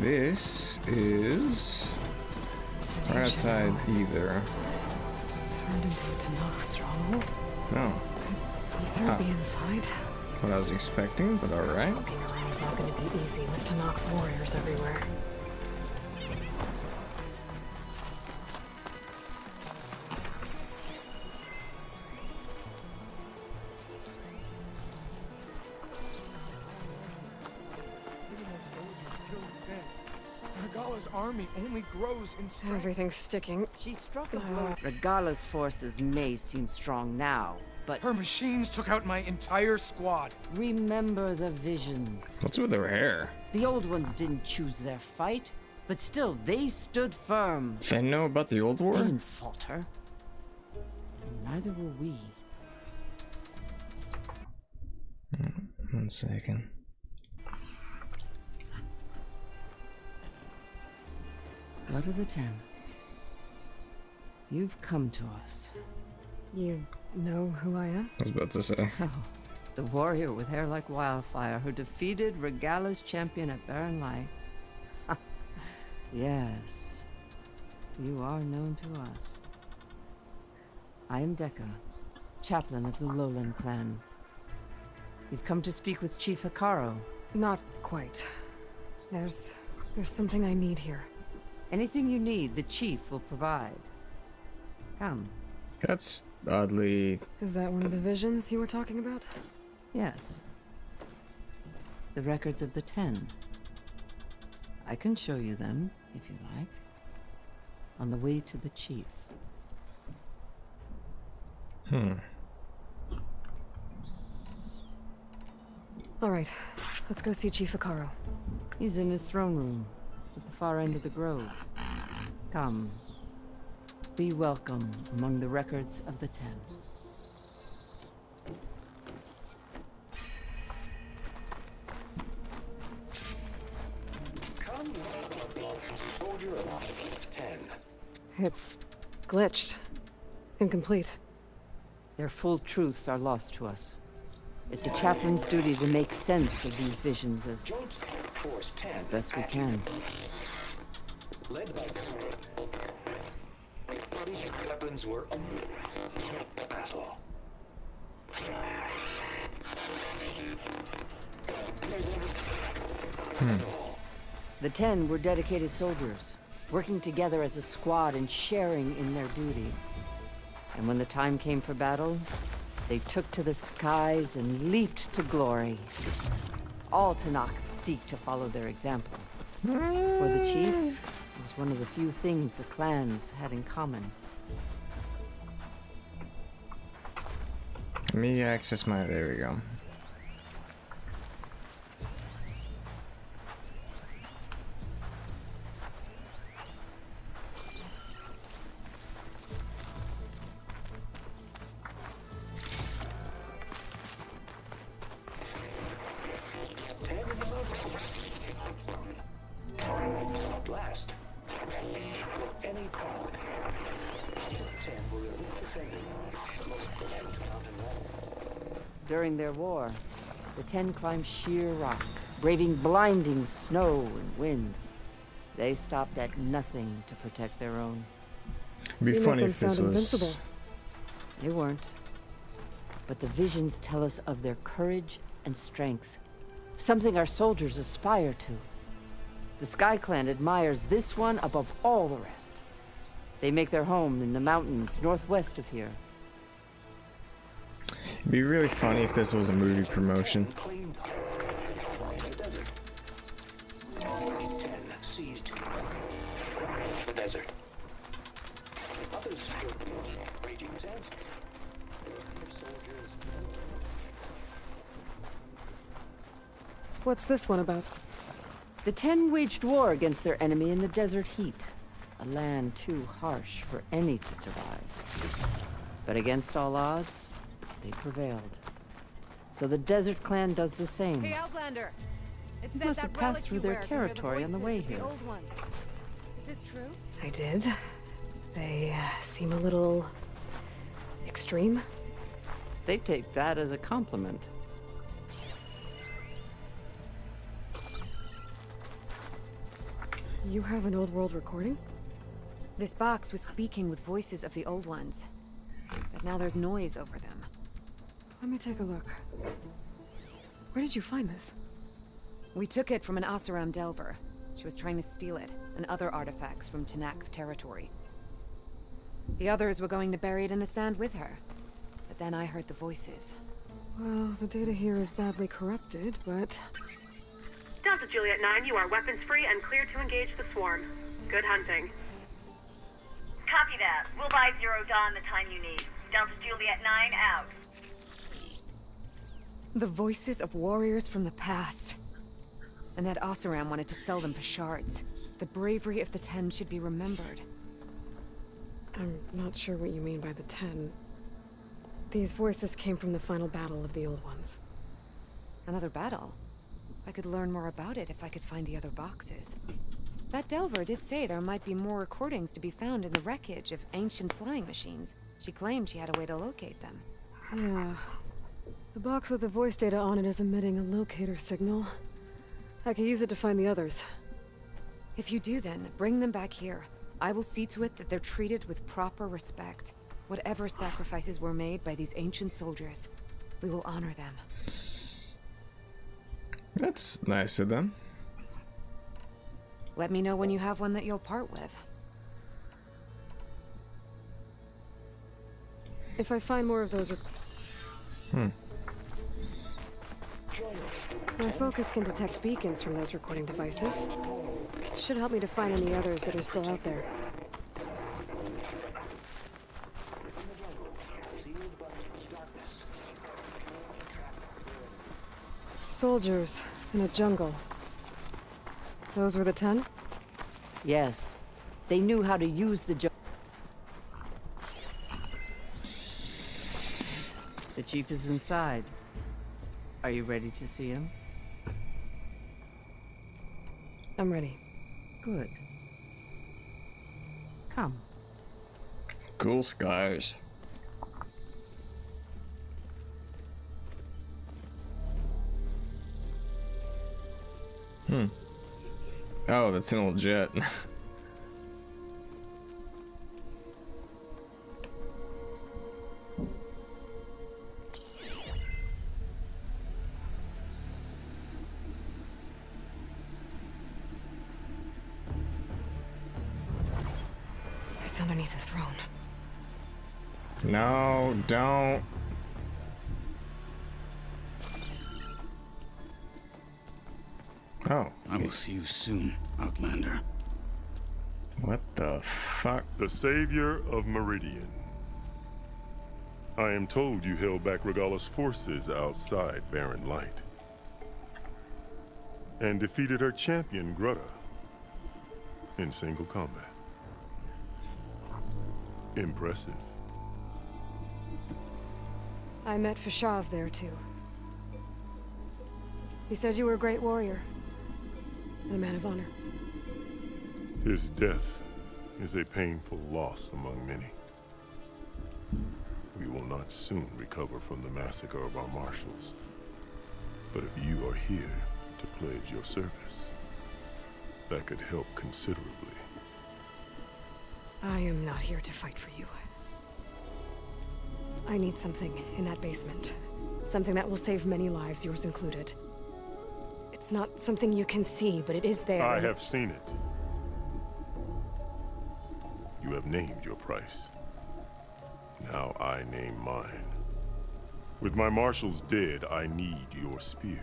This is right outside either. Turned into a Tanakh stronghold. No. Ether be inside. What I was expecting, but alright. Looking around's not gonna be easy with Tanakh's warriors everywhere. Regala's army only grows in strength. Everything's sticking. She struck a blow. Regala's forces may seem strong now, but Her machines took out my entire squad. remember the visions. What's with her hair? The old ones didn't choose their fight, but still they stood firm. They know about the old They war? didn't falter. And neither will we. 1 second. Blood of the Ten. You've come to us. You know who I am? I was about to say. Oh, the warrior with hair like wildfire who defeated Regala's champion at Barren Light. Yes, you are known to us. I am Dekka, chaplain of the Lowland clan. You've come to speak with Chief Hikaru. Not quite. There's something I need here. Anything you need, the chief will provide. Come. That's oddly... Is that one of the visions you were talking about? Yes. The records of the Ten. I can show you them, if you like. On the way to the chief. All right, let's go see Chief Hikaru. He's in his throne room, at the far end of the grove. Come. Be welcome among the records of the Ten. Come, soldier of 10. It's glitched. Incomplete. Their full truths are lost to us. It's a chaplain's duty to make sense of these visions as Joint Force 10. best we can. Led by these weapons were battle. The Ten were dedicated soldiers, working together as a squad and sharing in their duty. And when the time came for battle, they took to the skies and leaped to glory. All Tanakh seek to follow their example. For the chief, it was one of the few things the clans had in common. Let me access my... There we go. Last. Any power. 10 were elite defenders. During their war, the Ten climbed sheer rock, braving blinding snow and wind. They stopped at nothing to protect their own. It'd be You funny make if them this sound was... invincible. They weren't. But the visions tell us of their courage and strength. Something our soldiers aspire to. The Sky Clan admires this one above all the rest. They make their home in the mountains northwest of here. It'd be really funny if this was a movie promotion. Clean power in the desert. 10 seized the desert. Others were raging sands. Soldiers. What's this one about? The Ten waged war against their enemy in the desert heat. A land too harsh for any to survive. But against all odds, they prevailed. So the Desert Clan does the same. Hey, Outlander! It You said must that have passed relic through you their wear can hear the territory on the voices way of the here. old ones. Is this true? I did. They seem a little... extreme. They take that as a compliment. You have an old world recording? This box was speaking with voices of the old ones. But now there's noise over them. Let me take a look. Where did you find this? We took it from an Oseram Delver. She was trying to steal it, and other artifacts from Tenakth territory. The others were going to bury it in the sand with her. But then I heard the voices. Well, the data here is badly corrupted, but... Delta Juliet 9, you are weapons free and clear to engage the swarm. Good hunting. Copy that. We'll buy Zero Dawn the time you need. Delta Juliet 9 out. The voices of warriors from the past. And that Oseram wanted to sell them for shards. The bravery of the Ten should be remembered. I'm not sure what you mean by the 10. These voices came from the final battle of the Old Ones. Another battle? I could learn more about it if I could find the other boxes. That Delver did say there might be more recordings to be found in the wreckage of ancient flying machines. She claimed she had a way to locate them. Yeah. The box with the voice data on it is emitting a locator signal. I could use it to find the others. If you do then, bring them back here. I will see to it that they're treated with proper respect. Whatever sacrifices were made by these ancient soldiers, we will honor them. That's nice of them. Let me know when you have one that you'll part with. If I find more of those... My focus can detect beacons from those recording devices. Should help me to find any others that are still out there. Soldiers in a jungle. Those were the 10? Yes. They knew how to use the The chief is inside. Are you ready to see him? I'm ready. Good. Come. Cool skies. Oh, that's an old jet. It's underneath the throne. No, don't. Oh, I will see you soon, Outlander. what the fuck? The savior of Meridian. I am told you held back Regalla's forces outside Barren Light. And defeated her champion, Grutta, in single combat. Impressive. I met Fashav there, too. He said you were a great warrior. And a man of honor. His death is a painful loss among many. We will not soon recover from the massacre of our marshals. But if you are here to pledge your service, that could help considerably. I am not here to fight for you. I need something in that basement. Something that will save many lives, yours included. It's not something you can see, but it is there. I have seen it. You have named your price. Now I name mine. With my marshals dead, I need your spear.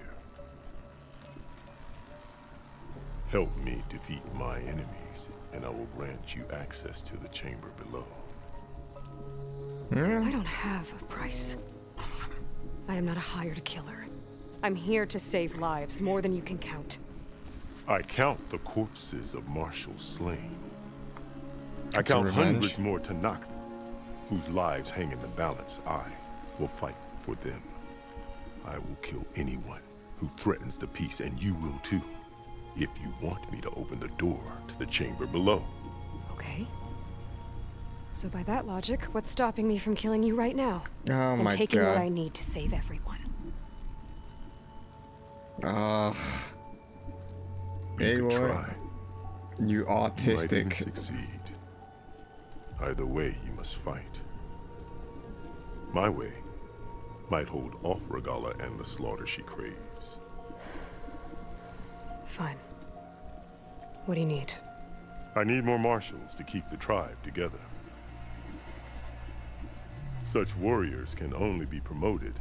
Help me defeat my enemies, and I will grant you access to the chamber below. I don't have a price. I am not a hired killer. I'm here to save lives, more than you can count. I count the corpses of marshals slain. I It's a count revenge. hundreds more Tenakth, whose lives hang in the balance. I will fight for them. I will kill anyone who threatens the peace, and you will too, if you want me to open the door to the chamber below. Okay. So by that logic, what's stopping me from killing you right now? Oh and my taking what I god. need to save everyone. Hey, You could boy. try. You You might even autistic. succeed. Either way, you must fight. My way might hold off Regala and the slaughter she craves. Fine. What do you need? I need more marshals to keep the tribe together. Such warriors can only be promoted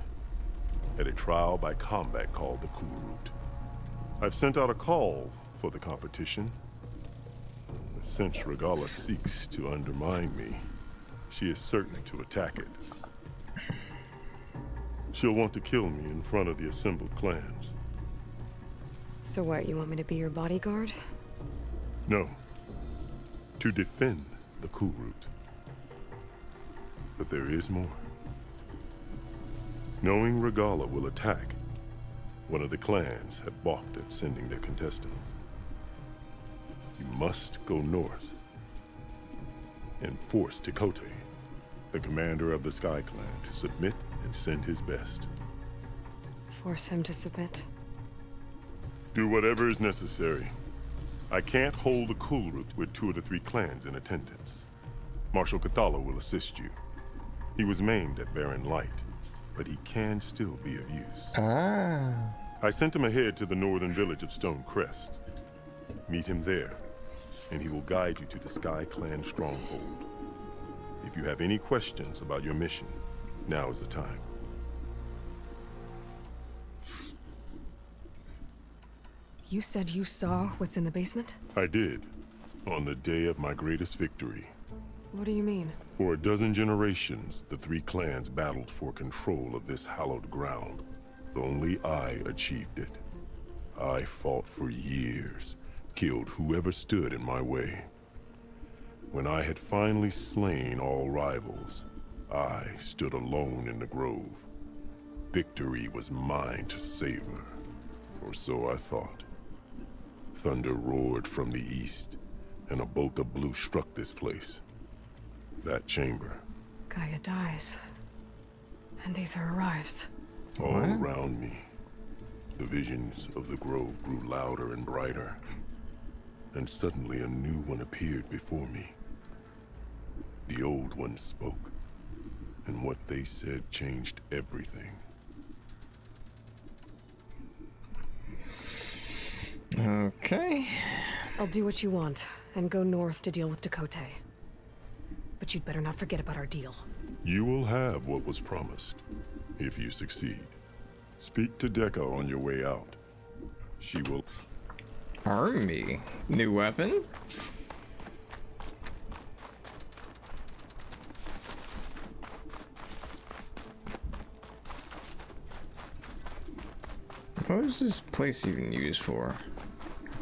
at a trial by combat called the Kurut. I've sent out a call for the competition. Since Regala seeks to undermine me, she is certain to attack it. She'll want to kill me in front of the assembled clans. So what, you want me to be your bodyguard? No, to defend the Kurut. But there is more. Knowing Regala will attack, one of the clans had balked at sending their contestants. You must go north and force Tekote, the commander of the Sky Clan, to submit and send his best. Force him to submit? Do whatever is necessary. I can't hold the Kulrut with 2 of the 3 clans in attendance. Marshal Katala will assist you. He was maimed at Barren Light, but he can still be of use. Ah. I sent him ahead to the northern village of Stone Crest. Meet him there, and he will guide you to the Sky Clan stronghold. If you have any questions about your mission, now is the time. You said you saw what's in the basement? I did, on the day of my greatest victory. What do you mean? For a dozen generations, the 3 clans battled for control of this hallowed ground. Only I achieved it. I fought for years, killed whoever stood in my way. When I had finally slain all rivals, I stood alone in the grove. Victory was mine to savor, or so I thought. Thunder roared from the east, and a bolt of blue struck this place. That chamber. Gaia dies. And Aether arrives. All around me, the visions of the grove grew louder and brighter. And suddenly a new one appeared before me. The old one spoke, and what they said changed everything. Okay. I'll do what you want, and go north to deal with Tekote. But you'd better not forget about our deal. You will have what was promised, if you succeed. Speak to Dekka on your way out. She will... Army. New weapon? What was this place even used for?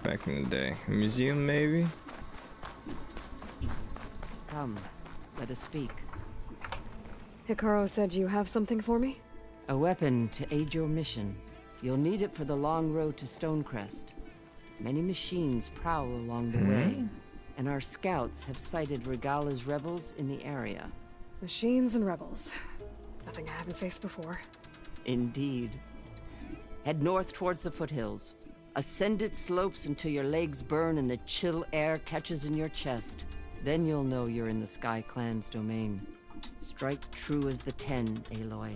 Back in the day. A museum, maybe? Come, let us speak. Hikaru said you have something for me? A weapon to aid your mission. You'll need it for the long road to Stonecrest. Many machines prowl along the way, and our scouts have sighted Regala's rebels in the area. Machines and rebels. Nothing I haven't faced before. Indeed. Head north towards the foothills. Ascend its slopes until your legs burn and the chill air catches in your chest. Then you'll know you're in the Sky Clan's domain. Strike true as the 10, Aloy.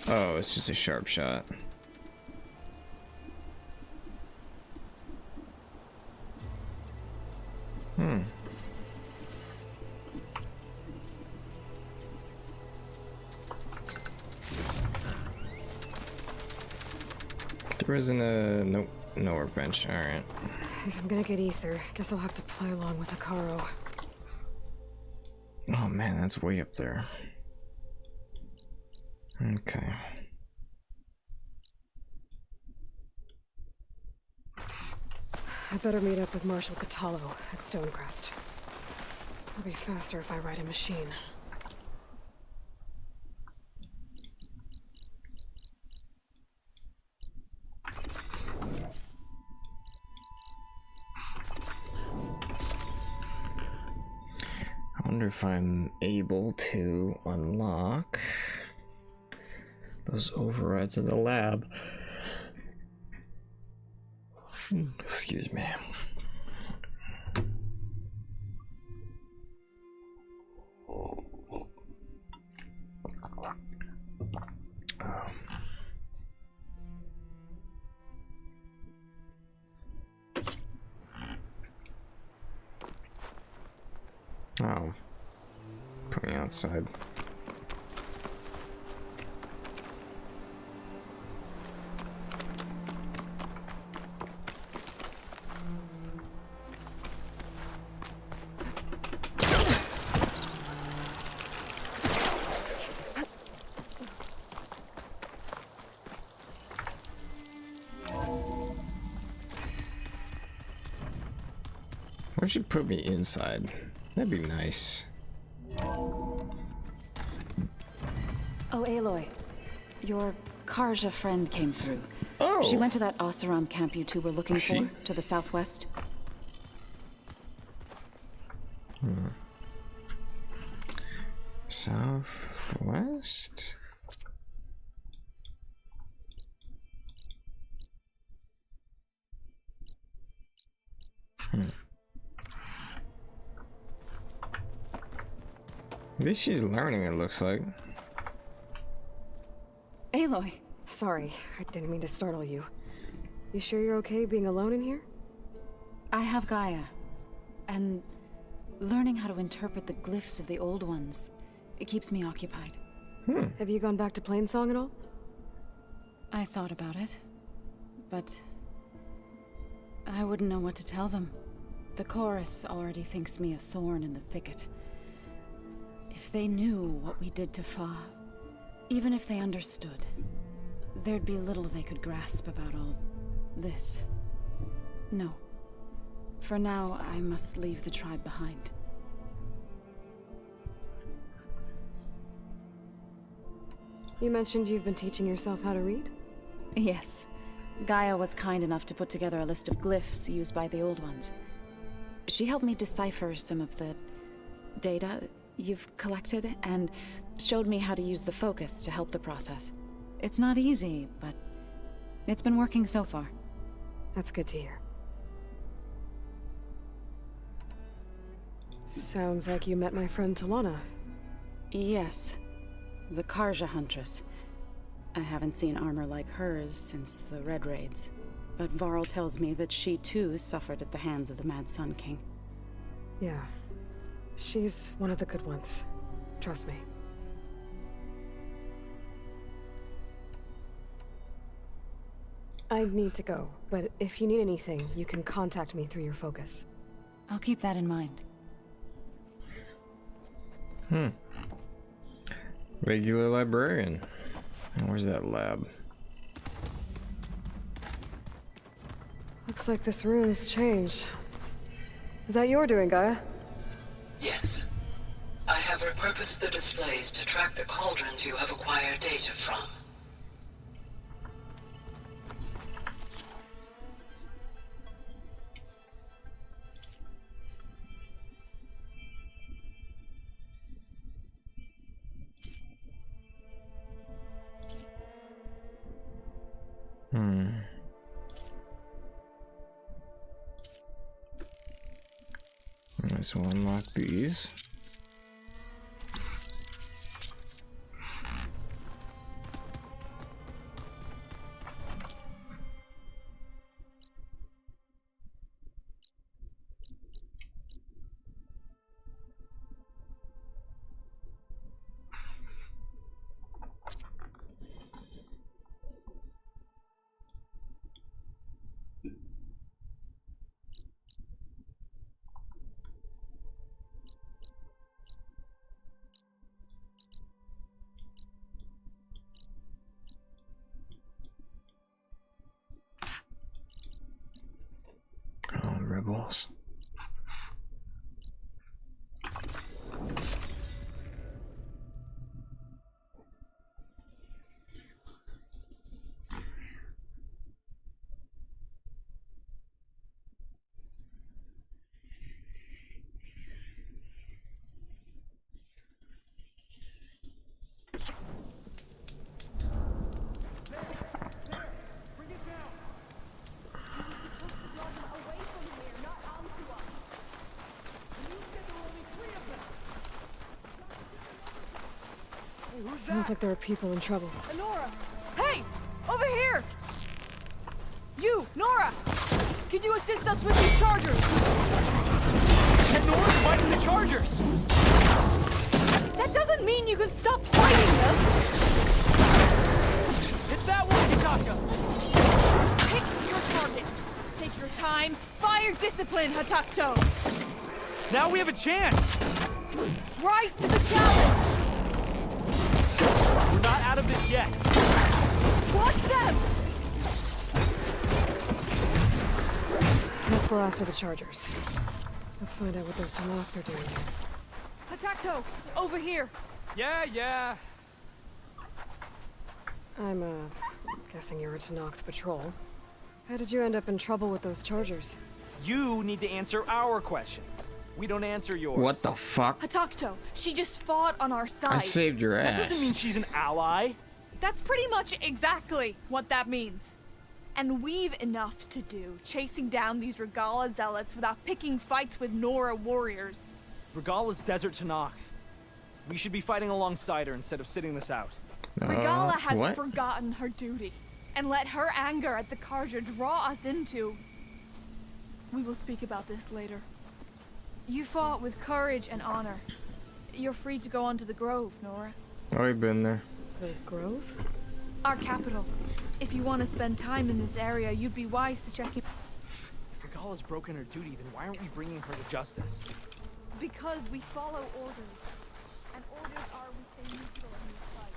Oh, it's just a sharp shot. There isn't a... Nope. No workbench. Alright. If I'm gonna get Aether, guess I'll have to play along with Hikaru. Oh man, that's way up there. Okay. I better meet up with Marshal Katalo at Stonecrest. It'll be faster if I ride a machine. I wonder if I'm able to unlock those overrides in the lab. Excuse me. Oh. Put me outside. Why don't you put me inside? That'd be nice. Oh, Aloy. Your Karja friend came through. Oh! She went to that Oseram camp you two were looking for, to the southwest. Southwest? At least she's learning, it looks like. Aloy. Sorry, I didn't mean to startle you. You sure you're okay being alone in here? I have Gaia. And learning how to interpret the glyphs of the old ones, it keeps me occupied. Have you gone back to Plainsong at all? I thought about it, but I wouldn't know what to tell them. The chorus already thinks me a thorn in the thicket. If they knew what we did to Fa, even if they understood, there'd be little they could grasp about all this. No. For now, I must leave the tribe behind. You mentioned you've been teaching yourself how to read? Yes. Gaia was kind enough to put together a list of glyphs used by the old ones. She helped me decipher some of the data you've collected, and showed me how to use the focus to help the process. It's not easy, but it's been working so far. That's good to hear. Sounds like you met my friend Talana. Yes. The Karja Huntress. I haven't seen armor like hers since the Red Raids, but Varl tells me that she too suffered at the hands of the Mad Sun King. Yeah. She's one of the good ones. Trust me. I need to go, but if you need anything, you can contact me through your focus. I'll keep that in mind. Regular librarian. Where's that lab? Looks like this room's changed. Is that your doing, Gaia? Yes. I have repurposed the displays to track the cauldrons you have acquired data from. This will unlock these. Rebels. Sounds like there are people in trouble. Nora! Hey! Over here! You, Nora! Can you assist us with these chargers? And Nora's fighting the Chargers! That doesn't mean you can stop fighting them! Hit that one, Kitaka! Pick your target. Take your time. Fire discipline, Hatakto! Now we have a chance! Rise to the challenge! We're not out of this yet. Watch them! That's the last of the Chargers. Let's find out what those Tanakh are doing here. Hatakto, over here! Yeah. I'm, guessing you're a Tanakh patrol. How did you end up in trouble with those Chargers? You need to answer our questions. We don't answer yours. What the fuck? Hatakto, she just fought on our side. I saved your ass. That doesn't mean she's an ally. That's pretty much exactly what that means. And we've enough to do chasing down these Regala zealots without picking fights with Nora warriors. Regala's Desert Tanakh. We should be fighting alongside her instead of sitting this out. Regala has what? forgotten her duty and let her anger at the Karja draw us into... We will speak about this later. You fought with courage and honor. You're free to go on to the Grove, Nora. Already been there. The Grove? Our capital. If you want to spend time in this area, you'd be wise to check in. If Regala's broken her duty, then why aren't we bringing her to justice? Because we follow orders. And orders are we stay neutral in this fight.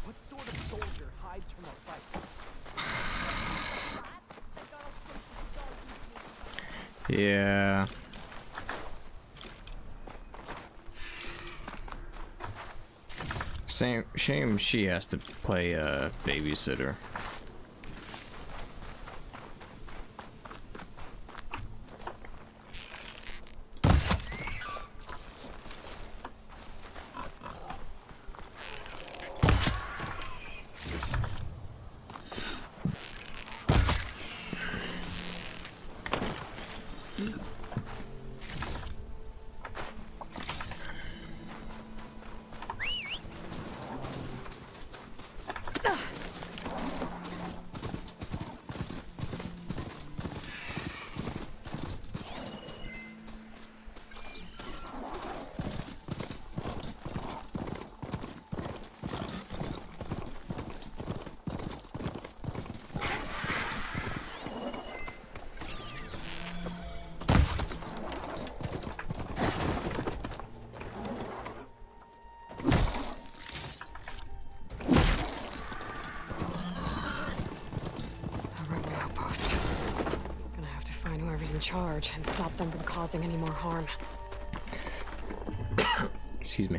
What sort of soldier hides from a fight? Yeah. Shame she has to play babysitter. In charge and stop them from causing any more harm. Excuse me.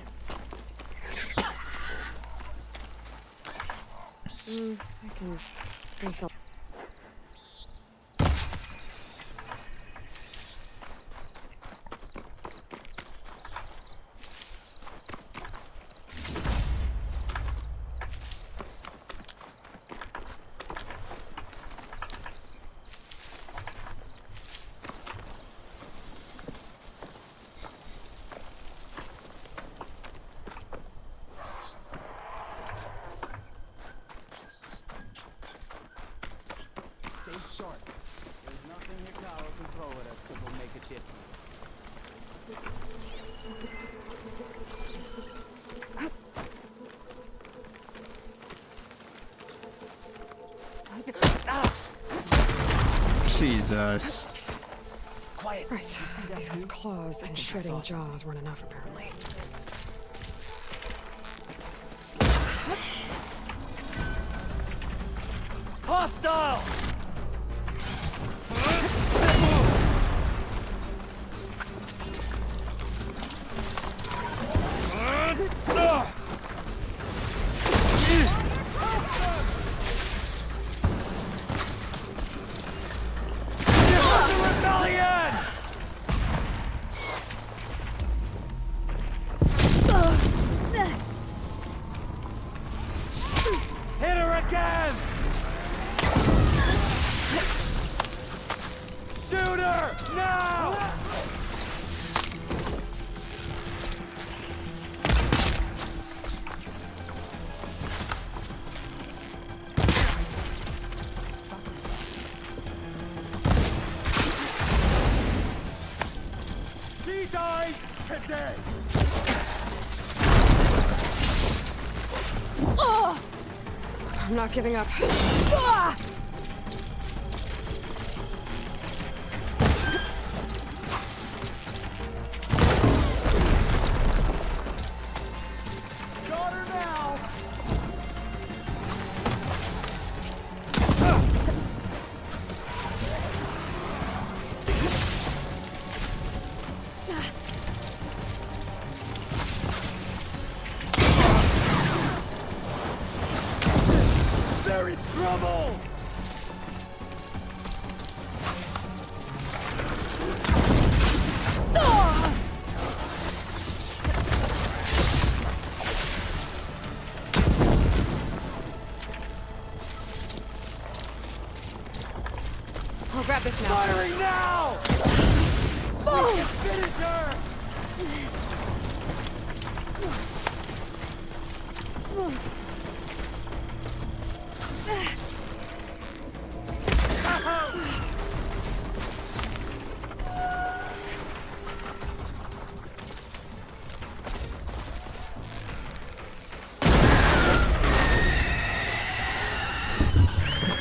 I can refill. Jesus. Quiet. Right. Because claws and shredding jaws weren't enough, apparently. Hostile! He died today! I'm not giving up. Got her now! They're in trouble! I'll grab this now. Firing now! We can finish her!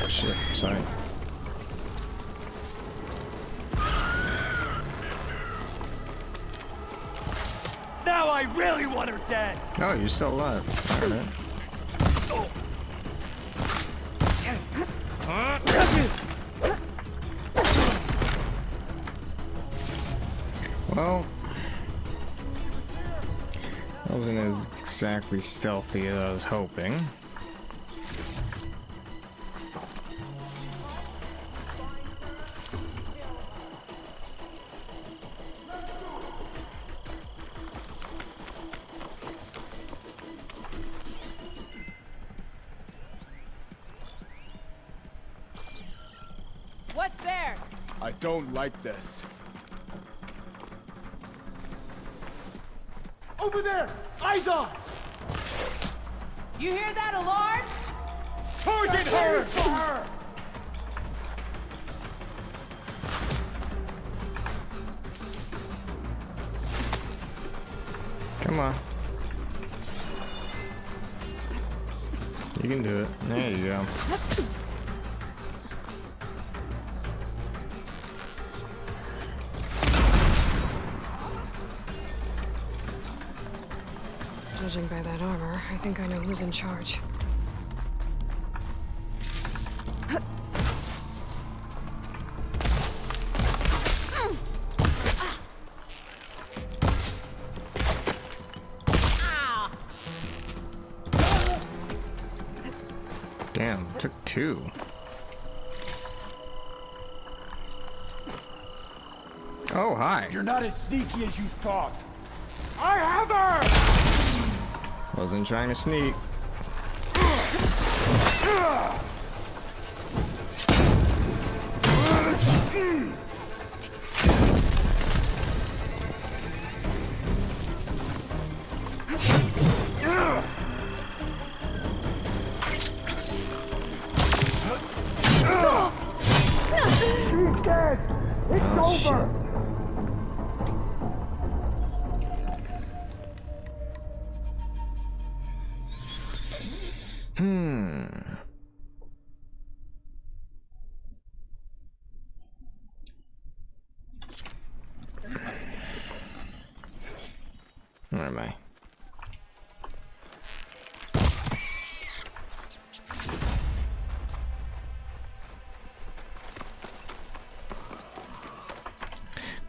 Oh, shit, sorry. Now I really want her dead! Oh, you're still alive. Alright. Well, that wasn't as exactly stealthy as I was hoping. What's there? I don't like this. Over there! Eyes on! You hear that alarm? Target her! Come on. You can do it. There you go. Judging by that armor, I think I know who's in charge. Damn, took two. Oh, hi. You're not as sneaky as you thought. I have her! Wasn't trying to sneak. She's dead! It's over! Where am I?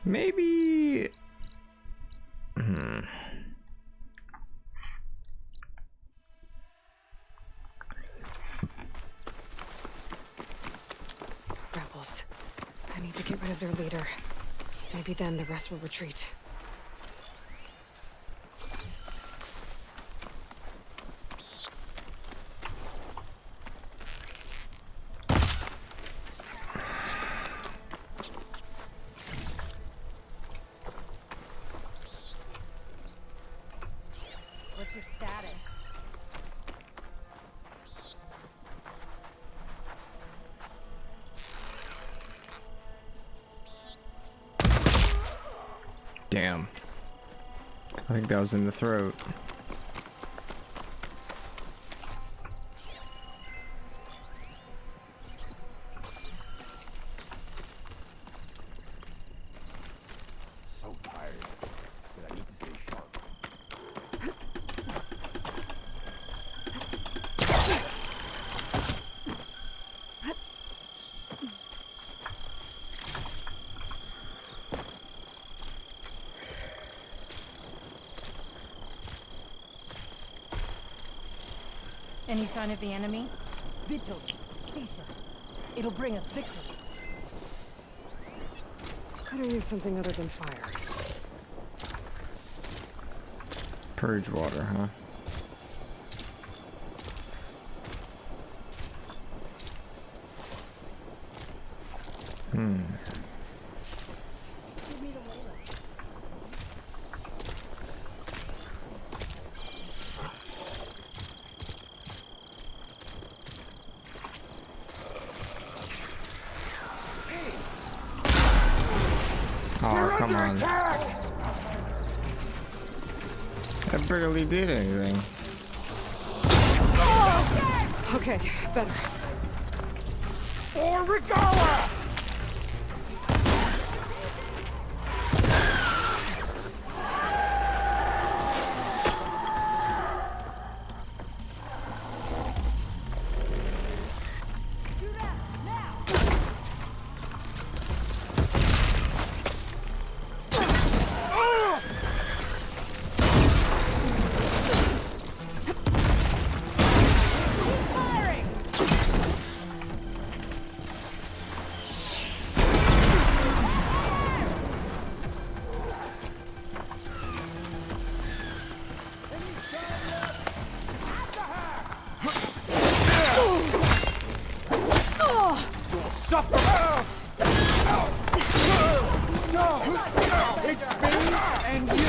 Maybe... Rebels. I need to get rid of their leader. Maybe then the rest will retreat. What's your status? Damn. I think that was in the throat. So tired that I need to stay sharp. Any sign of the enemy? Vigilance. It'll bring us victory. Could I use something other than fire? Purge water, huh? Oh, come on. That barely did anything. Okay, better. Or Regala! Suffer! No! It's me and you!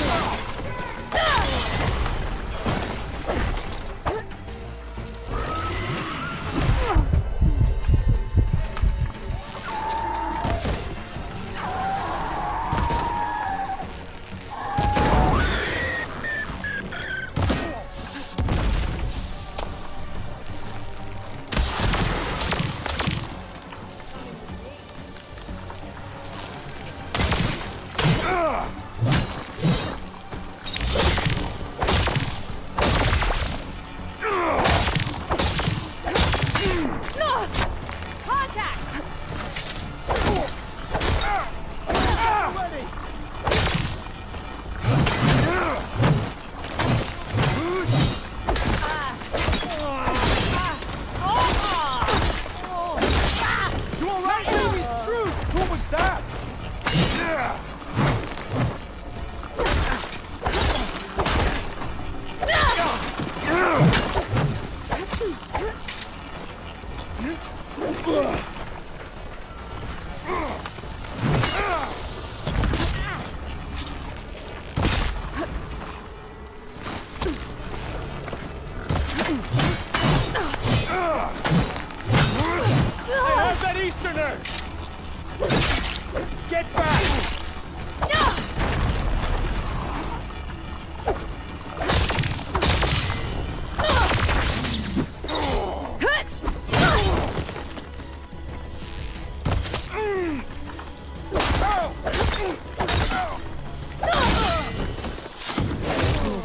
Get back!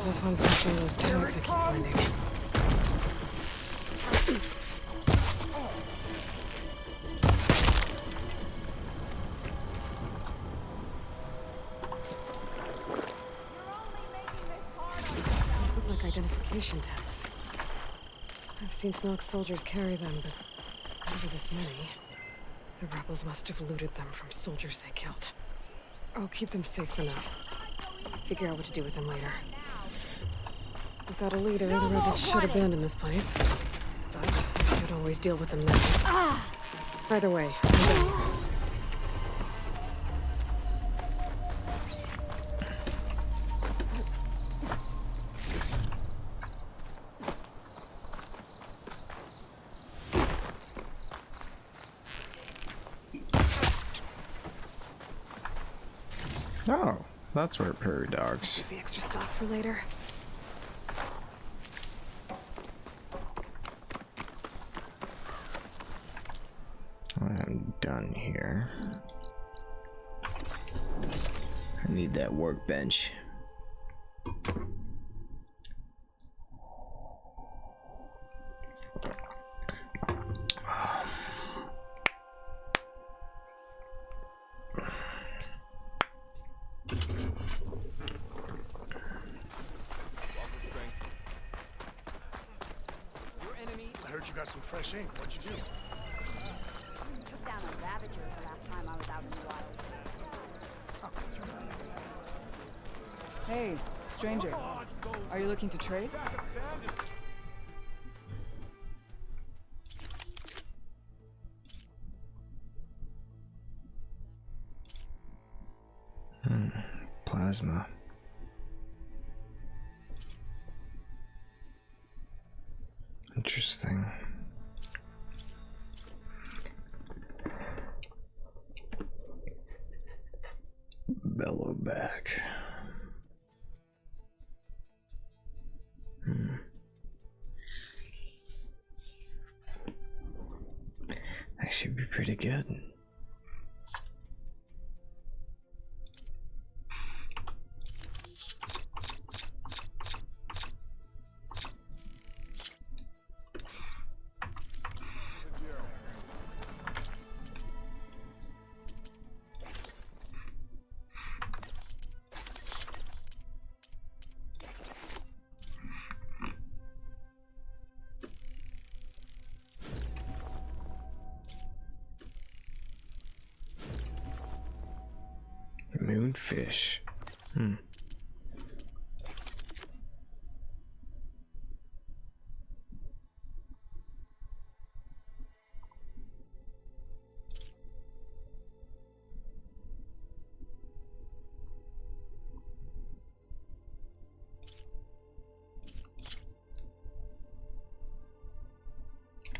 This one's got some of those tags I keep finding. These look like identification tags. I've seen Snoke soldiers carry them, but never this many. The rebels must have looted them from soldiers they killed. I'll keep them safe for now. Figure out what to do with them later. Without a leader, the rebels should abandon this place. But I could always deal with them now. Either way, I'm done. Oh, That's where prairie dogs. Save the extra stock for later. I'm done here. I need that workbench. I heard you got some fresh ink. What'd you do? Took down a ravager the last time I was out in the wilds. Hey, stranger. Are you looking to trade? Plasma. Interesting. Bellow back. That should be pretty good. Moonfish.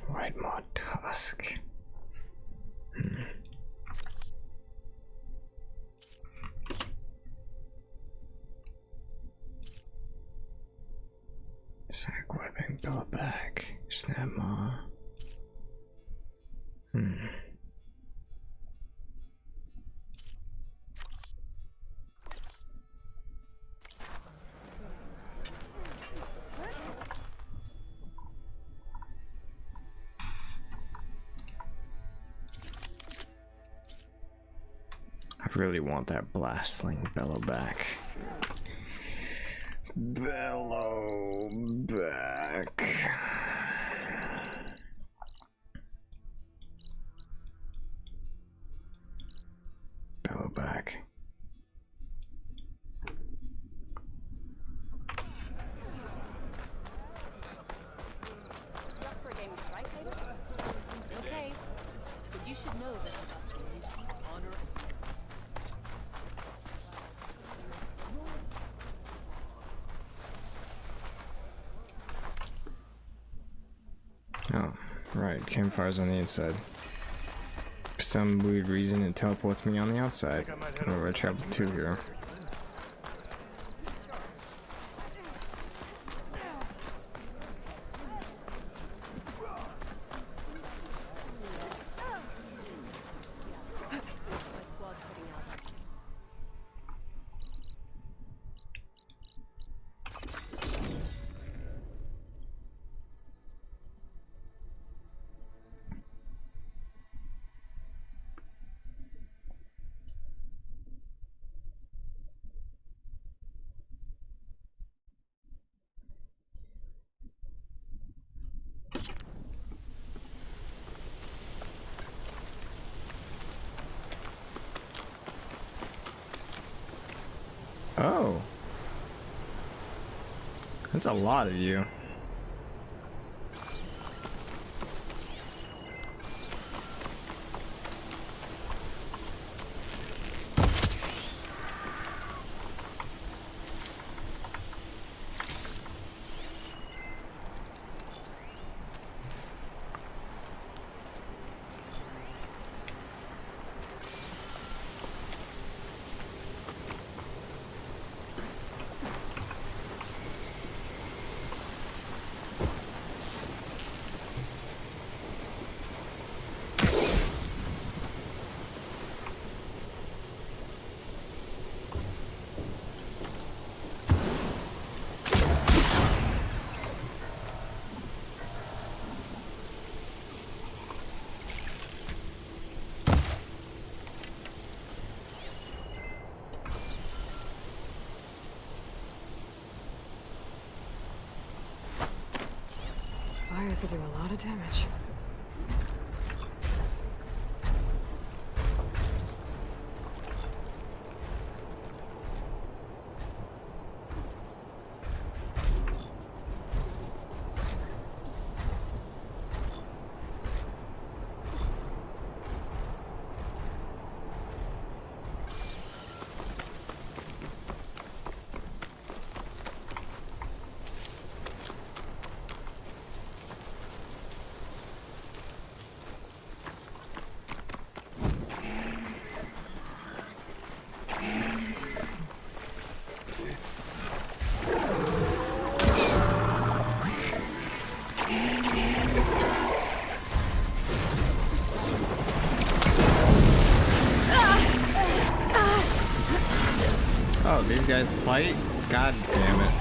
White Maw Tusk. Sack webbing, bellow back, snap maw. I really want that blast sling bellow back. Bellow back. Bellow back. Okay, but you should know that. Oh, right. Campfire's on the inside. For some weird reason, it teleports me on the outside. Whenever I travel to here. Oh. That's a lot of you. could do a lot of damage. Oh, these guys fight? God damn it.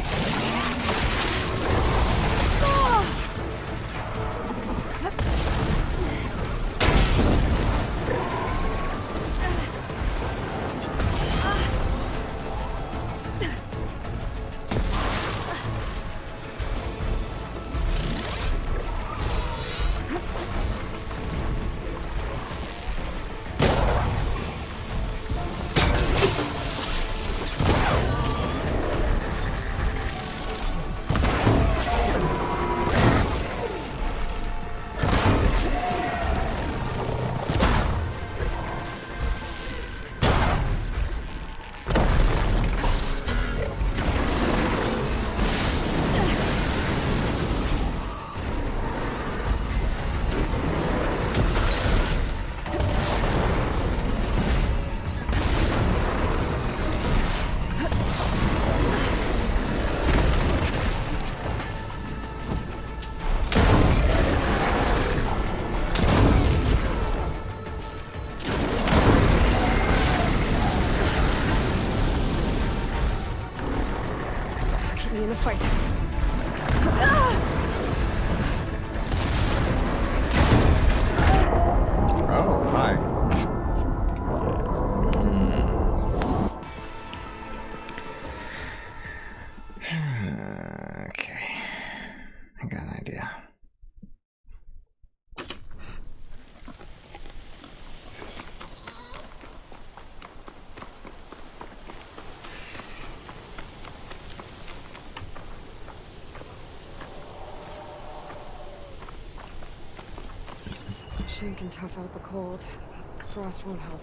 In a fight. Oh, hi. Okay. I got an idea. Shane can tough out the cold. Frost won't help.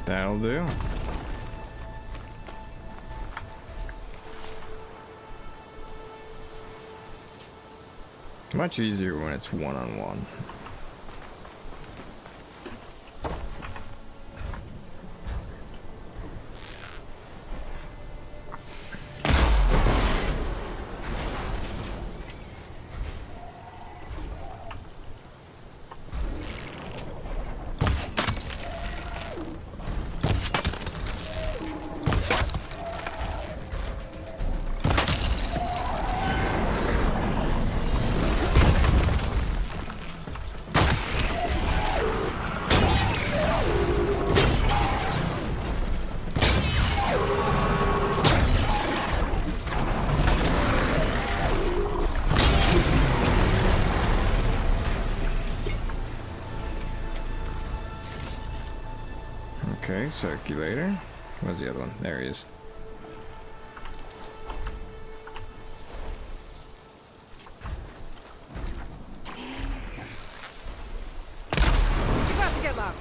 That'll do. Much easier when it's one-on-one. Okay, circulator. Where's the other one? There he is. It's about to get loud.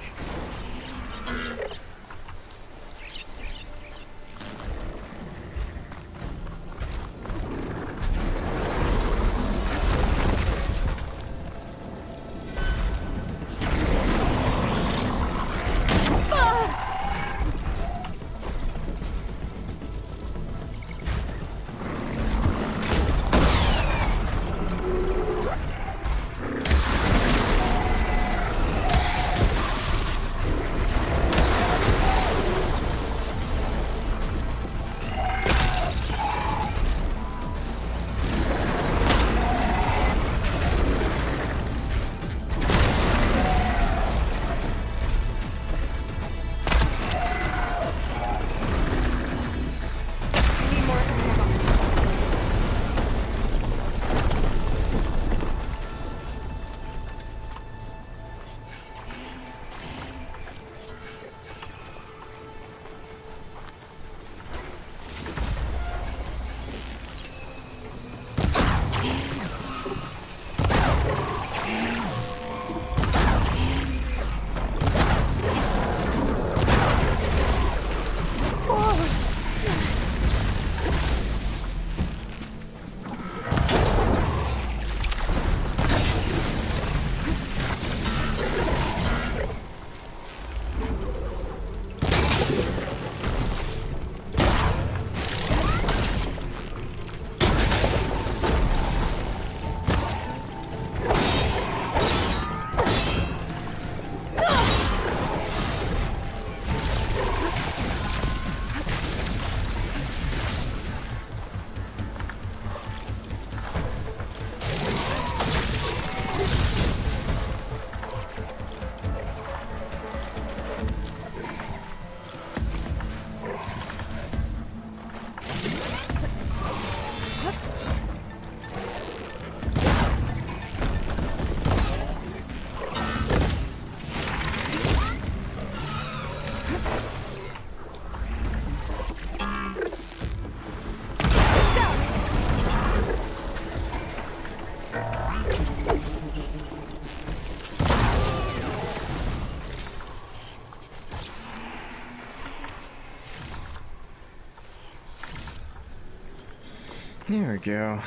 There we go.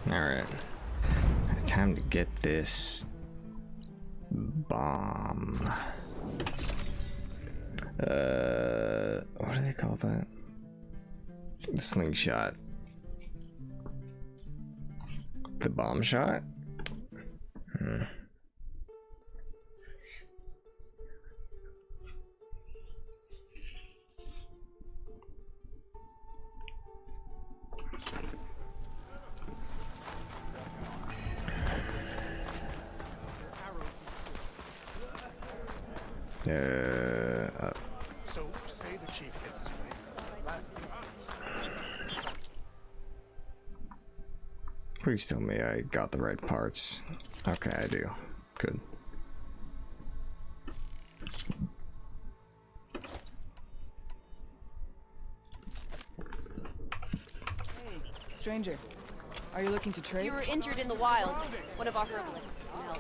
Alright. Time to get this bomb. What do they call that? The slingshot. The bomb shot? So, say the chief gets his way. Please tell me I got the right parts. Okay, I do. Good. Hey, stranger. Are you looking to trade? You were injured in the wilds. One of our herbalists can help.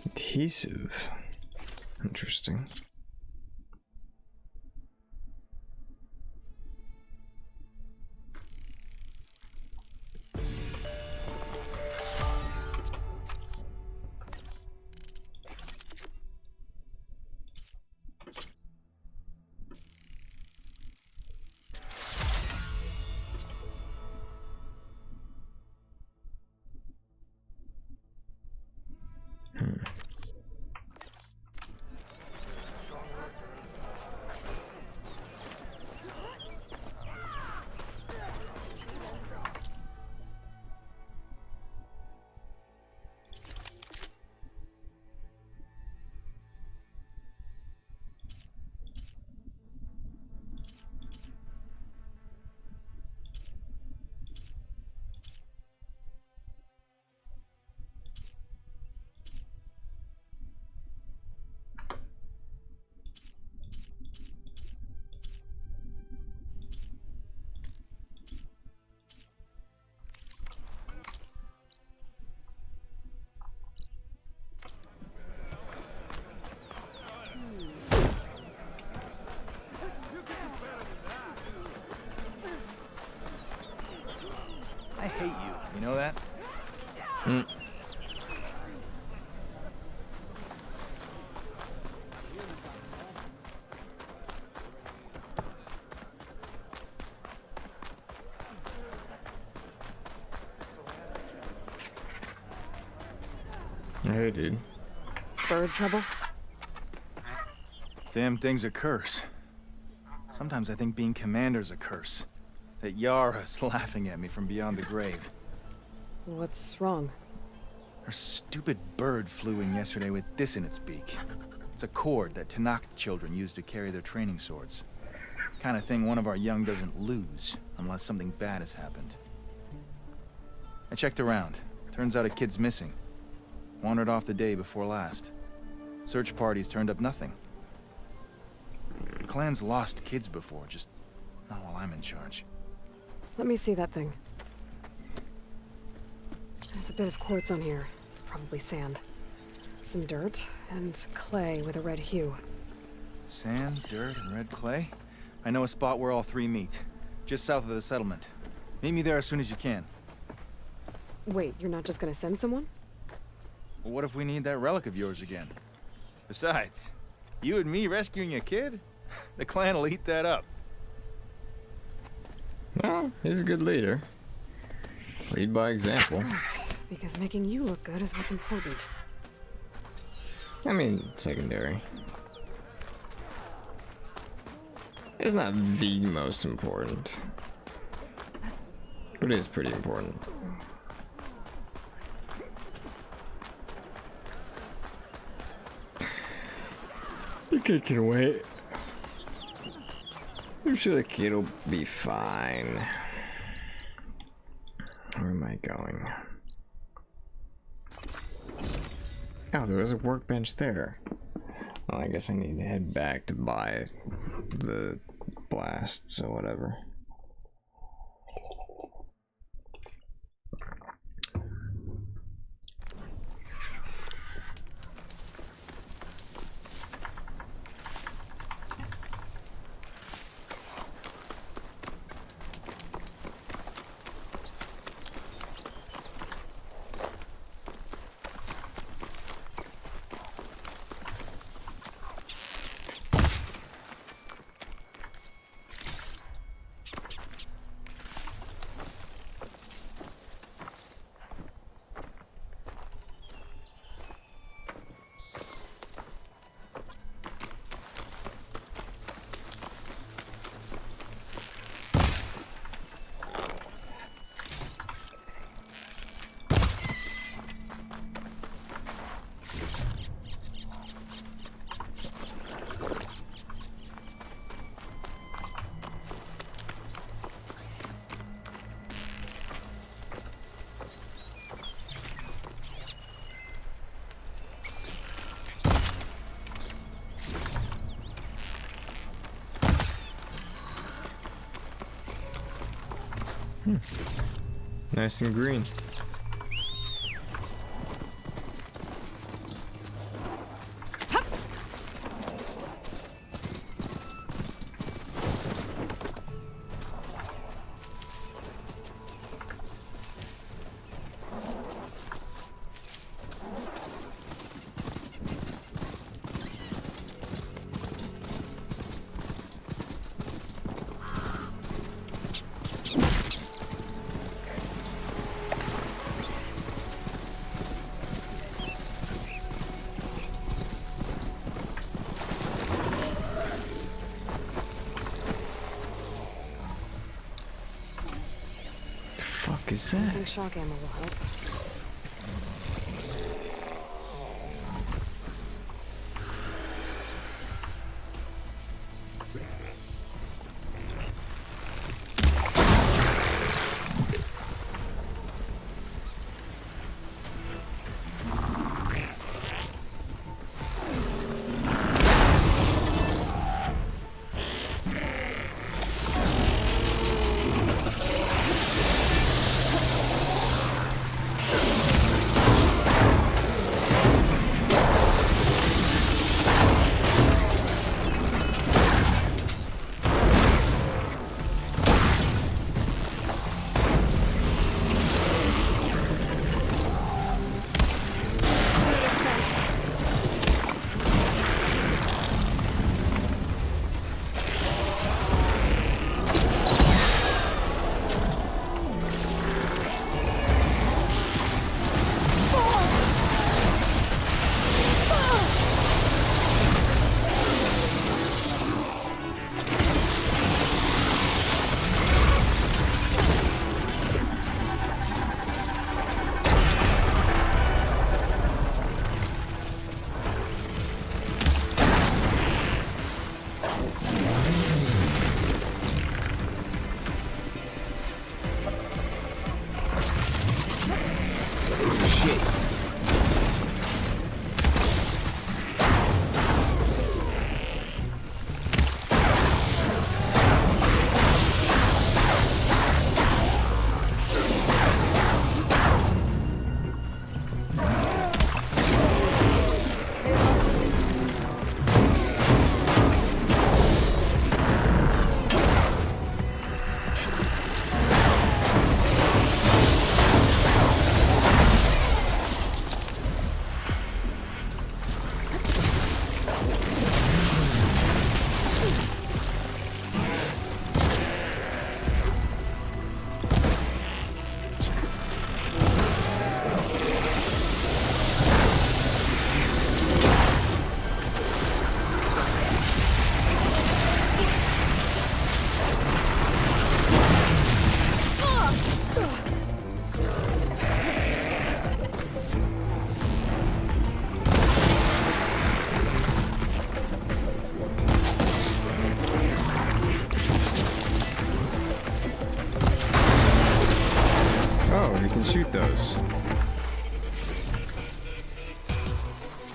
Adhesive. Interesting. Hey, dude. Bird trouble? Damn thing's a curse. Sometimes I think being commander's a curse. That Yara's laughing at me from beyond the grave. What's wrong? Her stupid bird flew in yesterday with this in its beak. It's a cord that Tanakh children use to carry their training swords. Kind of thing one of our young doesn't lose, unless something bad has happened. I checked around. Turns out a kid's missing. Wandered off the day before last. Search parties turned up nothing. The clan's lost kids before, just not while I'm in charge. Let me see that thing. There's a bit of quartz on here. It's probably sand. Some dirt, and clay with a red hue. Sand, dirt, and red clay? I know a spot where all three meet. Just south of the settlement. Meet me there as soon as you can. Wait, you're not just gonna send someone? Well, what if we need that relic of yours again? Besides, you and me rescuing a kid? The clan will eat that up. Well, he's a good leader. Lead by example. Right, because making you look good is what's important. I mean, secondary. It's not the most important. But it is pretty important. The kid can wait. I'm sure the kid will be fine. Where am I going? Oh, there was a workbench there. Well, I guess I need to head back to buy the blasts or whatever. Nice and green. Is that? I think shock ammo will help.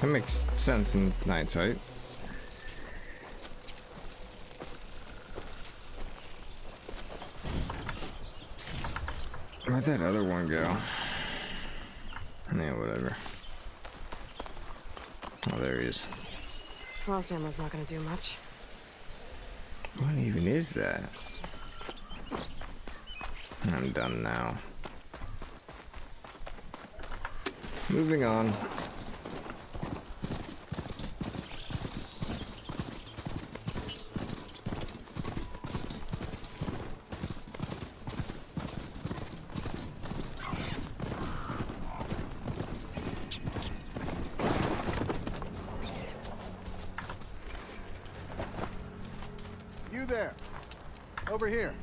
That makes sense in hindsight. Where'd that other one go? Yeah, whatever. Oh, there he is. Frost ammo's not gonna do much. What even is that? I'm done now. Moving on. You there. Over here.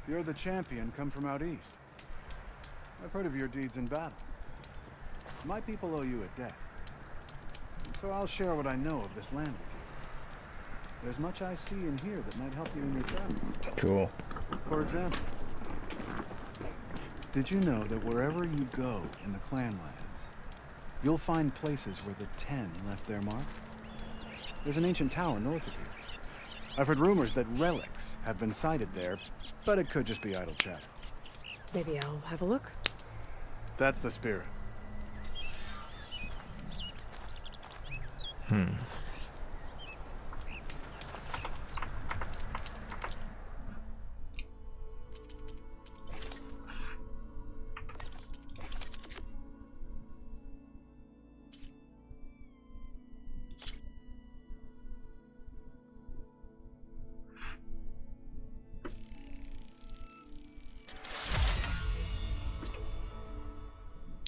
You're the champion come from out east. I've heard of your deeds in battle. My people owe you a debt. And so I'll share what I know of this land with you. There's much I see and hear that might help you in your travels. Cool. For example, did you know that wherever you go in the Clanlands, you'll find places where the Ten left their mark? There's an ancient tower north of here. I've heard rumors that relics have been sighted there, but it could just be idle chatter. Maybe I'll have a look. That's the spirit.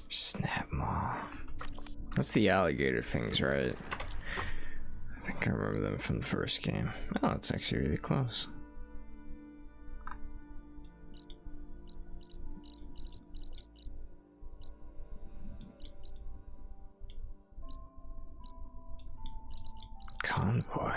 Snap maw. That's the alligator things, right? I think I remember them from the first game. Oh, it's actually really close. Convoy.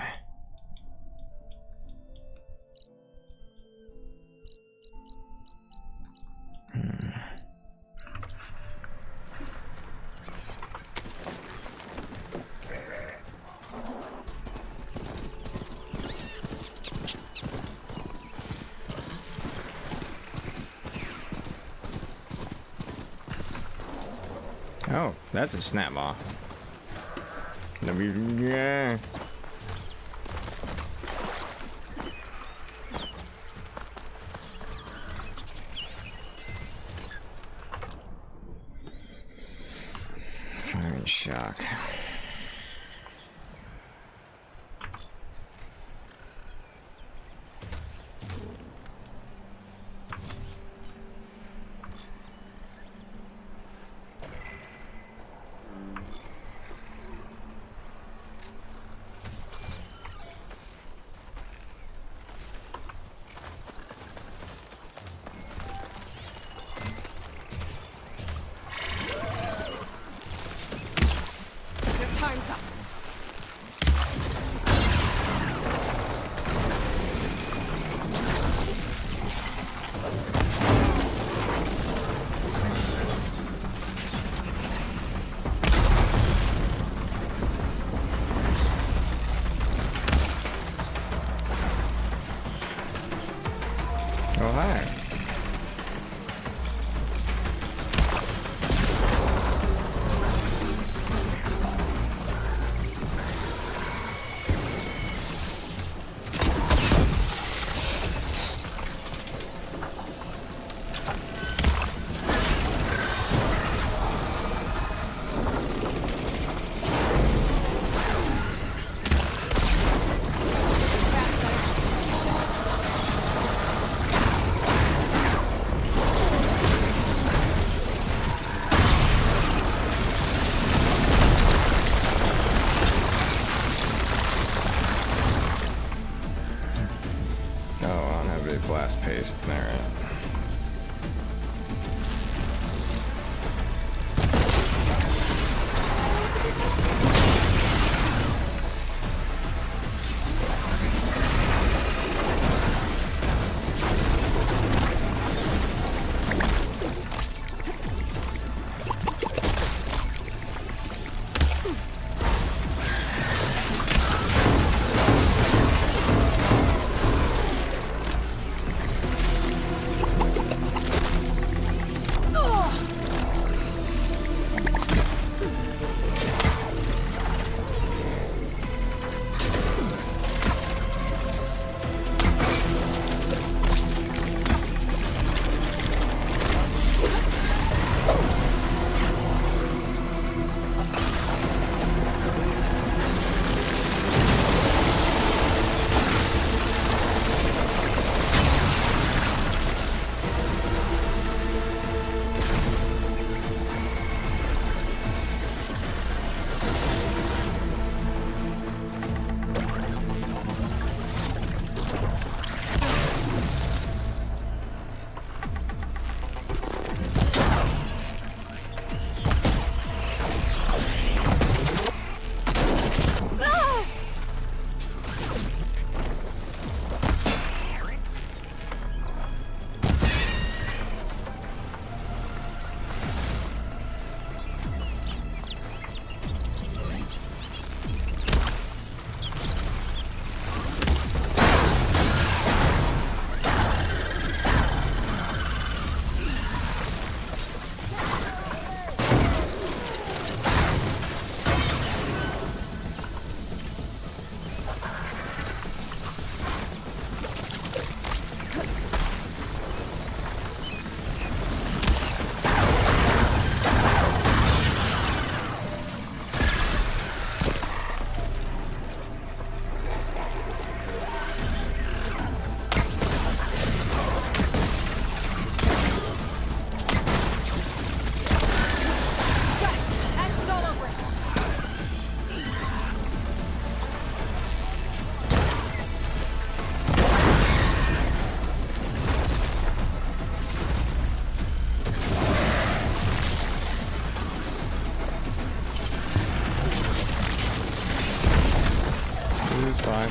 Oh, that's a snap maw. Yeah. Firing shock. Time's up. Oh, hi. Blast paste. Alright. fly.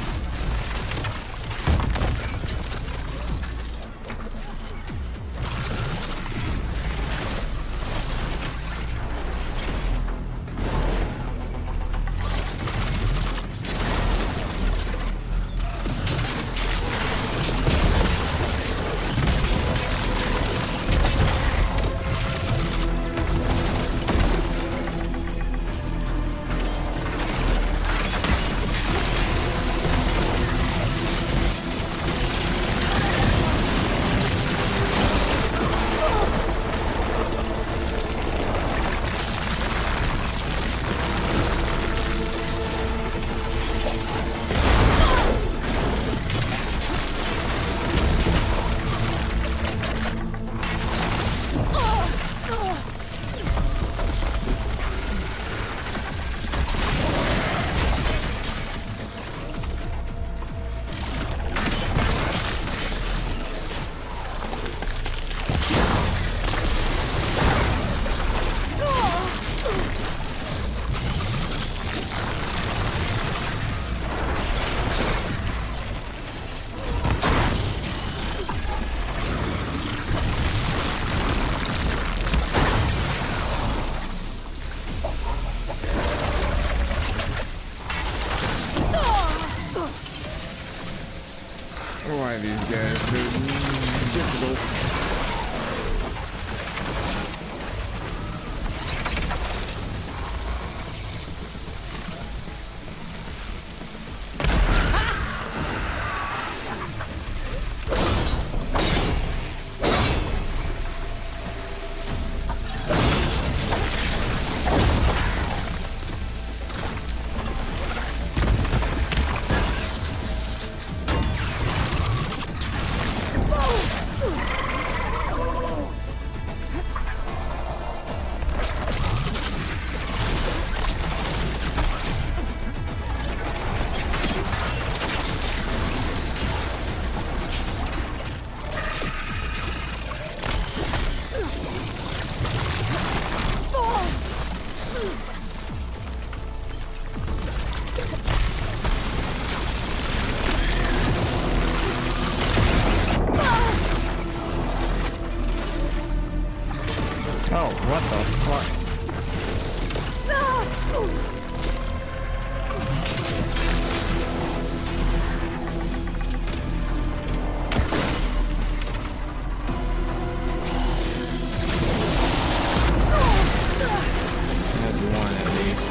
Why are these guys so difficult? Oh, what the fuck? That's one at least.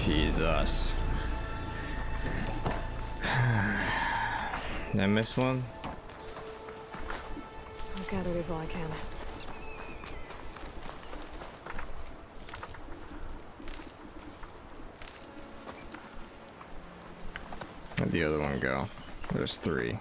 Jesus. Did I miss one? I'll gather these while I can. Where'd the other one go? There's three.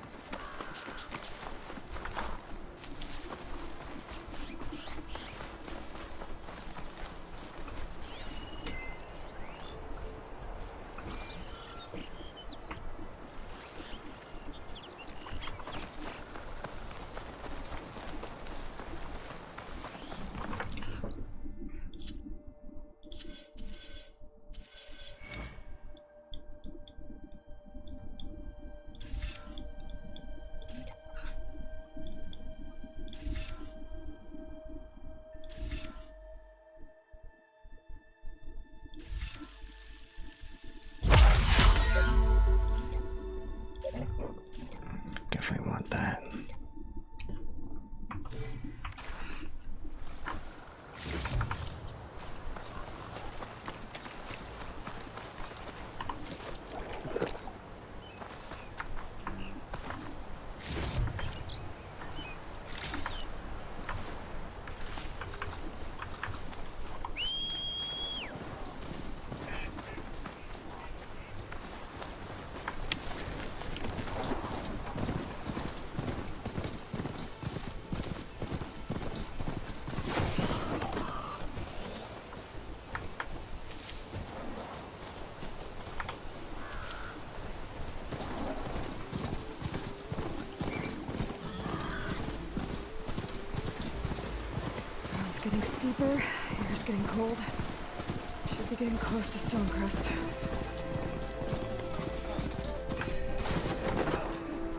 getting steeper, air's getting cold. Should be getting close to Stonecrest.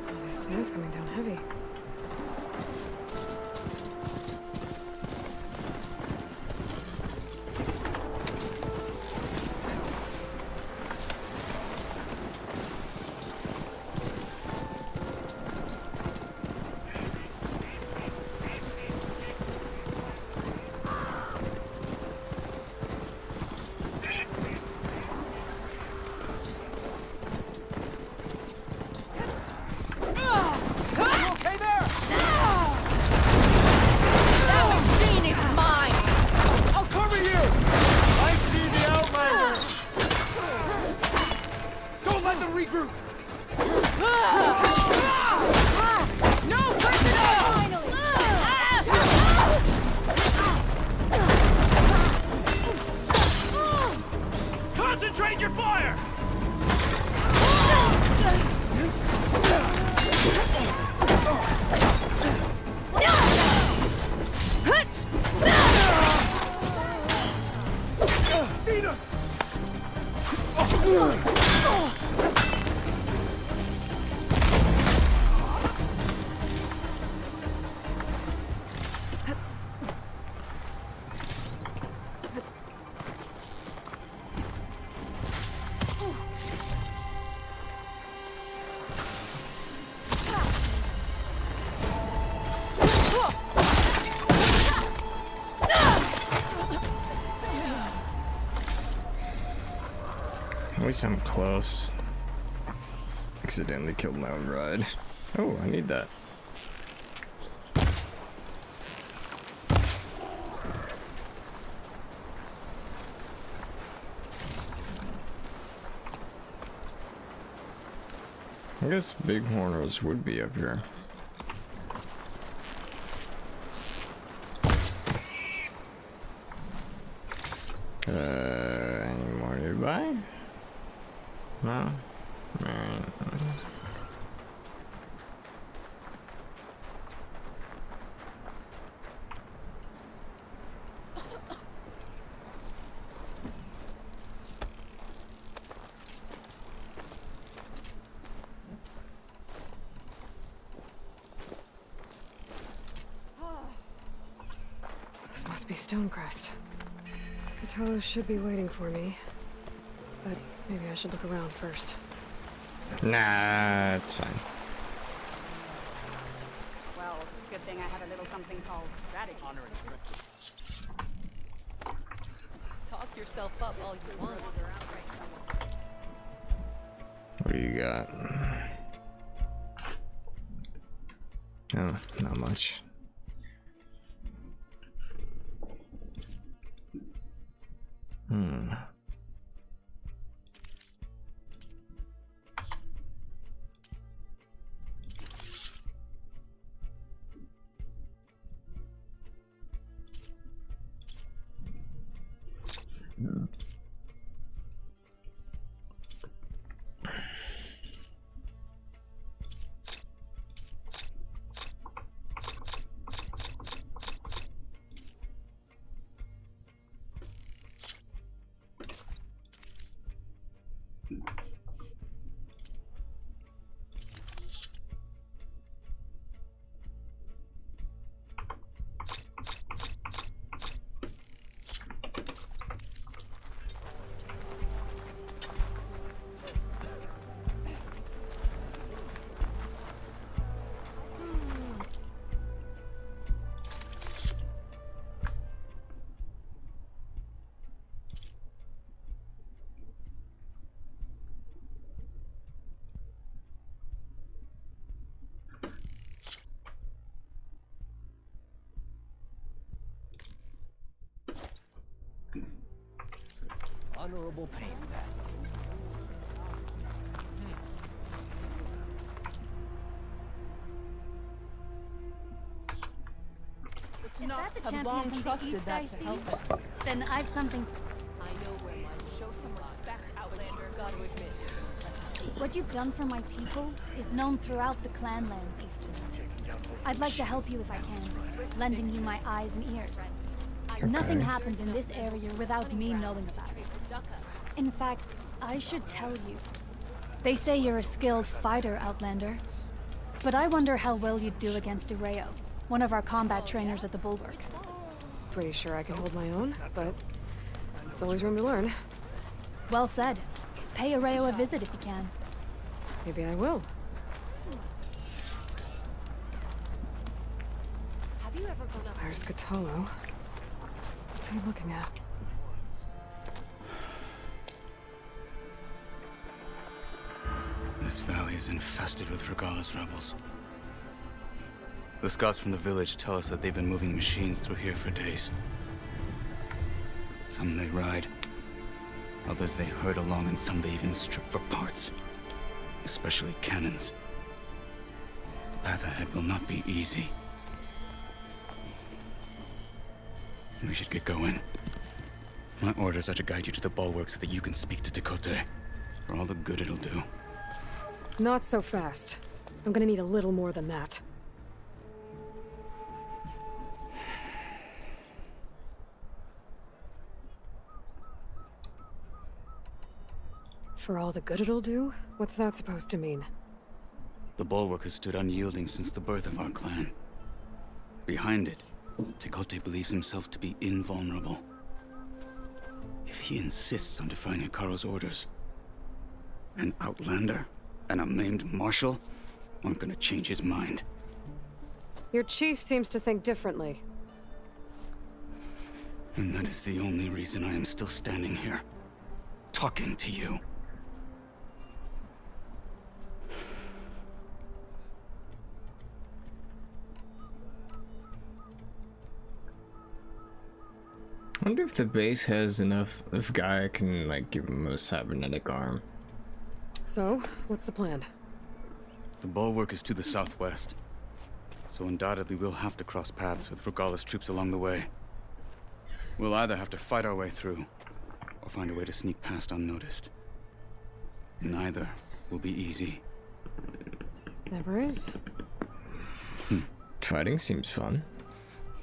Oh, this snow's coming down heavy. Concentrate your fire! At least I'm close. Accidentally killed my own ride. Oh, I need that. I guess big horners would be up here. Any more nearby? No? Alright. This must be Stonecrest. Catallo should be waiting for me. But maybe I should look around first. Nah, it's fine. Well, good thing I have a little something called strategy. Talk yourself up all you want. What do you got? Oh, not much. Honorable pain, that. It's not. I've long trusted that to help us. Then I've something. I know where mine. Show some respect, Outlander. Gotta admit, it's impressive. What you've done for my people is known throughout the Clanlands, Eastern. I'd like to help you if I can, lending you my eyes and ears. Nothing happens in this area without me knowing about it. In fact, I should tell you. They say you're a skilled fighter, Outlander. But I wonder how well you'd do against Areo, one of our combat trainers at the Bulwark. Pretty sure I can hold my own, but there's always room to learn. Well said. Pay Areo a visit if you can. Maybe I will. There's Catalo. What's he looking at? This valley is infested with Regalis rebels. The scouts from the village tell us that they've been moving machines through here for days. Some they ride, others they herd along, and some they even strip for parts. Especially cannons. The path ahead will not be easy. We should get going. My orders are to guide you to the bulwark so that you can speak to Tekote. For all the good it'll do. Not so fast. I'm gonna need a little more than that. For all the good it'll do? What's that supposed to mean? The bulwark has stood unyielding since the birth of our clan. Behind it, Tekote believes himself to be invulnerable. If he insists on defying Hikaru's orders, an outlander and a maimed marshal aren't gonna change his mind. Your chief seems to think differently. And that is the only reason I am still standing here, talking to you. I wonder if the base has enough of Gaia can like give him a cybernetic arm. So, what's the plan? The bulwark is to the southwest, so undoubtedly we'll have to cross paths with Regalis troops along the way. We'll either have to fight our way through, or find a way to sneak past unnoticed. Neither will be easy. Never is. Fighting seems fun.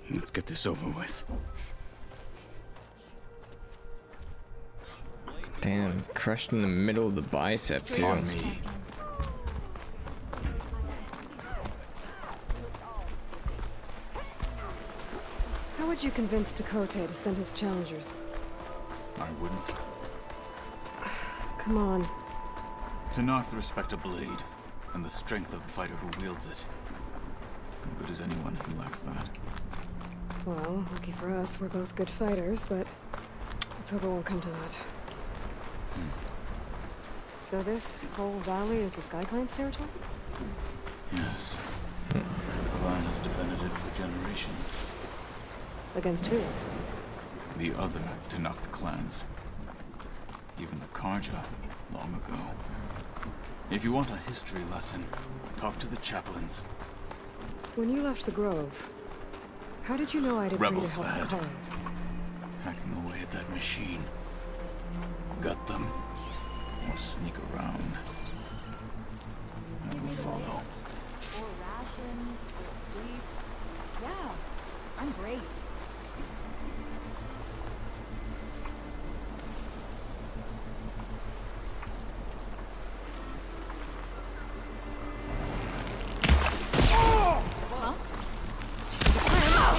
Let's get this over with. Damn, crushed in the middle of the bicep too. On me. How would you convince Tekote to send his challengers? I wouldn't. Come on. To knock the respect of blade, and the strength of the fighter who wields it. No good as anyone who lacks that. Well, lucky for us, we're both good fighters, but let's hope it won't come to that. So this whole valley is the Sky Clan's territory? Yes. The clan has defended it for generations. Against who? The other Tenakth clans. Even the Karja, long ago. If you want a history lesson, talk to the chaplains. When you left the Grove, how did you know I'd agree to Rebels help ahead. Hikaru? Hacking away at that machine. Gut them. Or sneak around. I will follow. Or rations, or sleep. Yeah, I'm great.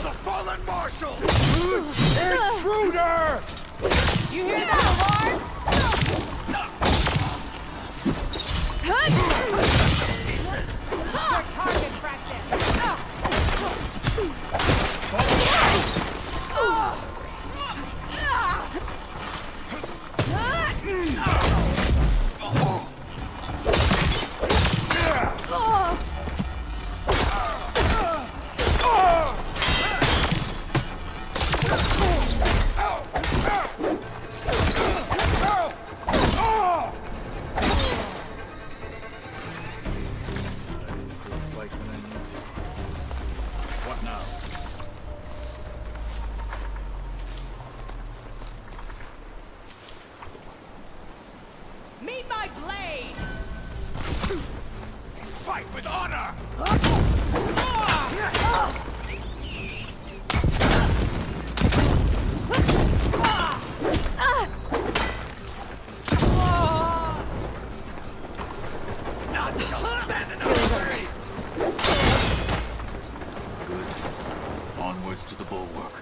The fallen marshal! Intruder! You hear that, Lord? Target practice! What now? Meet my blade! Fight with honor! Onwards to the bulwark.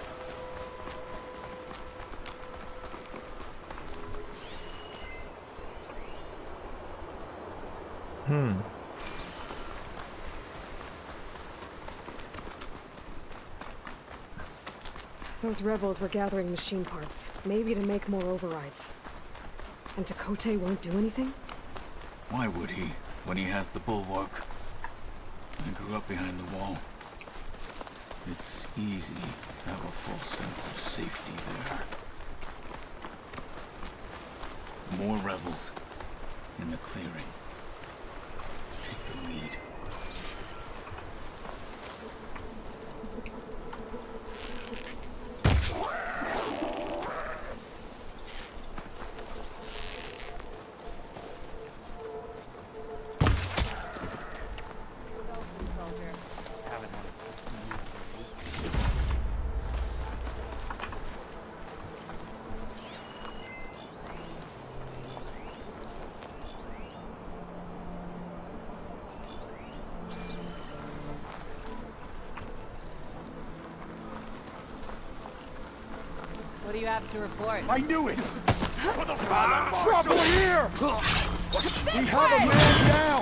Those rebels were gathering machine parts, maybe to make more overrides. And Tekote won't do anything? Why would he, when he has the bulwark? I grew up behind the wall. It's easy to have a false sense of safety there. More rebels in the clearing. Take the lead. What do you have to report? I knew it! Trouble here! We have a man down!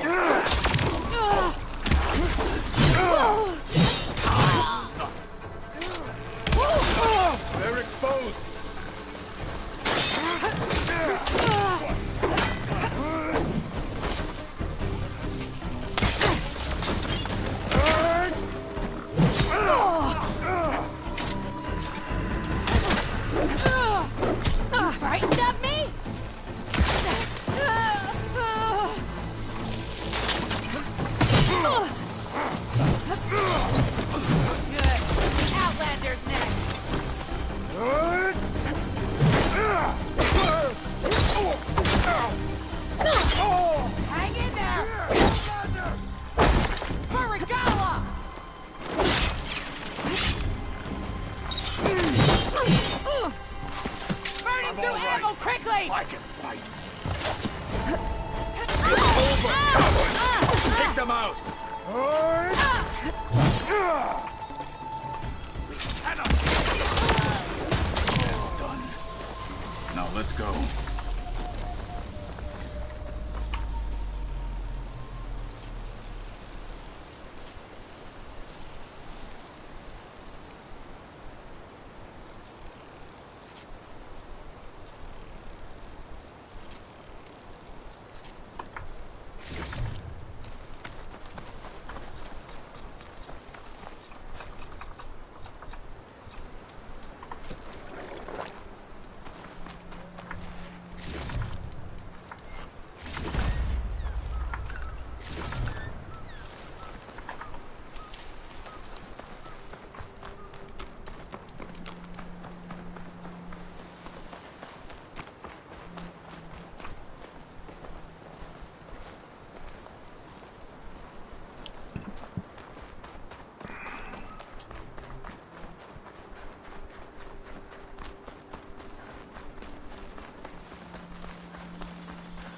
They're exposed! Frightened of me? Good. Outlander's next. Hang in there! Furigala! Burning through ammo quickly! I can fight! Take them out! Done. Now let's go.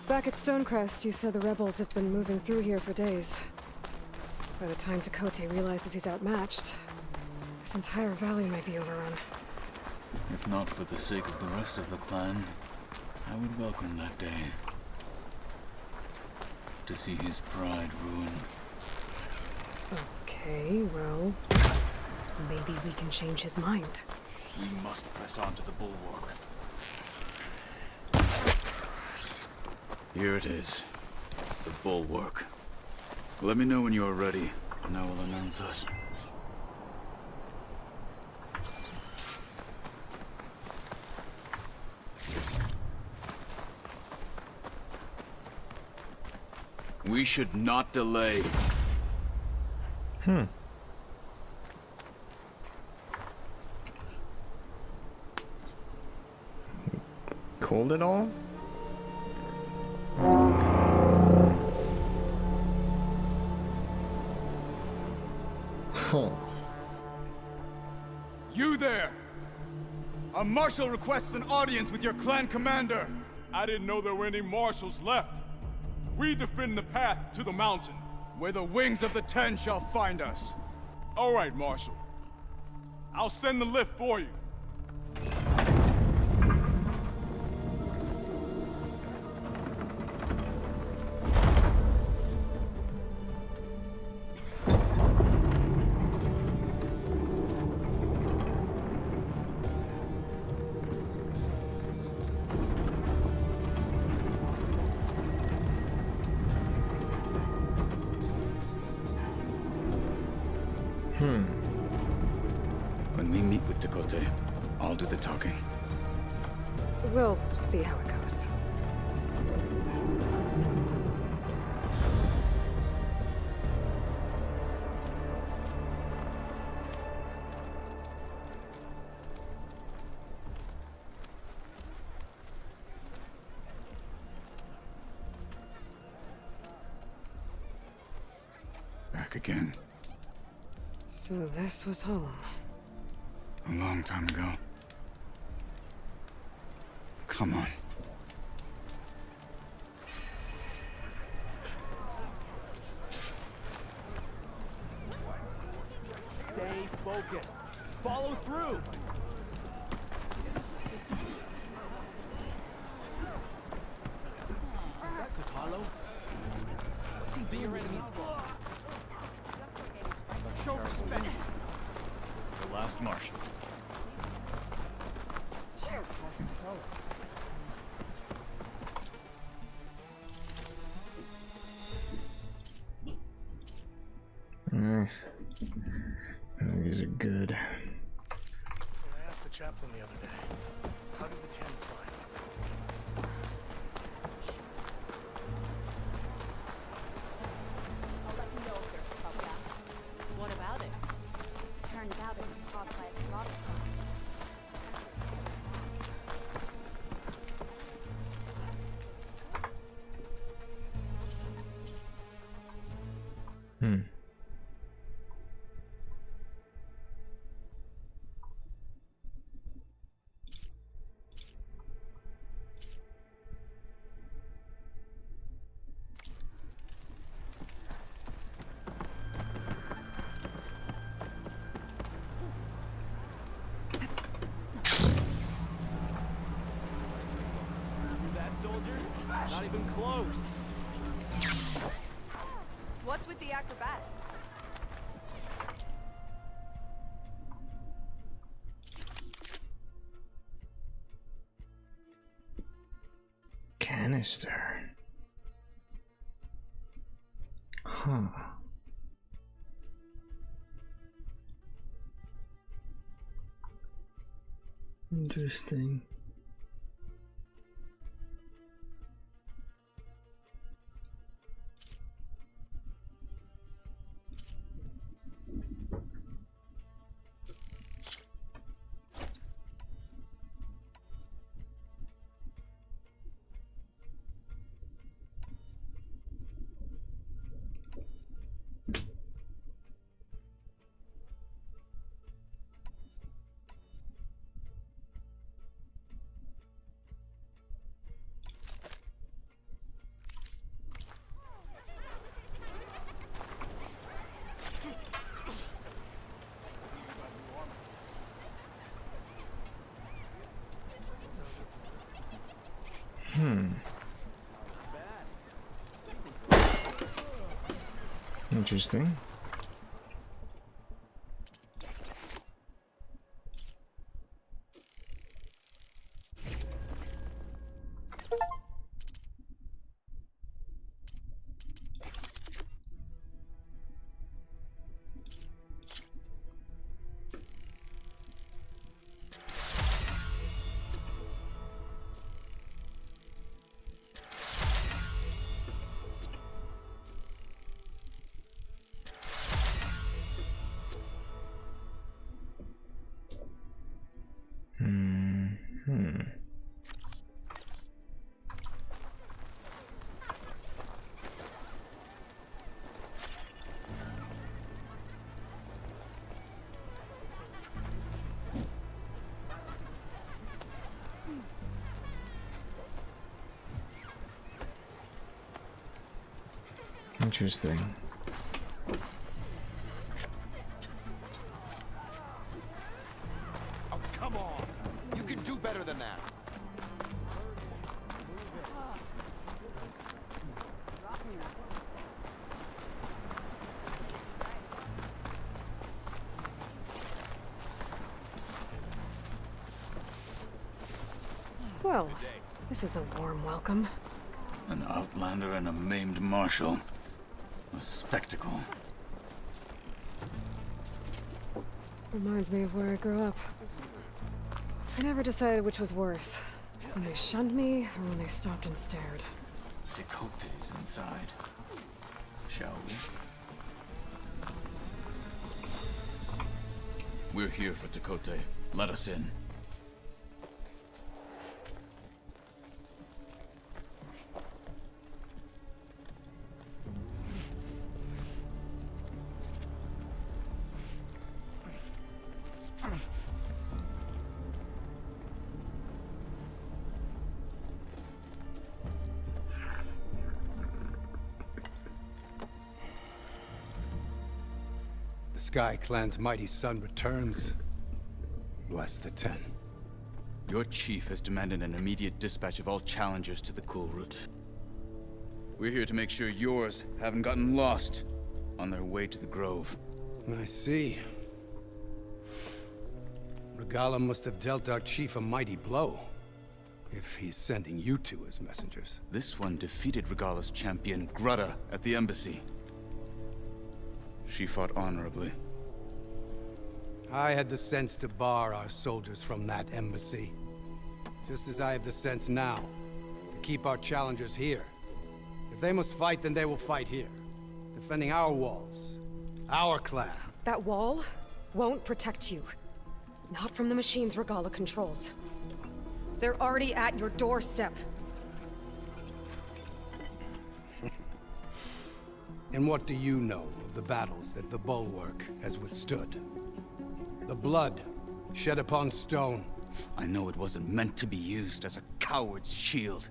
Back at Stonecrest, you said the rebels have been moving through here for days. By the time Tekote realizes he's outmatched, this entire valley might be overrun. If not for the sake of the rest of the clan, I would welcome that day. To see his pride ruined. Okay, well, maybe we can change his mind. We must press on to the bulwark. Here it is. The bulwark. Let me know when you are ready, and I will announce us. We should not delay. Cold at all? You there! A marshal requests an audience with your clan commander! I didn't know there were any marshals left. We defend the path to the mountain, where the wings of the Ten shall find us. All right, Marshal. I'll send the lift for you. When we meet with Tekote, I'll do the talking. We'll see how it goes. Back again. So this was home. A long time ago. Come on. Stay focused. Follow through. Carlo? What's he doing? Your enemy's fault. Show respect. The last marshal. These are good. I asked the chaplain the other day, how did the 10 find him? I'll let you know if there's trouble. What about it? Turns out it was caused by a slaughter farm. Not even close. What's with the acrobatics? Canister. Huh. Interesting. Interesting. Interesting. than that. Well, this is a warm welcome. An outlander and a maimed marshal. A spectacle. Reminds me of where I grew up. I never decided which was worse. When they shunned me, or when they stopped and stared. Tecote's inside. Shall we? We're here for Tecote. Let us in. The Sky Clan's mighty son returns. Bless the Ten. Your chief has demanded an immediate dispatch of all challengers to the Cool Route. We're here to make sure yours haven't gotten lost on their way to the Grove. I see. Regala must have dealt our chief a mighty blow, if he's sending you two as messengers. This one defeated Regala's champion, Grutta, at the embassy. She fought honorably. I had the sense to bar our soldiers from that embassy. Just as I have the sense now to keep our challengers here. If they must fight, then they will fight here. Defending our walls. Our clan. That wall won't protect you. Not from the machines Regala controls. They're already at your doorstep. And what do you know of the battles that the Bulwark has withstood? The blood shed upon stone. I know it wasn't meant to be used as a coward's shield.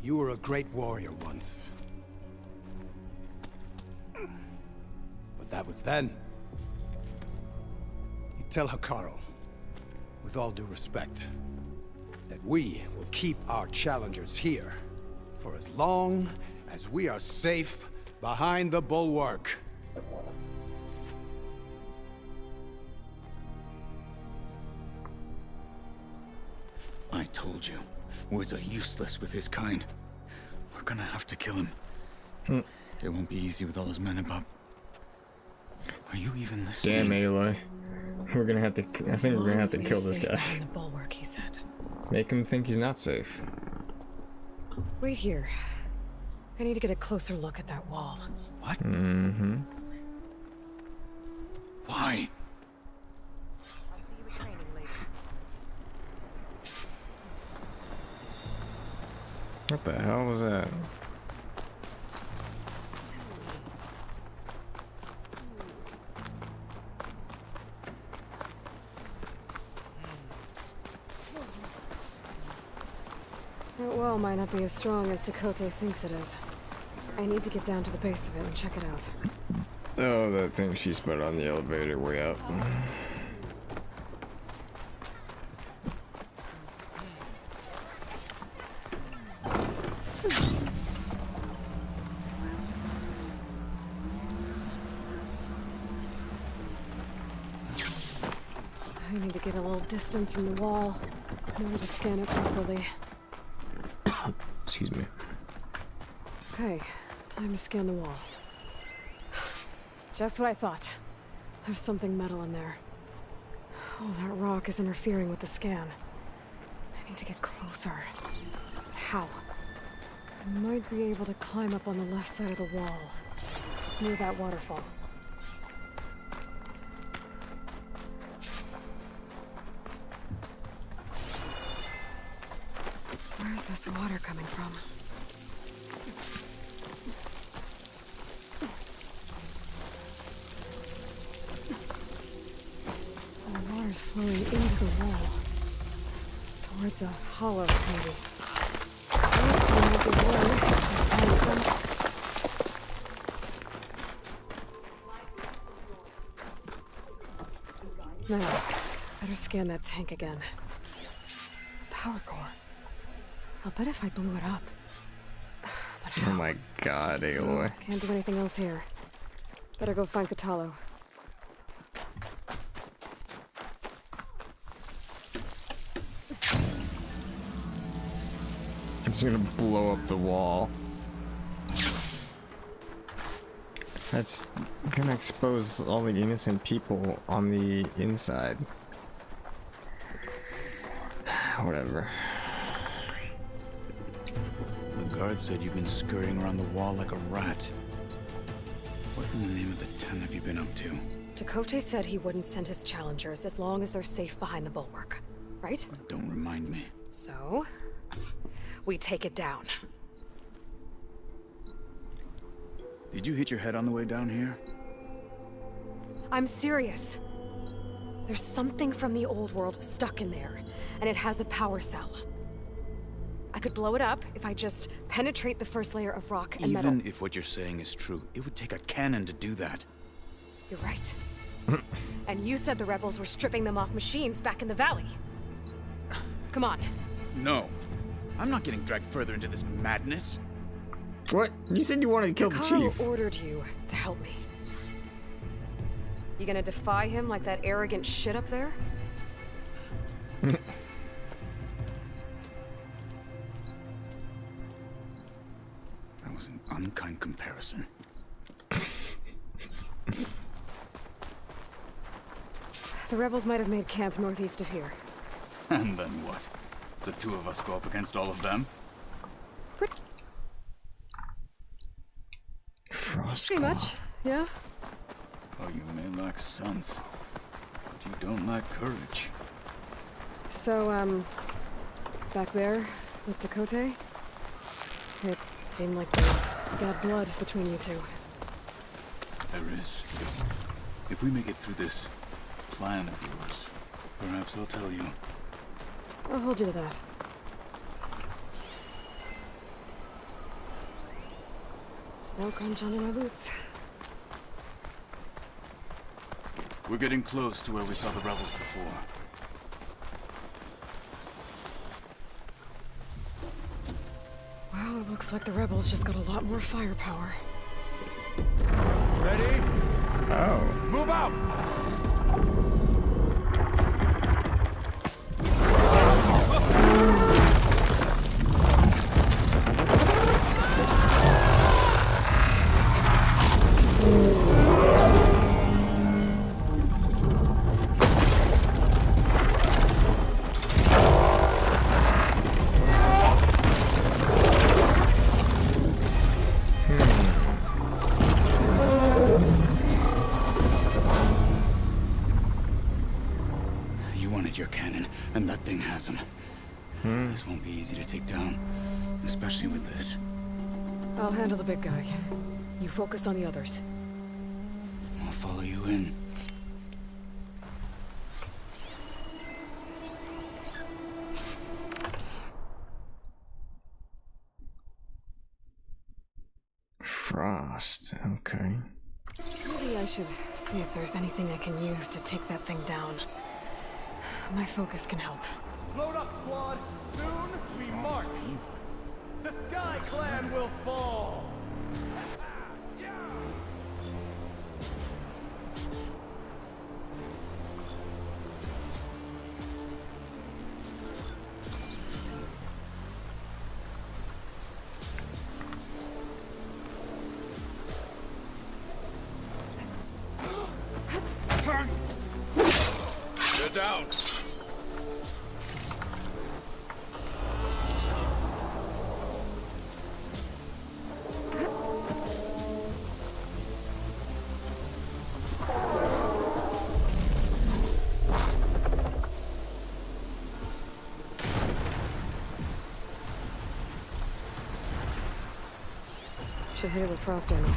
You were a great warrior once. But that was then. You tell Hikaru, with all due respect, that we will keep our challengers here for as long as we are safe behind the Bulwark. I told you, words are useless with his kind. We're gonna have to kill him. It won't be easy with all his men about. Are you even listening? Damn, Aloy. We're gonna have to. I think we're gonna have to kill this guy. Behind the bulwark, he said. Make him think he's not safe. Wait here. I need to get a closer look at that wall. What? Mm-hmm. Why? What the hell was that? That wall might not be as strong as Tecote thinks it is. I need to get down to the base of it and check it out. Oh, that thing she spun on the elevator way up. I need to get a little distance from the wall in order to scan it properly. Excuse me. Okay, time to scan the wall. Just what I thought. There's something metal in there. Oh, that rock is interfering with the scan. I need to get closer. But how? I might be able to climb up on the left side of the wall, near that waterfall. Where's this water coming from? The water's flowing into the wall. Towards a hollow, maybe. That seems like a way. Now, better scan that tank again. Power core. I'll bet if I blew it up. But how? Oh my god, Aloy. Can't do anything else here. Better go find Katalo. It's gonna blow up the wall. That's gonna expose all the innocent people on the inside. Whatever. The guard said you've been scurrying around the wall like a rat. What in the name of the 10 have you been up to? Chakotay said he wouldn't send his challengers as long as they're safe behind the bulwark, right? Don't remind me. So, we take it down. Did you hit your head on the way down here? I'm serious. There's something from the old world stuck in there, and it has a power cell. I could blow it up if I just penetrate the first layer of rock and metal. Even if what you're saying is true, it would take a cannon to do that. You're right. And you said the rebels were stripping them off machines back in the valley. Come on. No. I'm not getting dragged further into this madness. What? You said you wanted to kill the chief. Carl ordered you to help me. You gonna defy him like that arrogant shit up there? That was an unkind comparison. The rebels might have made camp northeast of here. And then what? The two of us go up against all of them? Pretty much, yeah. Oh, you may lack sense, but you don't lack courage. So, back there with Chakotay, it seemed like there's bad blood between you two. There is. If we make it through this plan of yours, perhaps I'll tell you. I'll hold you to that. Snow crunch under my boots. We're getting close to where we saw the rebels before. Well, it looks like the rebels just got a lot more firepower. Ready? Oh. Move out! Your cannon, and that thing has him. This won't be easy to take down, especially with this. I'll handle the big guy. You focus on the others. I'll follow you in. Frost, okay. Maybe I should see if there's anything I can use to take that thing down. My focus can help. Load up, squad! Soon we march! The Sky Clan will fall! Get down! Should hit it with frost damage.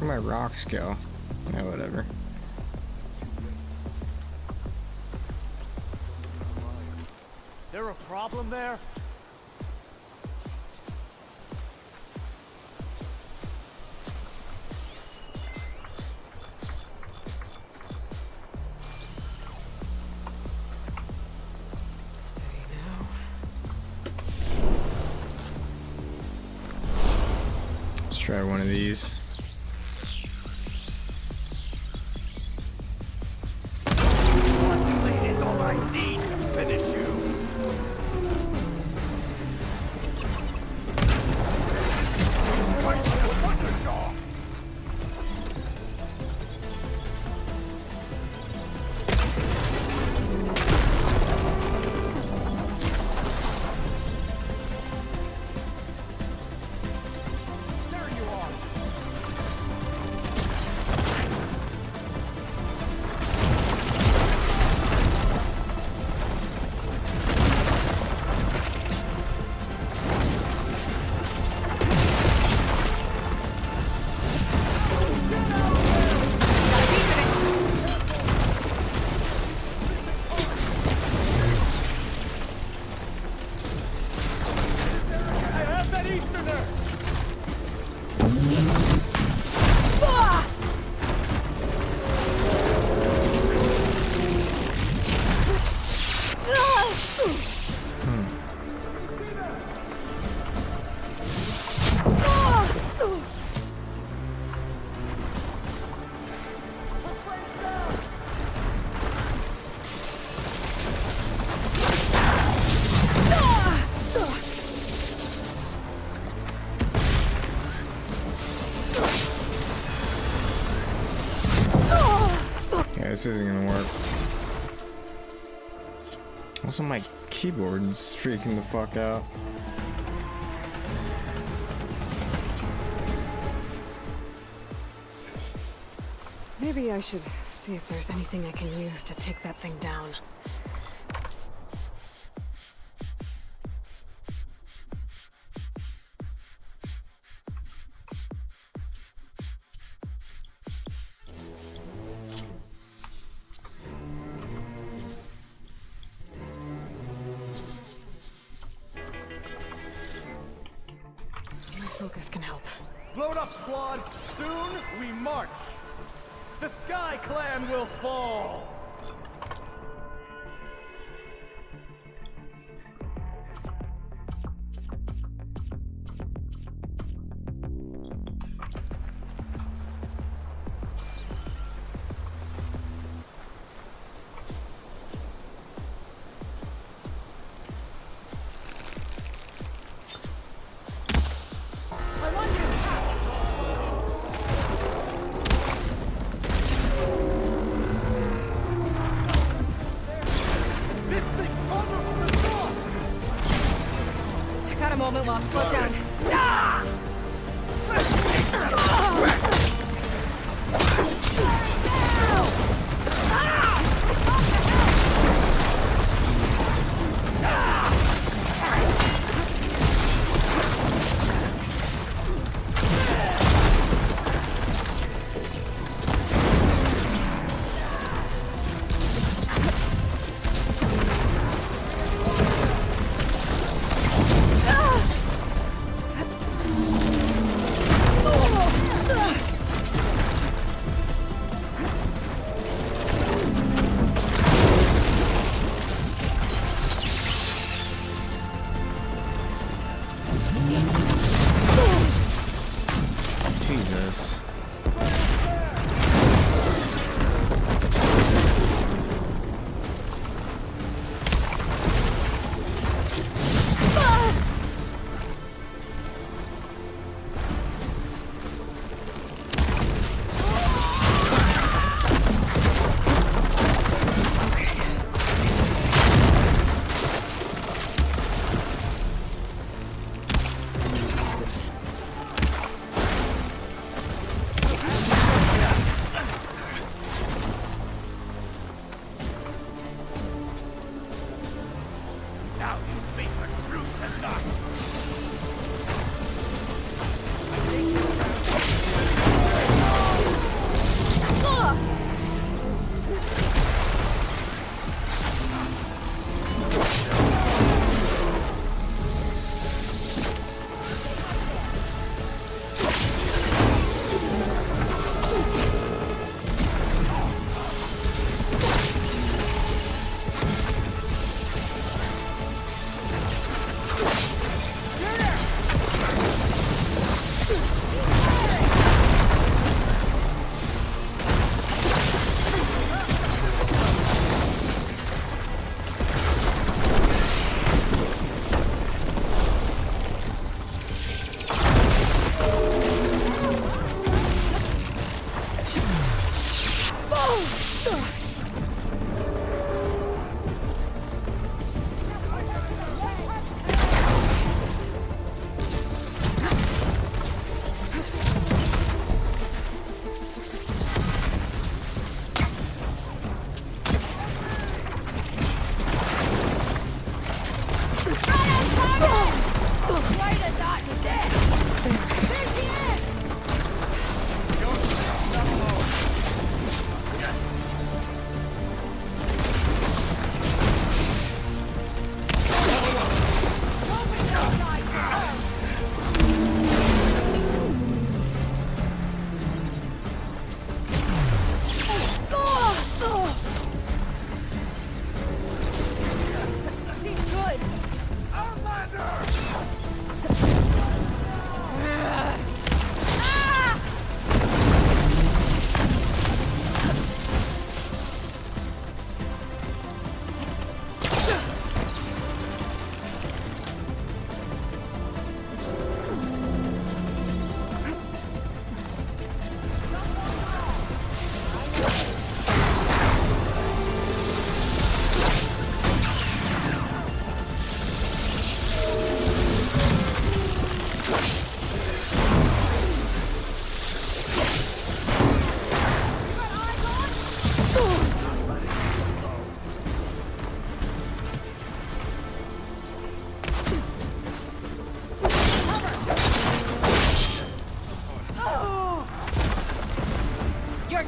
Where'd my rocks go? Yeah, whatever. There a problem there? Let's try one of these. Blade is all I need to finish you. Yeah, this isn't gonna work. Also, my keyboard is freaking the fuck out. Maybe I should see if there's anything I can use to take that thing down. My focus can help. Load up, squad! Soon we march! The Sky Clan will fall! I got a moment lost. Slow down. Jesus.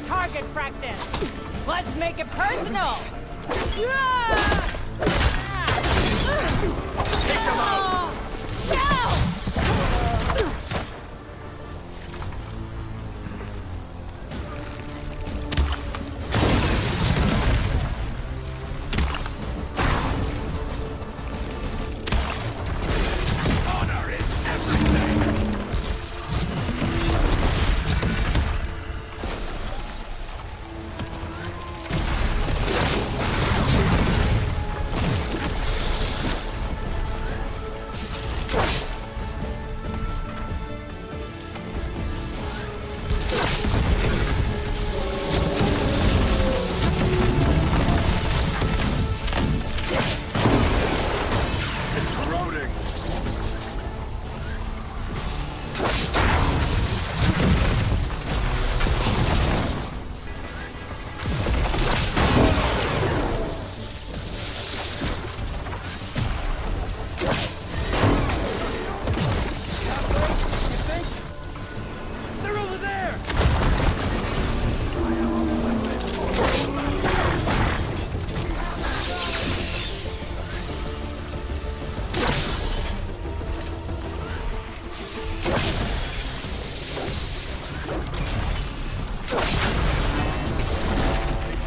target practice. Let's make it personal. Take them out!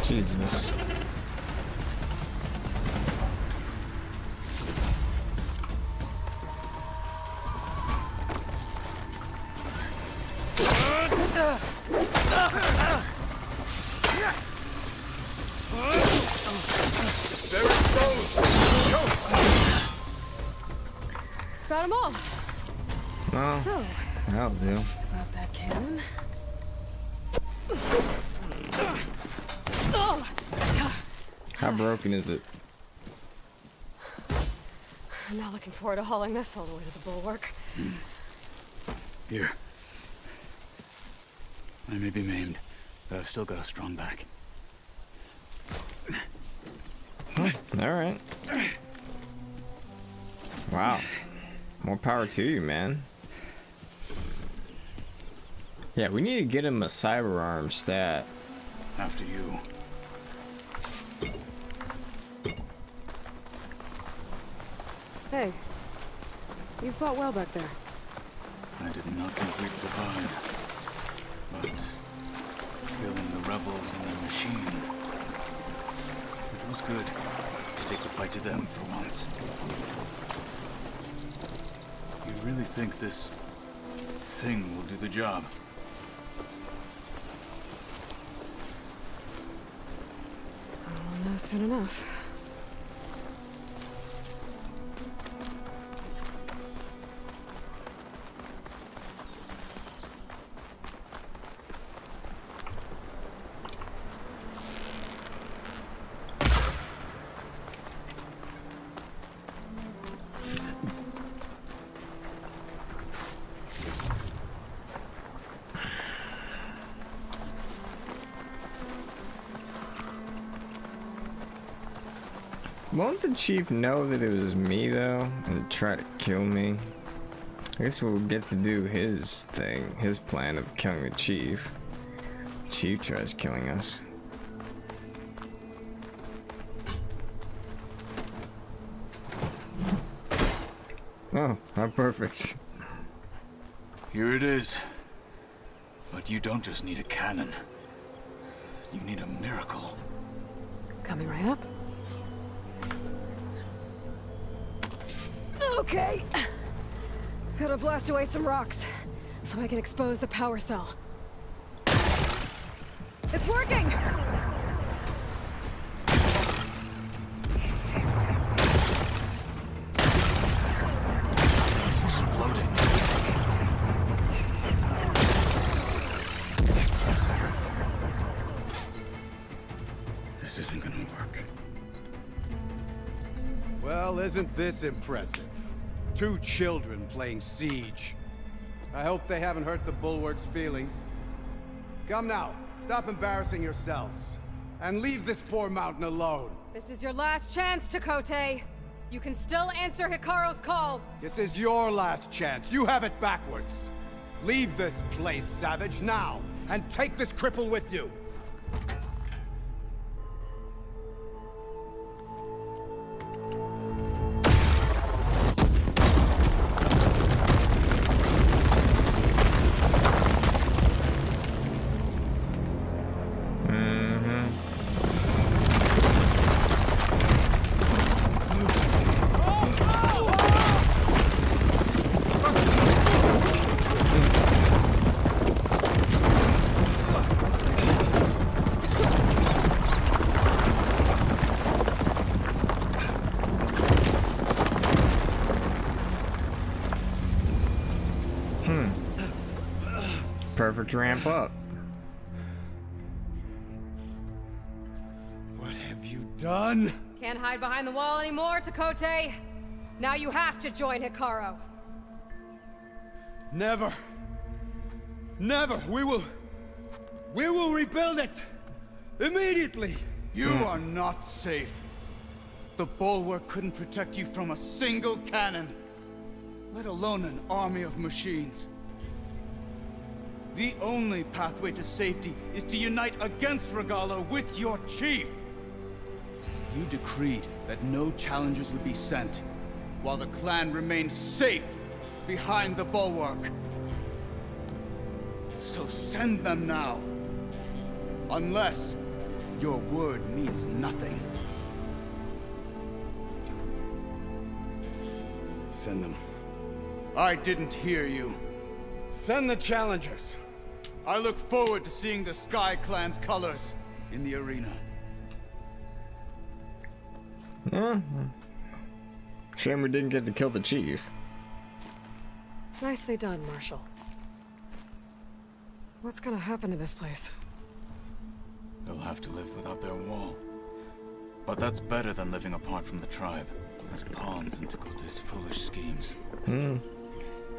Jesus. There it goes! Got them all. Well, So, that'll do. about that cannon. How broken is it? I'm not looking forward to hauling this all the way to the bulwark. Here. I may be maimed, but I've still got a strong back. Alright. Wow. More power to you, man. Yeah, we need to get him a cyber arm stat. After you. Hey, you fought well back there. I did not complete survive. But killing the rebels and their machine. It was good to take the fight to them for once. You really think this thing will do the job? I'll know soon enough. Won't the chief know that it was me, though, and try to kill me? I guess we'll get to do his thing, his plan of killing the chief. Chief tries killing us. Oh, how perfect. Here it is. But you don't just need a cannon. You need a miracle. Coming right up. Okay. Gotta blast away some rocks so I can expose the power cell. It's working! It's exploding. This isn't gonna work. Well, isn't this impressive? 2 children playing siege. I hope they haven't hurt the Bulwark's feelings. Come now, stop embarrassing yourselves. And leave this poor mountain alone. This is your last chance, Takote. You can still answer Hikaru's call. This is your last chance. You have it backwards. Leave this place, Savage, now, and take this cripple with you. Perfect ramp up. What have you done? Can't hide behind the wall anymore, Takote. Now you have to join Hikaru. Never. Never. We will rebuild it. Immediately. You are not safe. The bulwark couldn't protect you from a single cannon, let alone an army of machines. The only pathway to safety is to unite against Regala with your chief. You decreed that no challengers would be sent, while the clan remained safe behind the bulwark. So send them now. Unless your word means nothing. Send them. I didn't hear you. Send the challengers. I look forward to seeing the Sky Clan's colors in the arena. Shame we didn't get to kill the chief. Nicely done, Marshal. What's gonna happen to this place? They'll have to live without their wall. But that's better than living apart from the tribe, as pawns in Takote's foolish schemes. If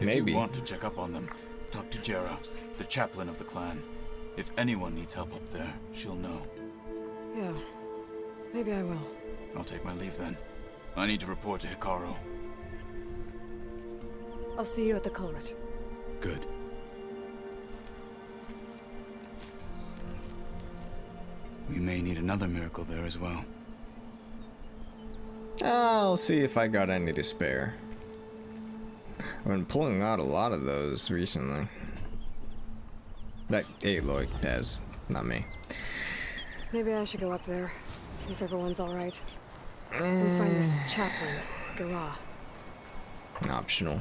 Maybe. you want to check up on them, talk to Jera, the chaplain of the clan. If anyone needs help up there, she'll know. Yeah, maybe I will. I'll take my leave then. I need to report to Hikaru. I'll see you at the culvert. Good. We may need another miracle there as well. I'll see if I got any to spare. I've been pulling out a lot of those recently. That Aloy has, not me. Maybe I should go up there, see if everyone's alright. And find this chaplain, Garah. Optional.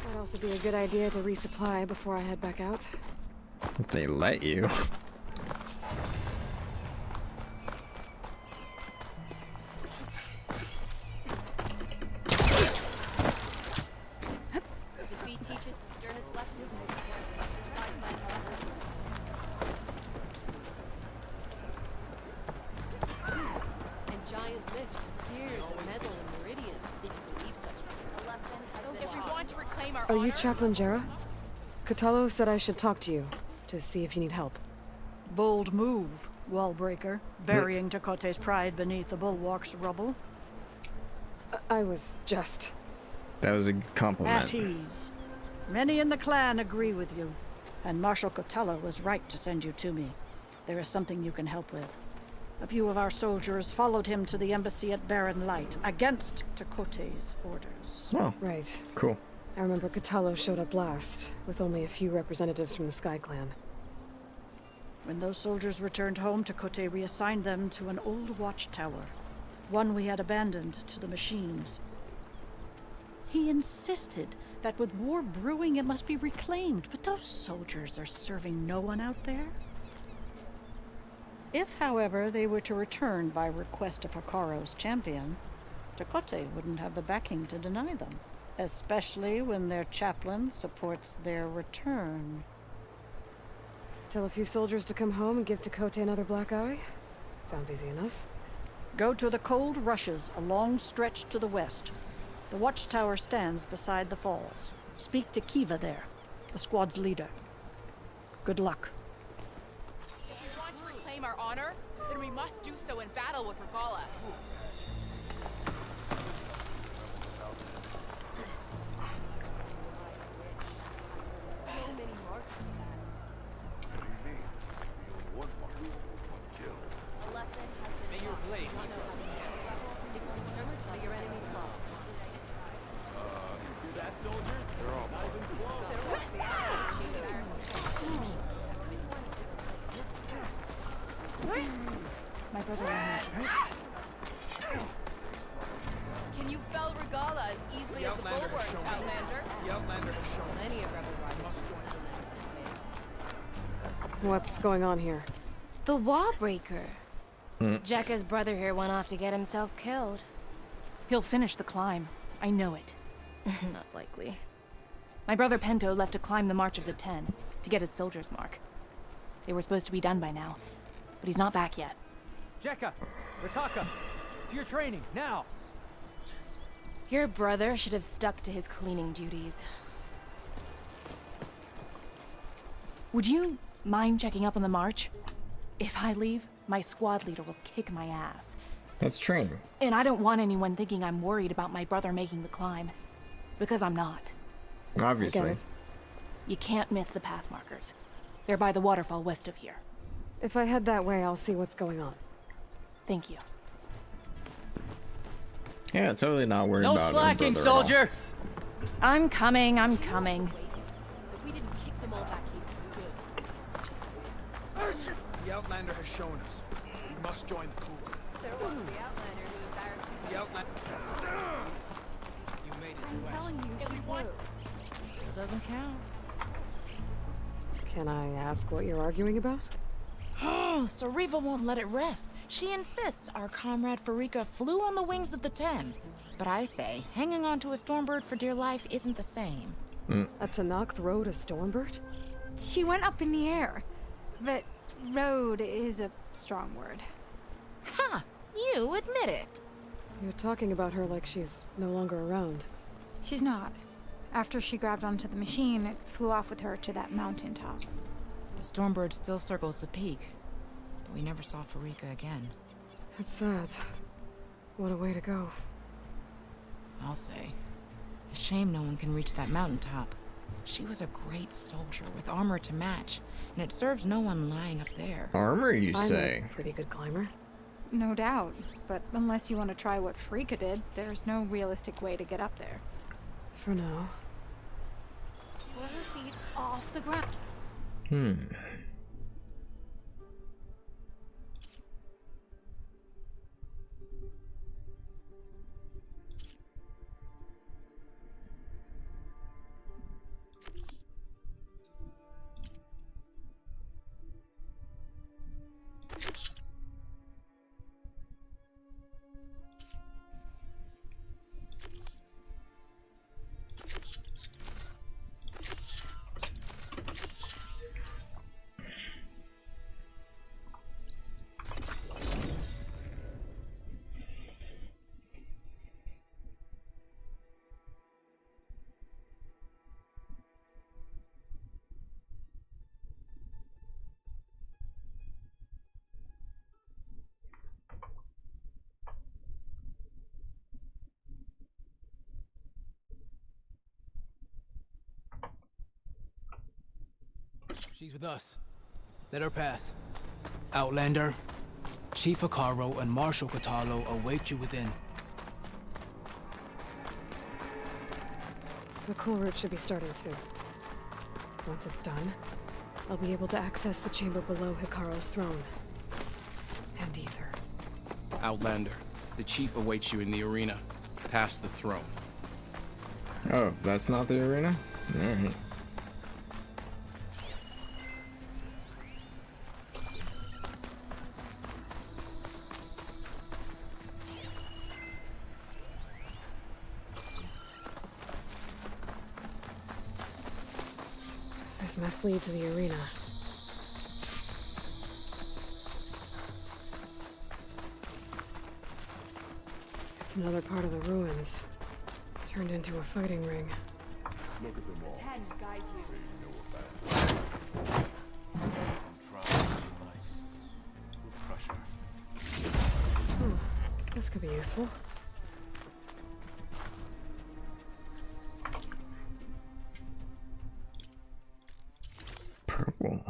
That'd also be a good idea to resupply before I head back out. If they let you. Defeat teaches the sternest lessons. The Sky Clan forever. And giant lifts, piers, and metal and meridian. Did you believe such things? A lesson has been If we taught. want to reclaim our Are you honor, Chaplain Jera? Katalo said I should talk to you, to see if you need help. Bold move, Wallbreaker, burying Takote's pride beneath the bulwark's rubble. I was just... That was a compliment. At ease. Many in the clan agree with you, and Marshal Kotella was right to send you to me. There is something you can help with. A few of our soldiers followed him to the embassy at Barren Light, against Takote's orders. Oh, right. Cool. I remember Katalo showed up last, with only a few representatives from the Sky Clan. When those soldiers returned home, Takote reassigned them to an old watchtower, one we had abandoned to the machines. He insisted that with war brewing it must be reclaimed, but those soldiers are serving no one out there. If, however, they were to return by request of Hikaru's champion, Takote wouldn't have the backing to deny them, especially when their chaplain supports their return. Tell a few soldiers to come home and give Takote another black eye? Sounds easy enough. Go to the cold rushes, a long stretch to the west. The watchtower stands beside the falls. Speak to Kiva there. the squad's leader. Good luck. If we want to reclaim our honor, then we must do so in battle with Regala. So many marks of that. What do you mean? You only one mark, one kill. A lesson has been May your taught. blade You know how to handle it. It's the tremor to your enemy's loss. Hear that, soldiers? They're all Not even close. There was the she's embarrassed to face. My brother and Can you fell Regala as easily as the bulwark, Outlander? The Outlander has shown Many of Rebel Riders face. What's going on here? The Wallbreaker. Jekka's brother here went off to get himself killed. He'll finish the climb. I know it. Not likely. My brother Pento left to climb the March of the Ten, to get his soldier's mark. They were supposed to be done by now, but he's not back yet. Jekka! Rataka! To your training, now! Your brother should have stuck to his cleaning duties. Would you mind checking up on the march? If I leave, my squad leader will kick my ass. That's training. And I don't want anyone thinking I'm worried about my brother making the climb. Because I'm not. Obviously. You can't miss the path markers. They're by the waterfall west of here. If I head that way, I'll see what's going on. Thank you. Yeah, totally not worried No about his slacking, brother at all. soldier! I'm coming, I'm coming. But we didn't kick them all back east for good. The Outlander has shown us. We must join the Corps. There was the Outlander who embarrassed you. The Outlander... You made it west. Telling you, If we want... Still doesn't count. Can I ask what you're arguing about? Oh, Sariva won't let it rest. She insists our comrade Farika flew on the wings of the Ten. But I say, hanging on to a Stormbird for dear life isn't the same. A Tanakh rode a Stormbird? She went up in the air. But road is a strong word. Ha! You admit it. You're talking about her like she's no longer around. She's not. After she grabbed onto the machine, it flew off with her to that mountaintop. The Stormbird still circles the peak, but we never saw Farika again. It's sad. What a way to go. I'll say. A shame no one can reach that mountaintop. She was a great soldier with armor to match, and it serves no one lying up there. Armor, you I'm say? a pretty good climber. No doubt, but unless you want to try what Farika did, there's no realistic way to get up there. For now. Put her feet off the ground. She's with us. Let her pass. Outlander, Chief Akaro and Marshal Katalo await you within. The cool route should be starting soon. Once it's done, I'll be able to access the chamber below Hikaru's throne. And Ether. Outlander, the chief awaits you in the arena, past the throne. Oh, that's not the arena? Alright. This must lead to the arena. It's another part of the ruins, turned into a fighting ring. Look at them all. Ten guide you. They know about it. We'll crush her. This could be useful. Purple.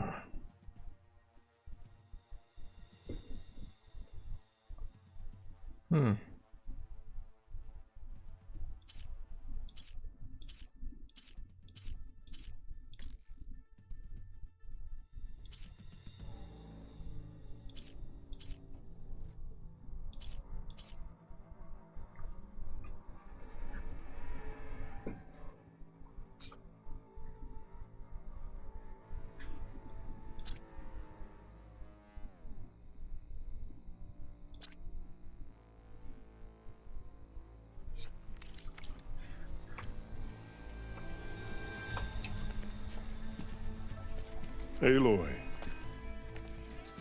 Aloy,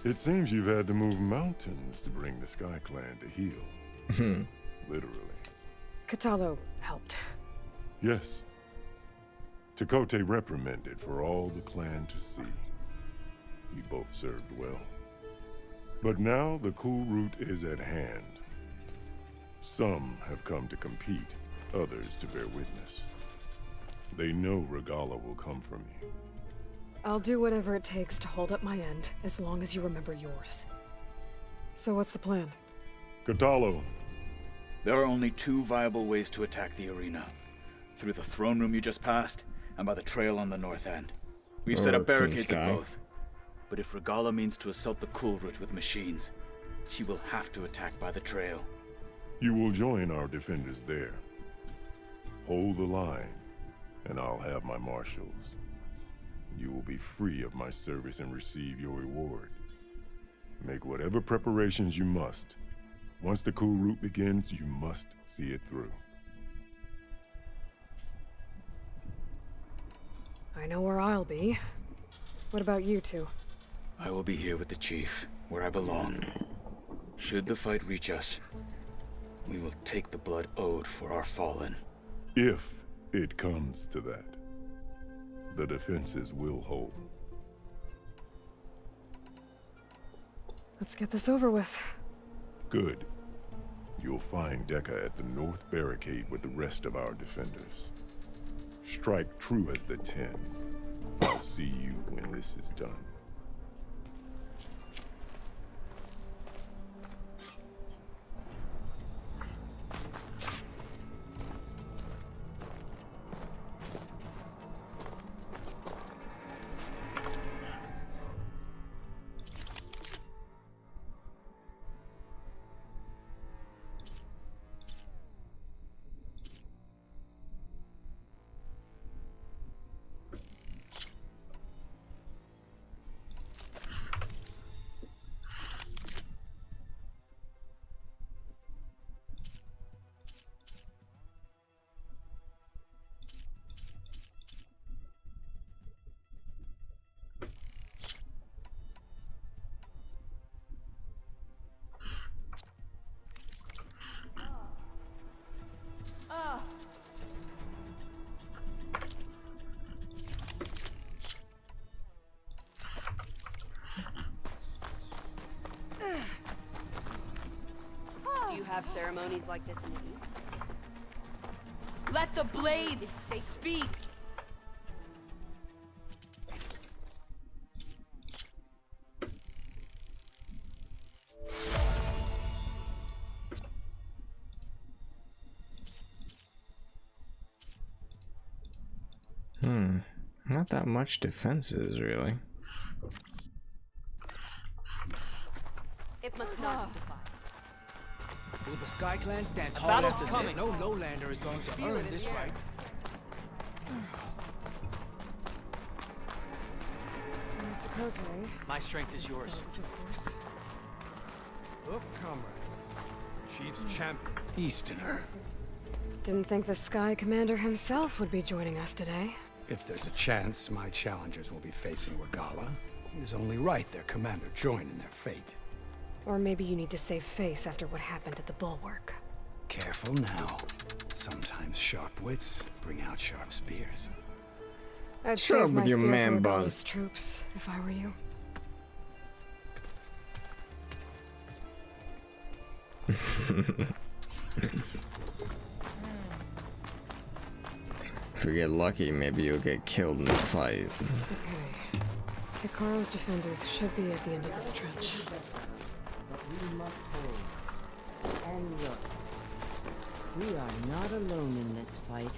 it seems you've had to move mountains to bring the Sky Clan to heal. Literally. Kotallo helped. Yes. Tekote reprimanded for all the clan to see. We both served well. But now the cool route is at hand. Some have come to compete, others to bear witness. They know Regala will come for me. I'll do whatever it takes to hold up my end, as long as you remember yours. So what's the plan? Kotallo. There are only two viable ways to attack the arena. Through the throne room you just passed, and by the trail on the north end. We've set up barricades at both. But if Regala means to assault the cool route with machines, she will have to attack by the trail. You will join our defenders there. Hold the line, and I'll have my marshals. You will be free of my service and receive your reward. Make whatever preparations you must. Once the cool route begins, you must see it through. I know where I'll be. What about you two? I will be here with the chief, where I belong. Should the fight reach us, we will take the blood owed for our fallen. If it comes to that, the defenses will hold. Let's get this over with. Good. You'll find Dekka at the north barricade with the rest of our defenders. Strike true as the 10. I'll see you when this is done. Do you have ceremonies like this in the East? Let the blades speak. Not that much defenses, really. It must not be defied. Will the Sky Clan stand tall battle's as coming. No lowlander is going to earn this right. Mr. Cote. My strength is yours. Thanks, of course. Look, comrades. Chief's champion. Easterner. Didn't think the Sky Commander himself would be joining us today. If there's a chance my challengers will be facing Regala, it is only right their commander join in their fate. Or maybe you need to save face after what happened at the Bulwark. Careful now. Sometimes sharp wits bring out sharp spears. I'd Shut up save with my your spear man for bun. Regalla's troops, if I were you. If you get lucky, maybe you'll get killed in the fight. Okay. Hikaru's defenders should be at the end of this trench. But we must hold. And look, we are not alone in this fight.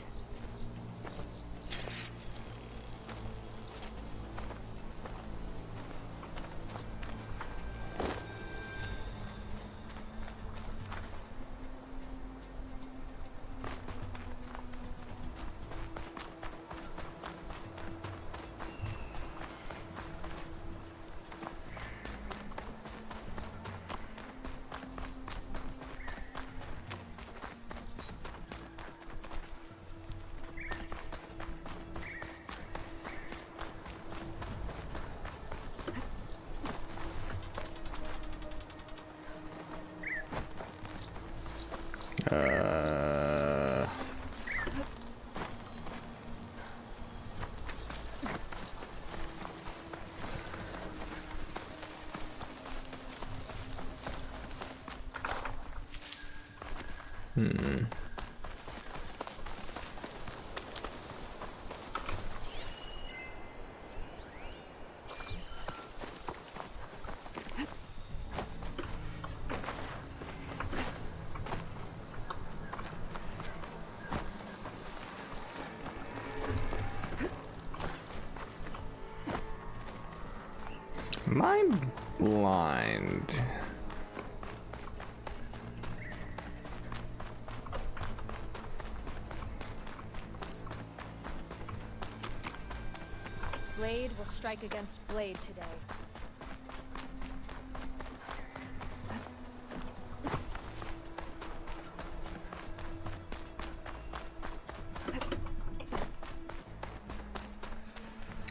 Am I blind? Blade will strike against blade today.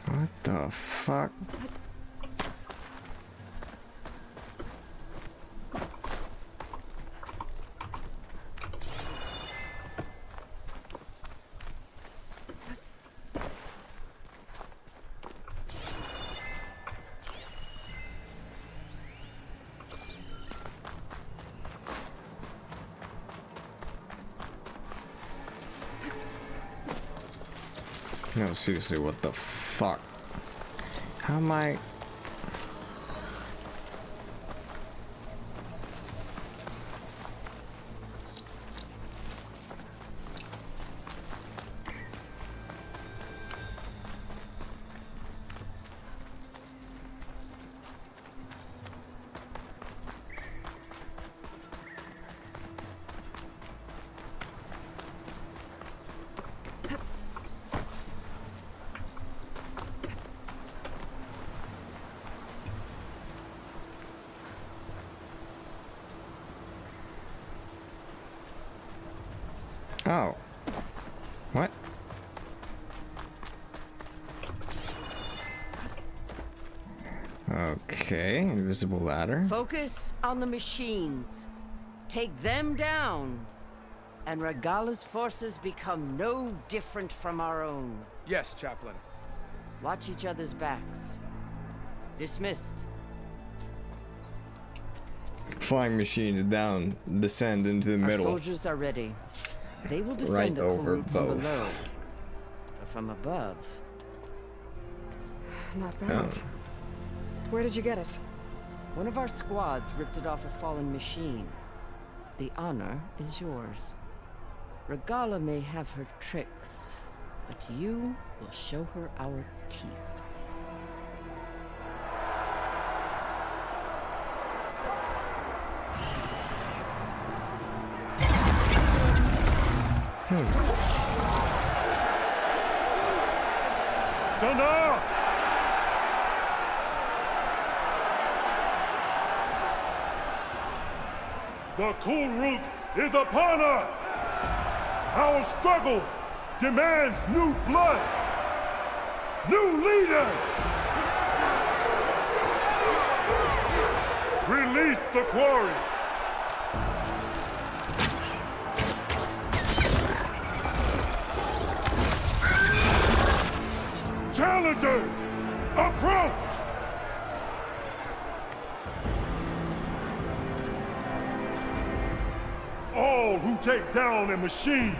What the fuck? No, seriously, what the fuck? How am I? Oh. What? Okay, invisible ladder. Focus on the machines. Take them down. And Regalla's forces become no different from our own. Yes, Chaplain. Watch each other's backs. Dismissed. Flying machines down, descend into the Our middle. soldiers are ready. They will defend Right the over Kurut from both. below. But from above. Not bad. Where did you get it? One of our squads ripped it off a fallen machine. The honor is yours. Regalla may have her tricks, but you will show her our teeth. Stand up! The Kurut is upon us! Our struggle demands new blood! New leaders! Release the quarry! Villagers, approach! All who take down a machine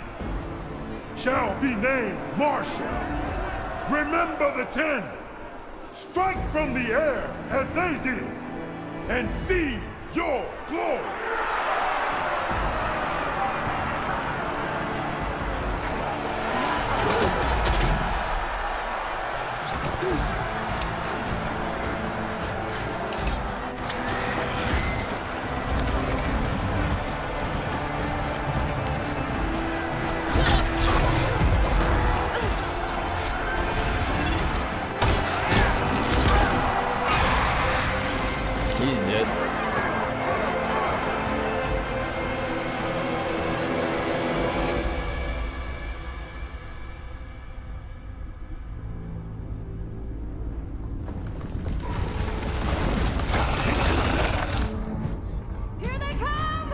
shall be named Marshal. Remember the 10. Strike from the air as they did, and seize your glory. He's dead. Here they come!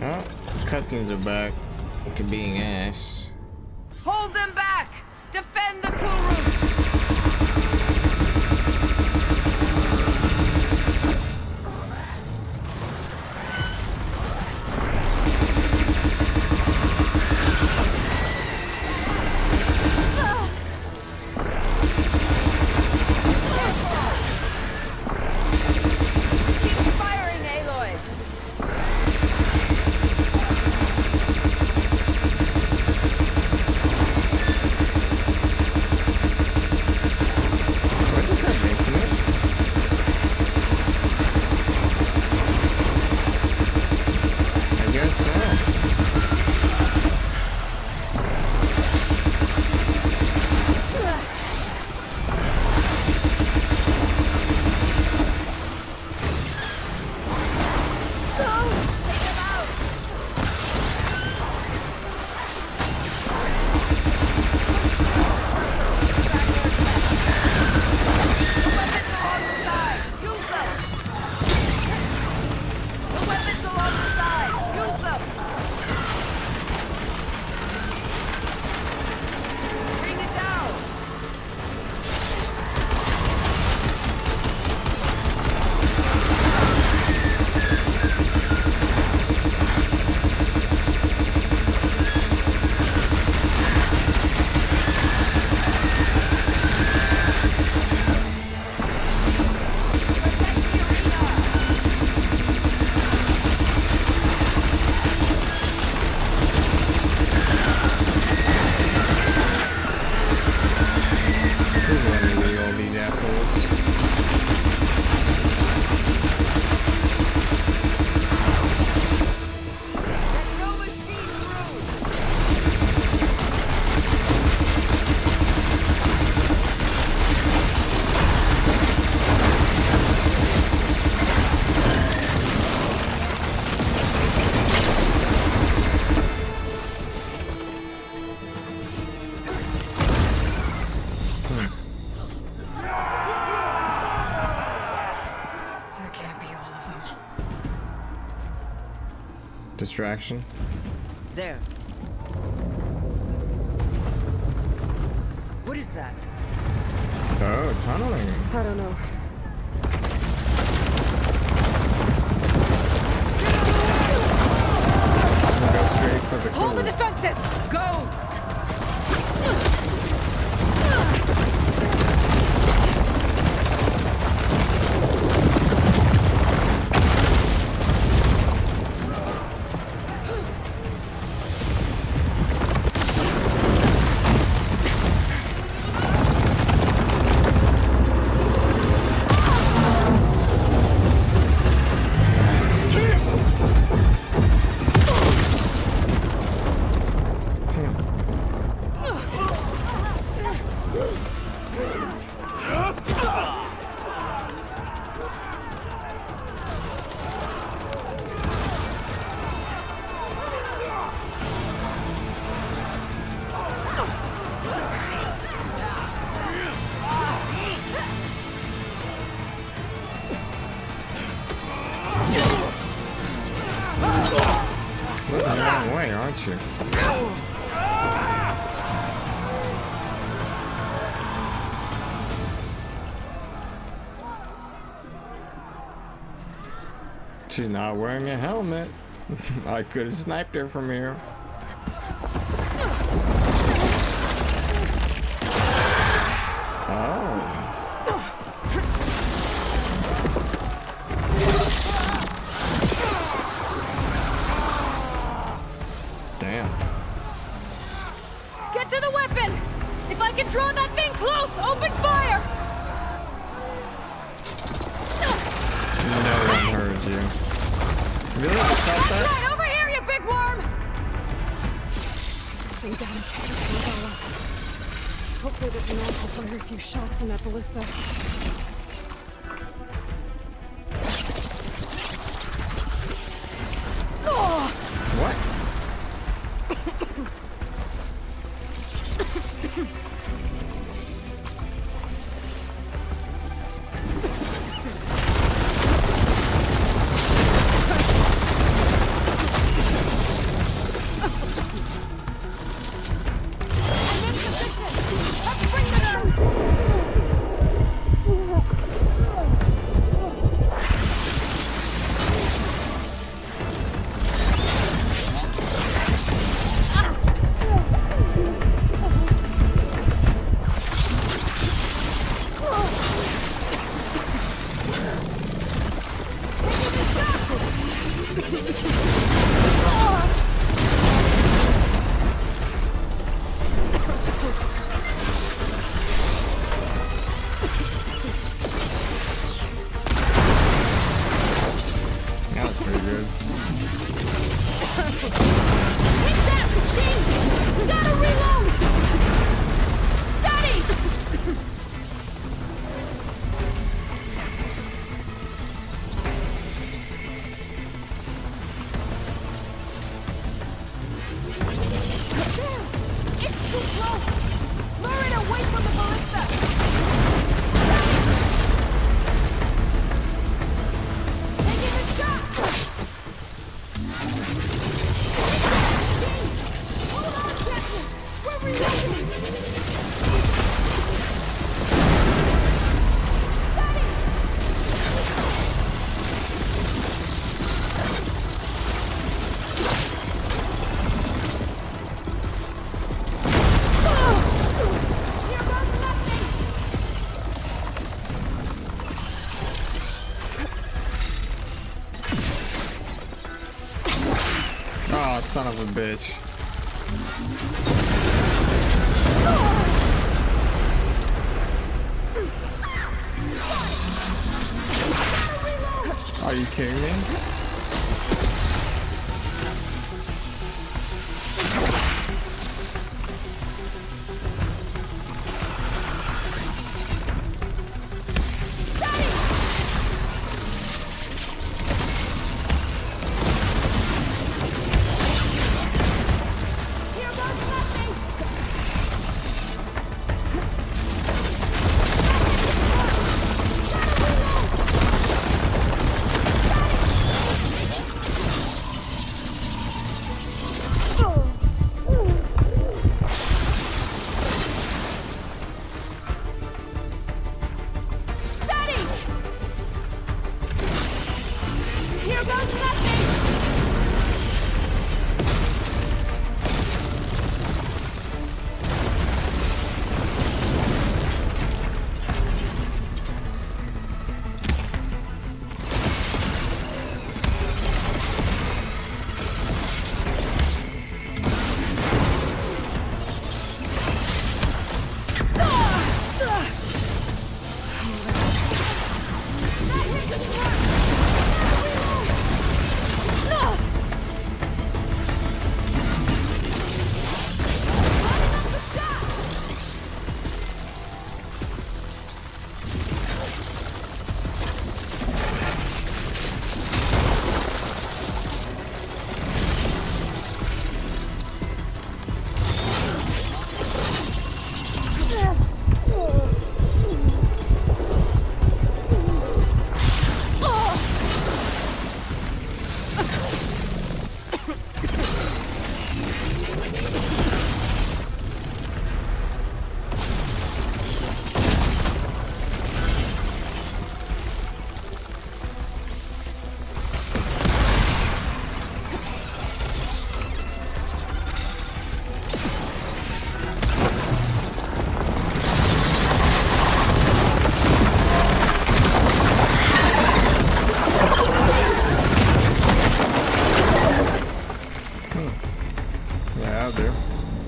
Oh, cutscenes are back to being ass. Hold them back! Defend the cool room! Distraction. There. What is that? Oh, tunneling. I don't know. Just gonna go straight for the Hold the clue. defenses! Go! Moving the wrong way, aren't you? She's not wearing a helmet. I could have sniped her from here. Oh. Damn. Get to the weapon! If I can draw that thing close, open fire! No one heard you. Really? Felt that? Right, over here, you big worm! Stay down and catch up to Regala. Hopefully the Gnomes will fire a few shots from that ballista. What? That was pretty good. Hit that machine! We gotta reload! Steady! It's too close! Lure it away from the ballista! Taking a shot! Hold on, Captain! We're reloading! Oh, son of a bitch. Are you kidding me?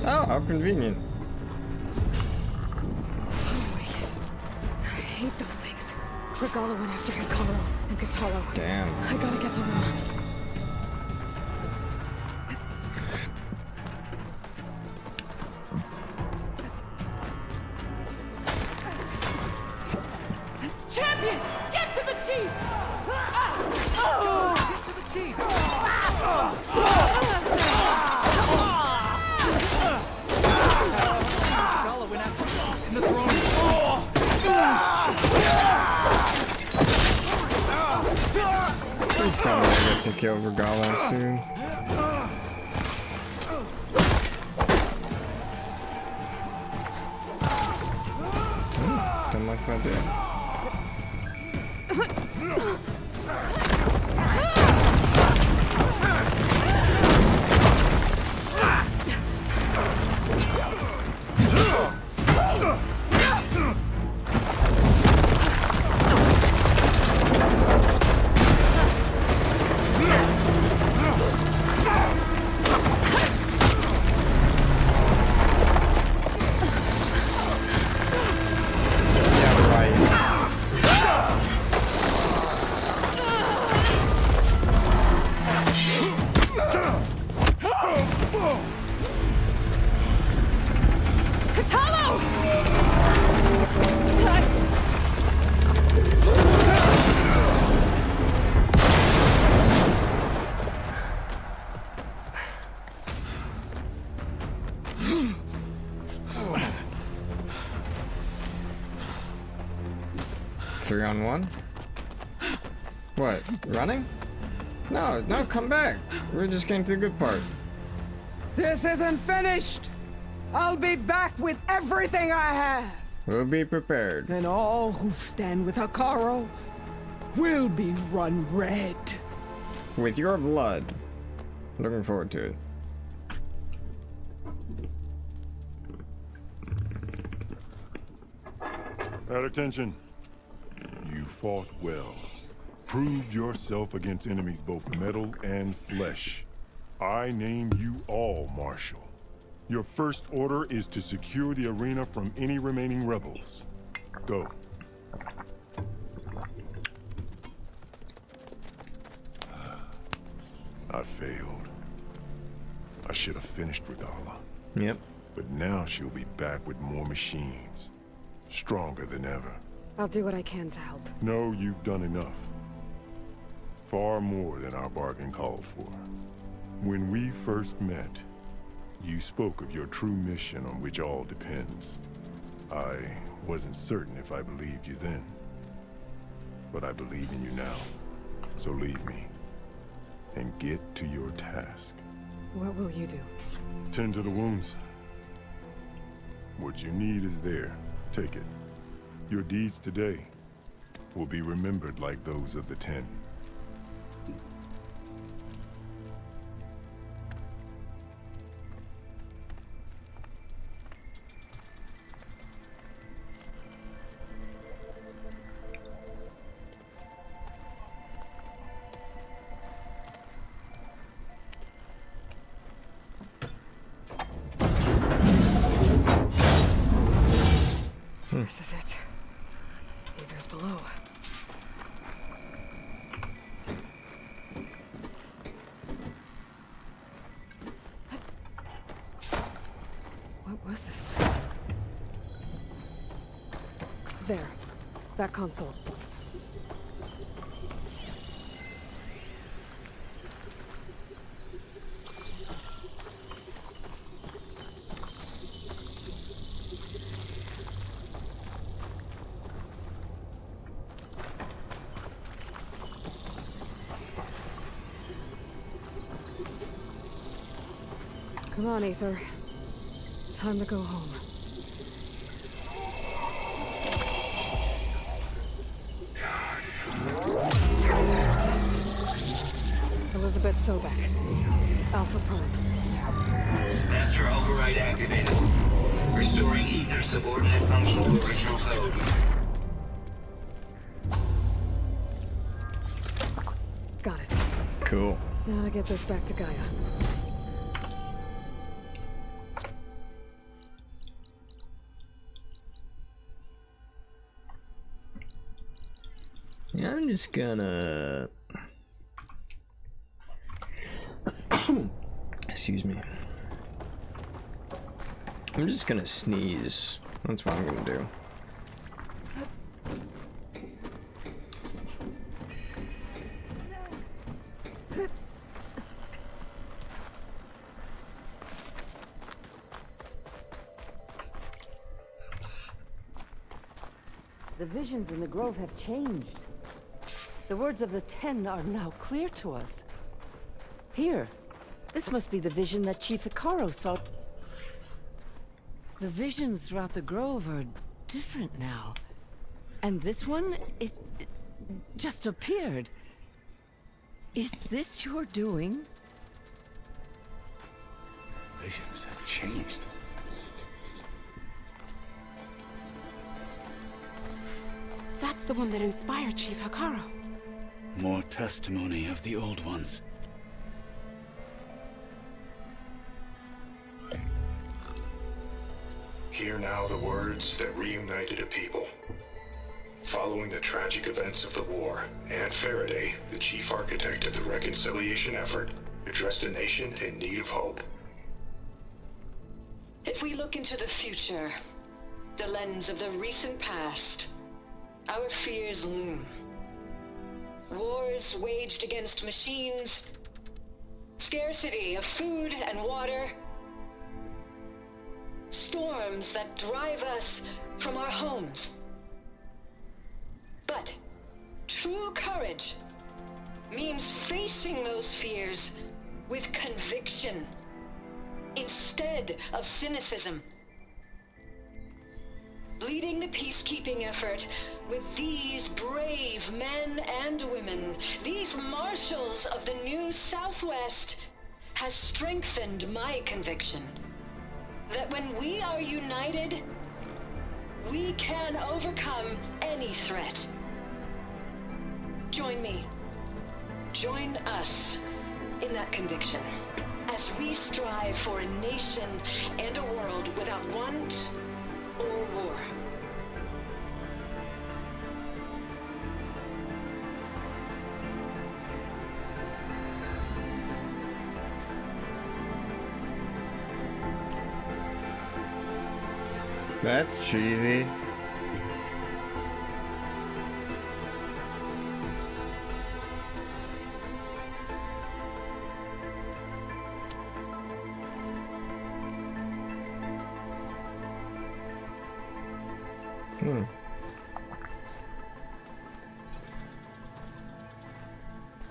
Oh, how convenient. I hate those things. Regala went after Hikaru and Katalo. Damn. I gotta get to them. Champion! Get to the chief! Get to the chief! Regala went after in the throne. Please tell me I get to kill Regala soon. Don't like my dad. Three on one? What? Running? No, no, come back. We're just getting to the good part. This isn't finished! I'll be back with everything I have! We'll be prepared. And all who stand with Hikaru will be run red. With your blood. Looking forward to it. At attention. You fought well. Proved yourself against enemies both metal and flesh. I name you all Marshal. Your first order is to secure the arena from any remaining rebels. Go. I failed. I should have finished Regala. Yep. But now she'll be back with more machines. Stronger than ever. I'll do what I can to help. No, you've done enough. Far more than our bargain called for. When we first met, you spoke of your true mission on which all depends. I wasn't certain if I believed you then. But I believe in you now. So leave me. And get to your task. What will you do? Tend to the wounds. What you need is there. Take it. Your deeds today will be remembered like those of the 10. This is it. Ether's below. What was this place? There. That console. Come on, Aether. Time to go home. Yes. Elizabeth Sobek. Alpha Prime. Master override activated. Restoring Ether subordinate function to original code. Got it. Cool. Now to get this back to Gaia. I'm just gonna... Excuse me. I'm just gonna sneeze. That's what I'm gonna do. The visions in the grove have changed. The words of the Ten are now clear to us. Here, this must be the vision that Chief Hikaru saw. The visions throughout the grove are different now. And this one, it just appeared. Is this your doing? Visions have changed. That's the one that inspired Chief Hikaru. More testimony of the old ones. Hear now the words that reunited a people. Following the tragic events of the war, Aunt Faraday, the chief architect of the reconciliation effort, addressed a nation in need of hope. If we look into the future, the lens of the recent past, our fears loom. Wars waged against machines, scarcity of food and water, storms that drive us from our homes. But true courage means facing those fears with conviction instead of cynicism. Leading the peacekeeping effort with these brave men and women, these marshals of the new Southwest, has strengthened my conviction that when we are united, we can overcome any threat. Join me. Join us in that conviction as we strive for a nation and a world without want or war. That's cheesy.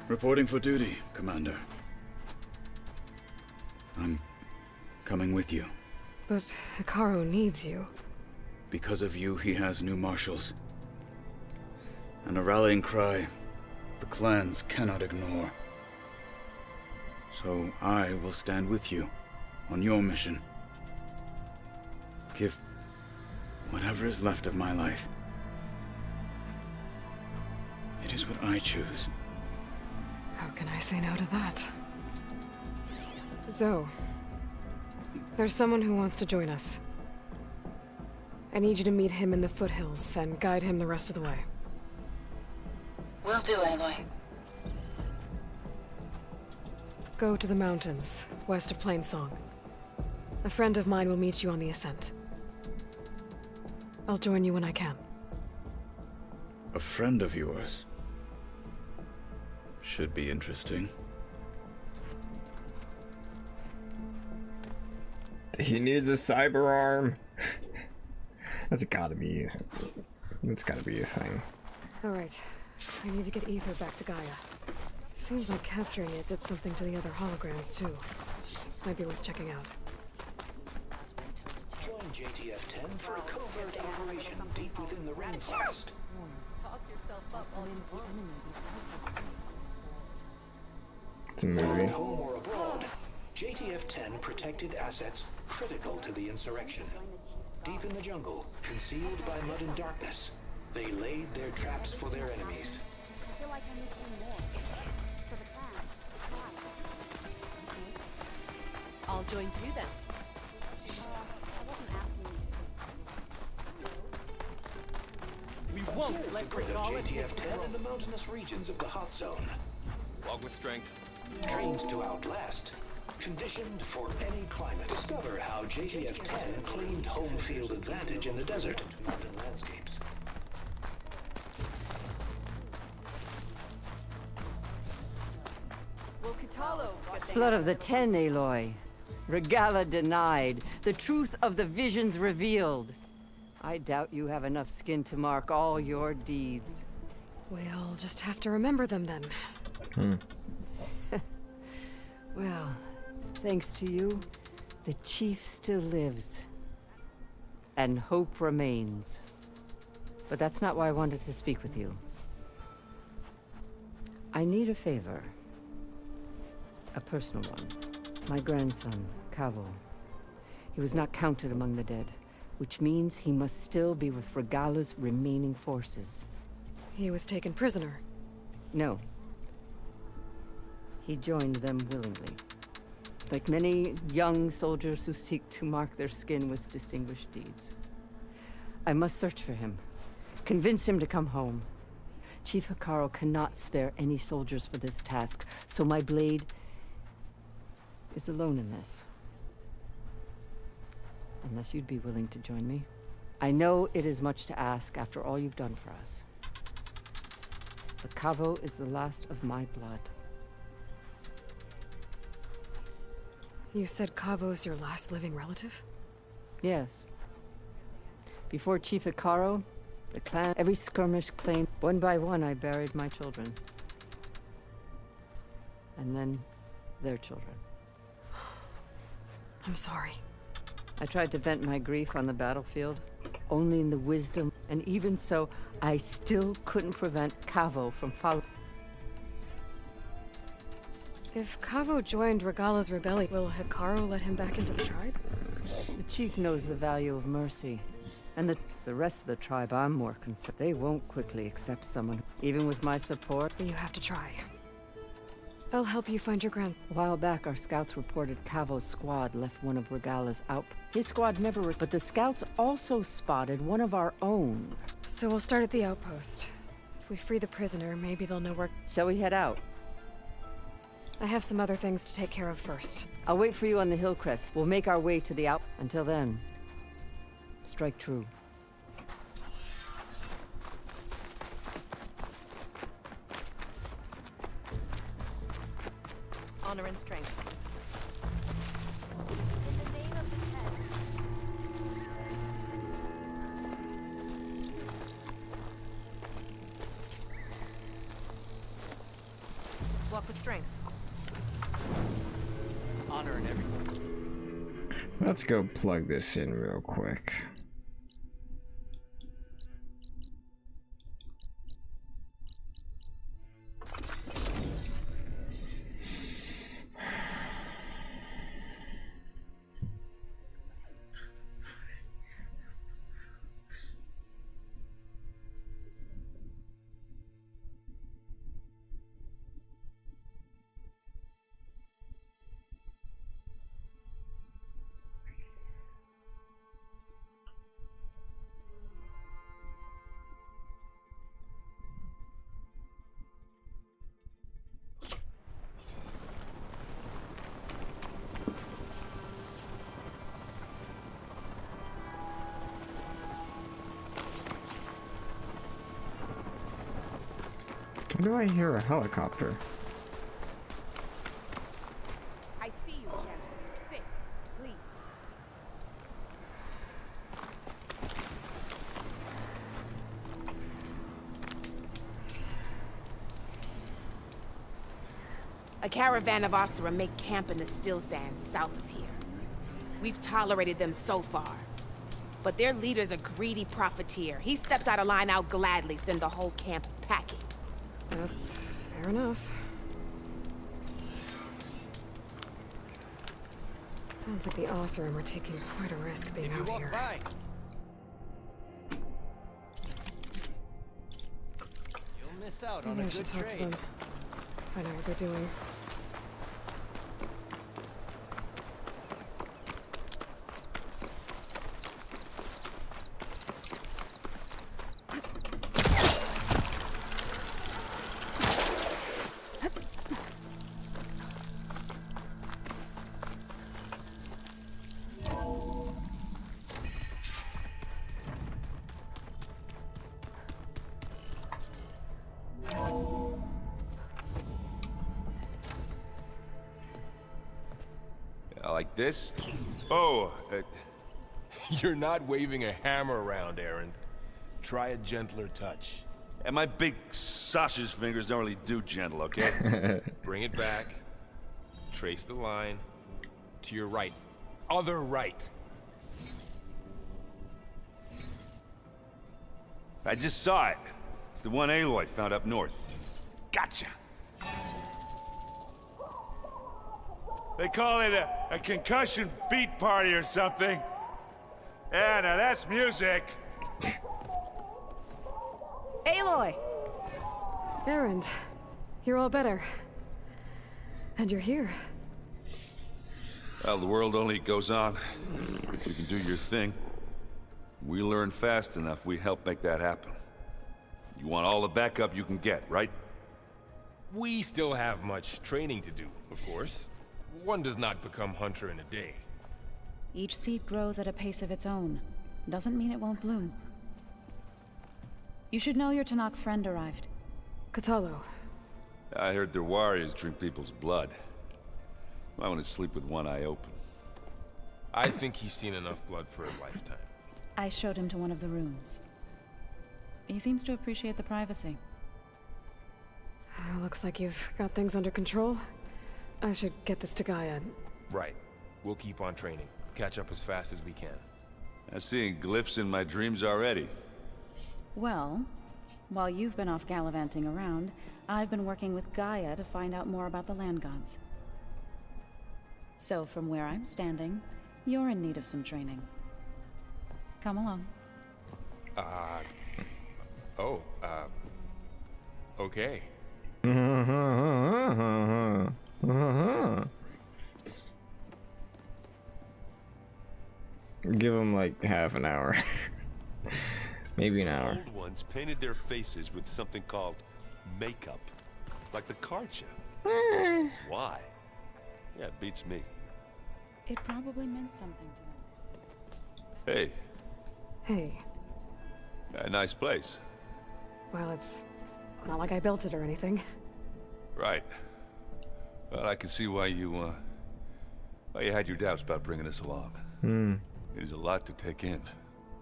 Reporting for duty, Commander. I'm coming with you. But Hikaru needs you. Because of you, he has new marshals. And a rallying cry the clans cannot ignore. So I will stand with you on your mission. Give whatever is left of my life. It is what I choose. How can I say no to that? Zoe, there's someone who wants to join us. I need you to meet him in the foothills and guide him the rest of the way. Will do, Aloy. Go to the mountains, west of Plainsong. A friend of mine will meet you on the ascent. I'll join you when I can. A friend of yours? Should be interesting. He needs a cyber arm. That's gotta be a thing. Alright. I need to get Ether back to Gaia. Seems like capturing it did something to the other holograms, too. Might be worth checking out. Join JTF-10 for a covert operation deep within the rainforest. Talk yourself up on It's a movie. Home or abroad, JTF-10 protected assets critical to the insurrection. Deep in the jungle, concealed by mud and darkness, they laid their traps for their enemies. I feel like I need to do more. For the clan. I'll join too then. I wasn't asking you to. We Prepare to bring JTF-10 in the mountainous regions of the hot zone. Walk with strength. Trained to outlast. Conditioned for any climate. Discover how JTF-10 claimed home field advantage in the desert mountain landscapes. Blood of the Ten, Aloy. Regala denied. The truth of the visions revealed. I doubt you have enough skin to mark all your deeds. We'll just have to remember them then. Well, thanks to you, the chief still lives. And hope remains. But that's not why I wanted to speak with you. I need a favor. A personal one. My grandson, Cavo. He was not counted among the dead, which means he must still be with Regala's remaining forces. He was taken prisoner. No. He joined them willingly. Like many young soldiers who seek to mark their skin with distinguished deeds. I must search for him. Convince him to come home. Chief Hikaru cannot spare any soldiers for this task, so my blade is alone in this. Unless you'd be willing to join me. I know it is much to ask after all you've done for us. But Cavo is the last of my blood. You said Cavo's your last living relative? Yes. Before Chief Hikaru, the clan, every skirmish claimed, one by one I buried my children. And then their children. I'm sorry. I tried to vent my grief on the battlefield, only in the wisdom, and even so, I still couldn't prevent Cavo from following. If Cavo joined Regala's rebellion, will Hikaru let him back into the tribe? The chief knows the value of mercy, and the rest of the tribe I'm more concerned. They won't quickly accept someone, even with my support. But you have to try. I'll help you find your A while back, our scouts reported Cavo's squad left one of Regala's out. His squad never. But the scouts also spotted one of our own. So we'll start at the outpost. If we free the prisoner, maybe they'll know where. Shall we head out? I have some other things to take care of first. I'll wait for you on the hill crest. We'll make our way to the out. Until then, strike true. Honor and strength. Walk with strength. Honor and everything. Let's go plug this in real quick. Why do I hear a helicopter? I see you, Captain. Sit, please. A caravan of Asura make camp in the still sands south of here. We've tolerated them so far. But their leader's a greedy profiteer. He steps out of line, I'll gladly send the whole camp packing. That's fair enough. Sounds like the Oseram are taking quite a risk being out here. You'll miss out on Maybe a I should good talk to trade. them. Find out what they're doing. Like this? Oh, You're not waving a hammer around, Aaron. Try a gentler touch. and my big sausage fingers don't really do gentle, okay? Bring it back. Trace the line. To your right. Other right. I just saw it. It's the one Aloy found up north. Gotcha. They call it a concussion beat party or something. Yeah, now that's music. Aloy! Aaron, you're all better. And you're here. Well, the world only goes on. You can do your thing. We learn fast enough, we help make that happen. You want all the backup you can get, right? We still have much training to do, of course. One does not become hunter in a day. Each seed grows at a pace of its own. Doesn't mean it won't bloom. You should know your Tanakh friend arrived. Kotallo. I heard their warriors drink people's blood. I want to sleep with one eye open. I think he's seen enough blood for a lifetime. I showed him to one of the rooms. He seems to appreciate the privacy. Looks like you've got things under control. I should get this to Gaia. Right. We'll keep on training. Catch up as fast as we can. I'm seeing glyphs in my dreams already. Well, while you've been off gallivanting around, I've been working with Gaia to find out more about the land gods. So from where I'm standing, you're in need of some training. Come along. Okay. Give him like half an hour. Maybe an hour. Old ones painted their faces with something called makeup. Like the card show. Why? Yeah, it beats me. It probably meant something to them. Hey. Hey. A nice place. Well, it's not like I built it or anything. Right. Well, I can see why you had your doubts about bringing us along. It is a lot to take in.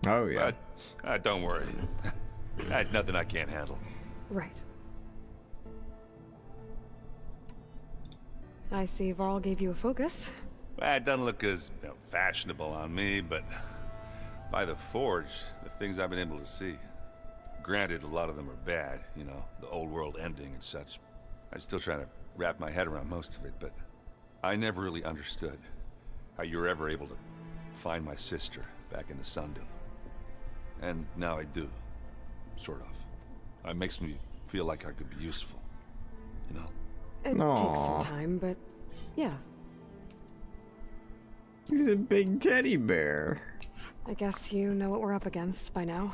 Oh, yeah. But don't worry. That's nothing I can't handle. Right. I see Varl gave you a focus. Well, it doesn't look as fashionable on me, but by the Forge, the things I've been able to see. Granted, a lot of them are bad, you know, the old world ending and such. I'm still trying to wrap my head around most of it, but I never really understood how you were ever able to find my sister back in the Sundom. And now I do. Sort of. It makes me feel like I could be useful. You know? It takes some time, but yeah. He's a big teddy bear. I guess you know what we're up against by now.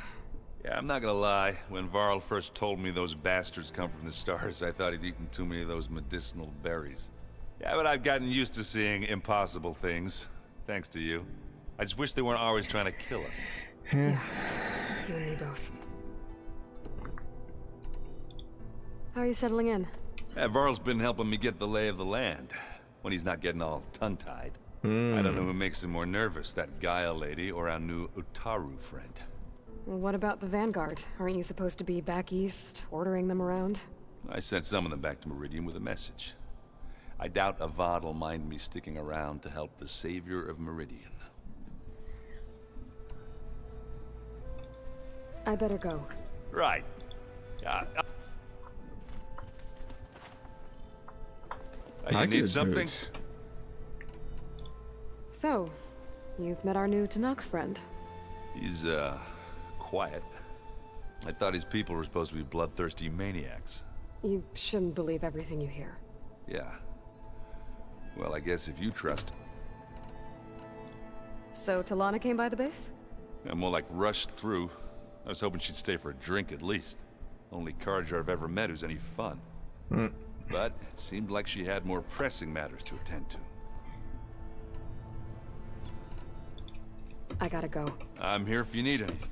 Yeah, I'm not gonna lie. When Varl first told me those bastards come from the stars, I thought he'd eaten too many of those medicinal berries. Yeah, but I've gotten used to seeing impossible things. Thanks to you. I just wish they weren't always trying to kill us. Yeah, you and me both. How are you settling in? Yeah, Varl's been helping me get the lay of the land, when he's not getting all tongue-tied. I don't know who makes him more nervous, that Gaia lady or our new Utaru friend. Well, what about the Vanguard? Aren't you supposed to be back east, ordering them around? I sent some of them back to Meridian with a message. I doubt Avad will mind me sticking around to help the savior of Meridian. I better go. Right. You need something? So, you've met our new Tanakh friend. He's, quiet. I thought his people were supposed to be bloodthirsty maniacs. You shouldn't believe everything you hear. Yeah. Well, I guess if you trust... So, Talana came by the base? I'm more like rushed through. I was hoping she'd stay for a drink at least. Only Carja I've ever met who's any fun. But it seemed like she had more pressing matters to attend to. I gotta go. I'm here if you need anything.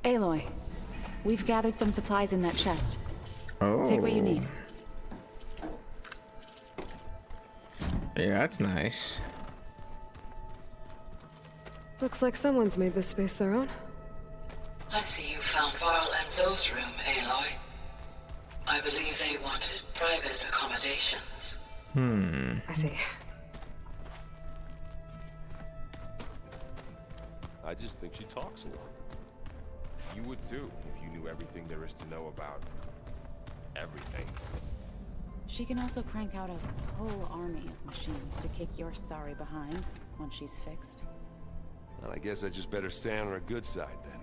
Aloy, we've gathered some supplies in that chest. Oh. Take what you need. Yeah, that's nice. Looks like someone's made this space their own. I see you found Varl and Zoe's room, Aloy. I believe they wanted private accommodations. I see. I just think she talks a lot. You would too, if you knew everything there is to know about everything. She can also crank out a whole army of machines to kick your sorry behind once she's fixed. Well, I guess I just better stay on her good side then.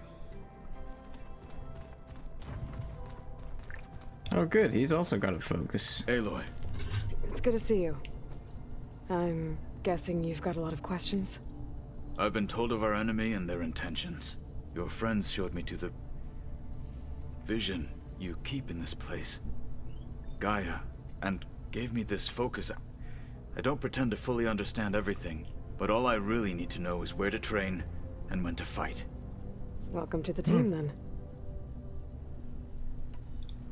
Oh good, he's also got a focus. Aloy. It's good to see you. I'm guessing you've got a lot of questions? I've been told of our enemy and their intentions. Your friends showed me to the vision you keep in this place, Gaia, and gave me this focus. I don't pretend to fully understand everything, but all I really need to know is where to train and when to fight. Welcome to the team, then.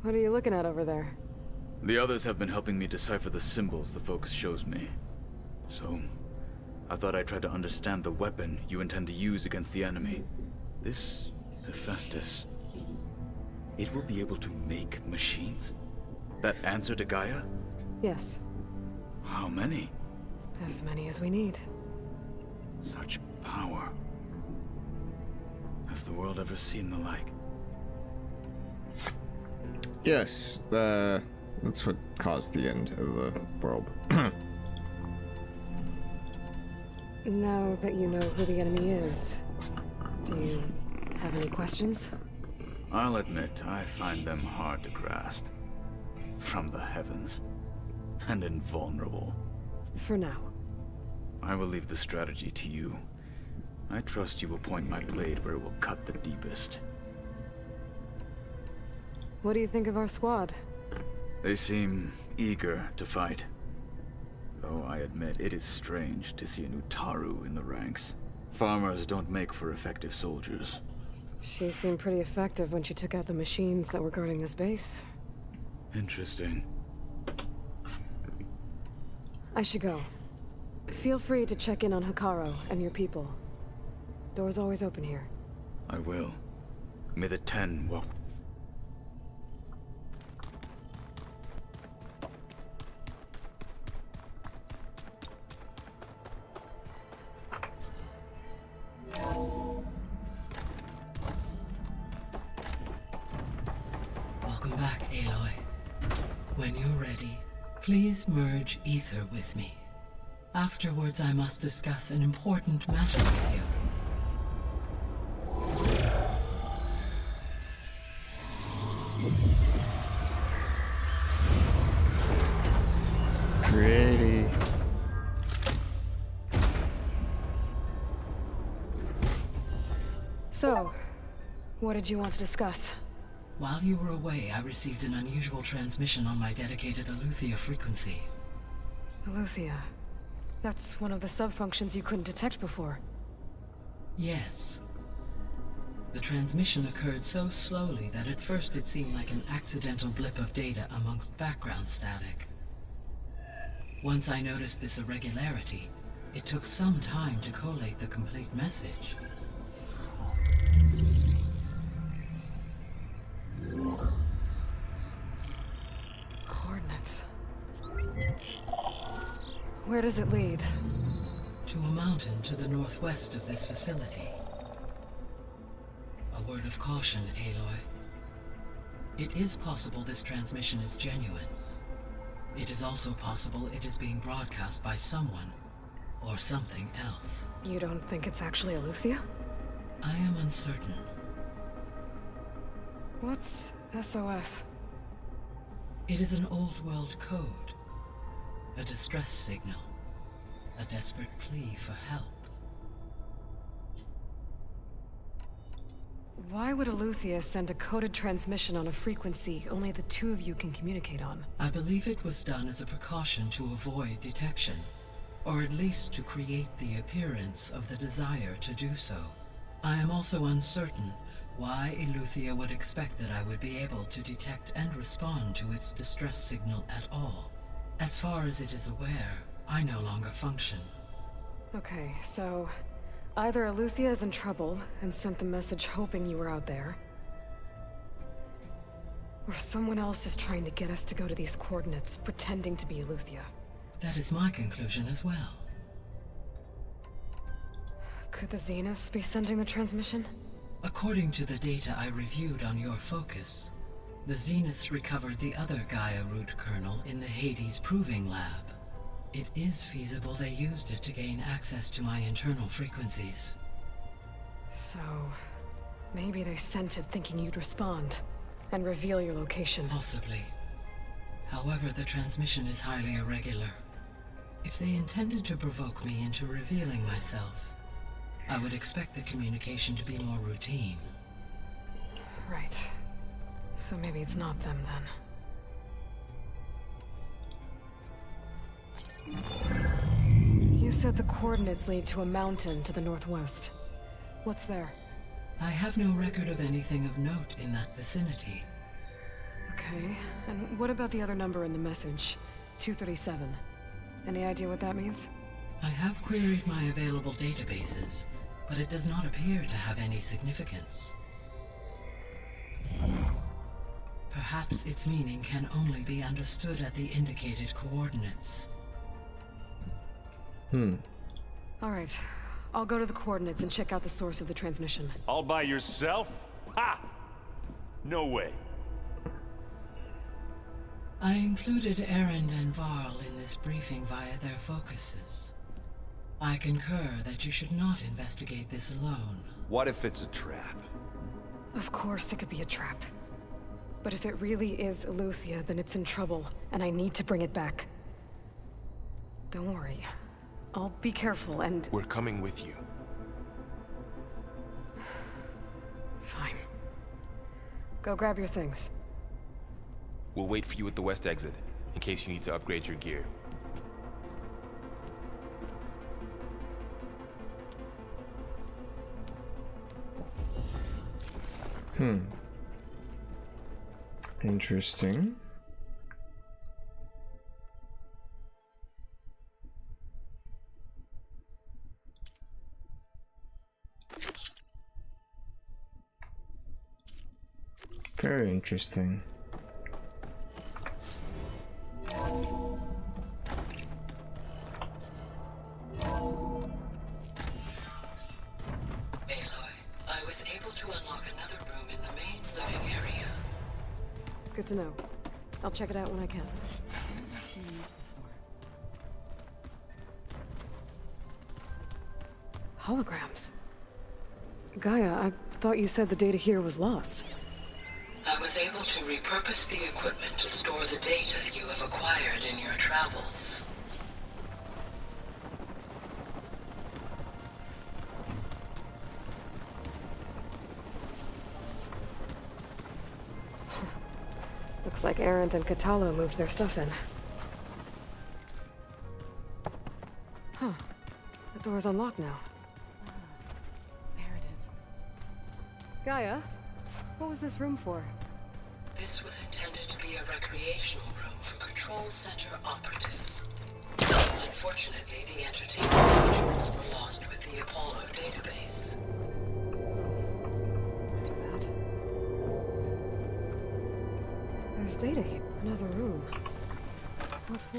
What are you looking at over there? The others have been helping me decipher the symbols the focus shows me. So, I thought I'd try to understand the weapon you intend to use against the enemy. This Hephaestus, it will be able to make machines? That answer to Gaia? Yes. How many? As many as we need. Such power. Has the world ever seen the like? Yes, that's what caused the end of the world. Now that you know who the enemy is, do you have any questions? I'll admit, I find them hard to grasp. From the heavens. And invulnerable. For now. I will leave the strategy to you. I trust you will point my blade where it will cut the deepest. What do you think of our squad? They seem eager to fight. Though I admit it is strange to see a new Taru in the ranks. Farmers don't make for effective soldiers. She seemed pretty effective when she took out the machines that were guarding this base. Interesting. I should go. Feel free to check in on Hikaru and your people. Door's always open here. I will. May the 10 walk. Welcome back, Aloy. When you're ready, please merge ether with me. Afterwards, I must discuss an important matter with you. Pretty. So, what did you want to discuss? While you were away, I received an unusual transmission on my dedicated Aletheia frequency. Aletheia. That's one of the sub-functions you couldn't detect before. Yes. The transmission occurred so slowly that at first it seemed like an accidental blip of data amongst background static. Once I noticed this irregularity, it took some time to collate the complete message. Coordinates. Where does it lead? To a mountain to the northwest of this facility. A word of caution, Aloy. It is possible this transmission is genuine. It is also possible it is being broadcast by someone or something else. You don't think it's actually Aletheia? I am uncertain. What's SOS? It is an old world code. A distress signal. A desperate plea for help. Why would Aletheia send a coded transmission on a frequency only the two of you can communicate on? I believe it was done as a precaution to avoid detection, or at least to create the appearance of the desire to do so. I am also uncertain why Aletheia would expect that I would be able to detect and respond to its distress signal at all. As far as it is aware, I no longer function. Okay, so either Eleuthia is in trouble and sent the message hoping you were out there, or someone else is trying to get us to go to these coordinates, pretending to be Eleuthia. That is my conclusion as well. Could the Zeniths be sending the transmission? According to the data I reviewed on your focus, the Zeniths recovered the other Gaia root kernel in the Hades Proving Lab. It is feasible they used it to gain access to my internal frequencies. So, maybe they sent it thinking you'd respond and reveal your location. Possibly. However, the transmission is highly irregular. If they intended to provoke me into revealing myself, I would expect the communication to be more routine. Right. So maybe it's not them then. You said the coordinates lead to a mountain to the northwest. What's there? I have no record of anything of note in that vicinity. Okay, and what about the other number in the message? 237. Any idea what that means? I have queried my available databases, but it does not appear to have any significance. Perhaps its meaning can only be understood at the indicated coordinates. All right. I'll go to the coordinates and check out the source of the transmission. All by yourself? Ha! No way. I included Erend and Varl in this briefing via their focuses. I concur that you should not investigate this alone. What if it's a trap? Of course it could be a trap. But if it really is Eleuthia, then it's in trouble, and I need to bring it back. Don't worry. I'll be careful and... We're coming with you. Fine. Go grab your things. We'll wait for you at the west exit, in case you need to upgrade your gear. Interesting. Very interesting. I was able to unlock another room in the main living area. Good to know. I'll check it out when I can. I've seen these before. Holograms. Gaia, I thought you said the data here was lost. I was able to repurpose the equipment to store the data you have acquired in your travels. Looks like Erend and Catalo moved their stuff in. Huh. The door's unlocked now. There it is. Gaia, what was this room for? This was intended to be a recreational room for Control Center operatives. Unfortunately, the entertainment modules were lost with the Apollo database. That's too bad. There's data here. Another room. What for?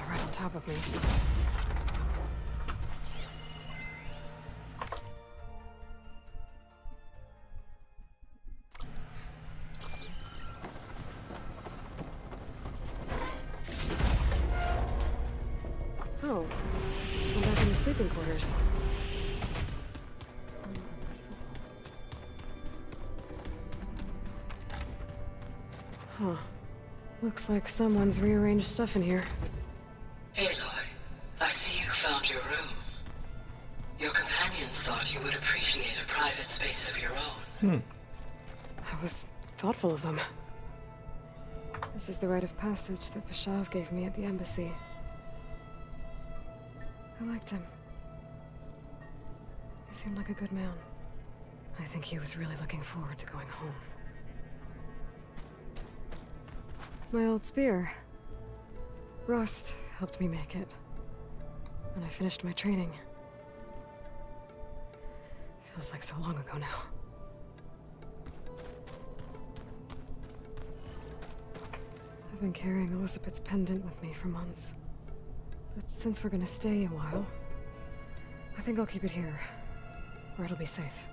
Right on top of me. Oh, I'm back in the sleeping quarters. Huh. Looks like someone's rearranged stuff in here. Aloy, I see you found your room. Your companions thought you would appreciate a private space of your own. That was thoughtful of them. This is the rite of passage that Vashav gave me at the embassy. I liked him. He seemed like a good man, I think he was really looking forward to going home. My old spear. Rust helped me make it. And I finished my training. Feels like so long ago now. I've been carrying Elizabeth's pendant with me for months. But since we're gonna stay a while, I think I'll keep it here, where it'll be safe.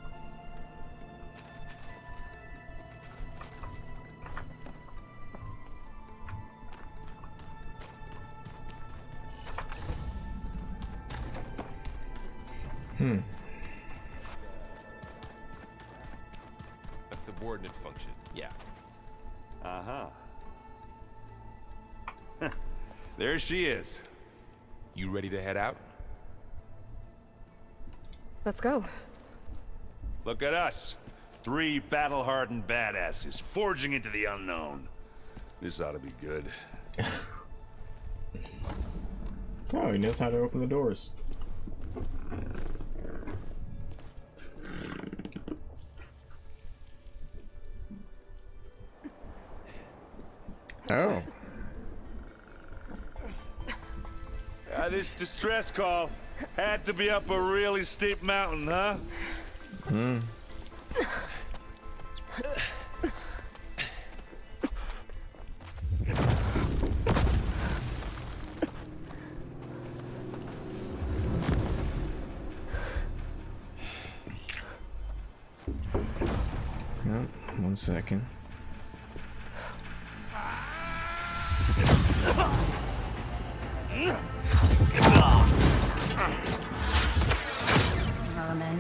A subordinate function, yeah. Uh-huh. There she is. You ready to head out? Let's go. Look at us. 3 battle-hardened badasses forging into the unknown. This ought to be good. Oh, he knows how to open the doors. Oh. This distress call had to be up a really steep mountain, huh? Hmm. Oh, 1 second. Vermin.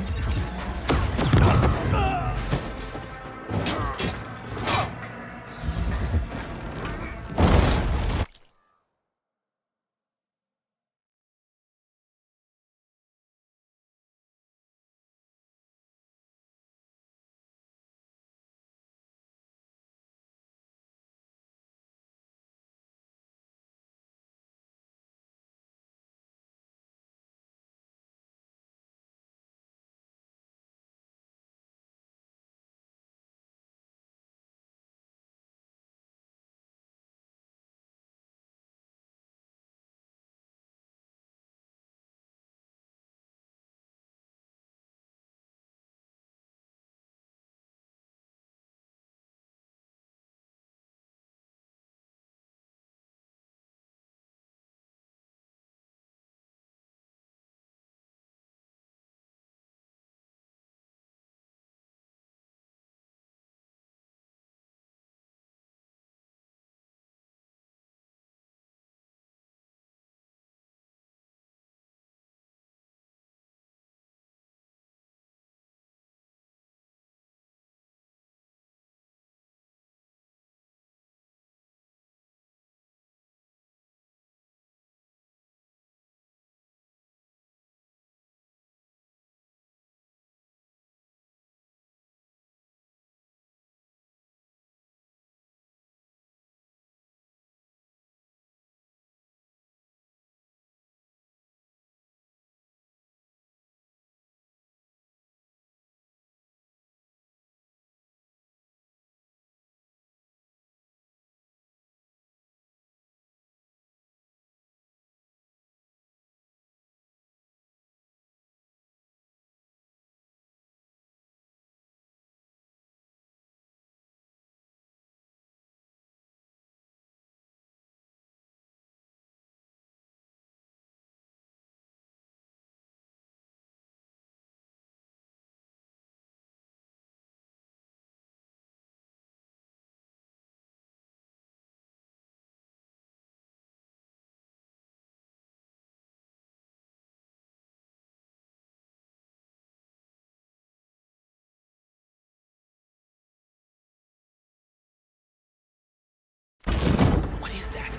What is that?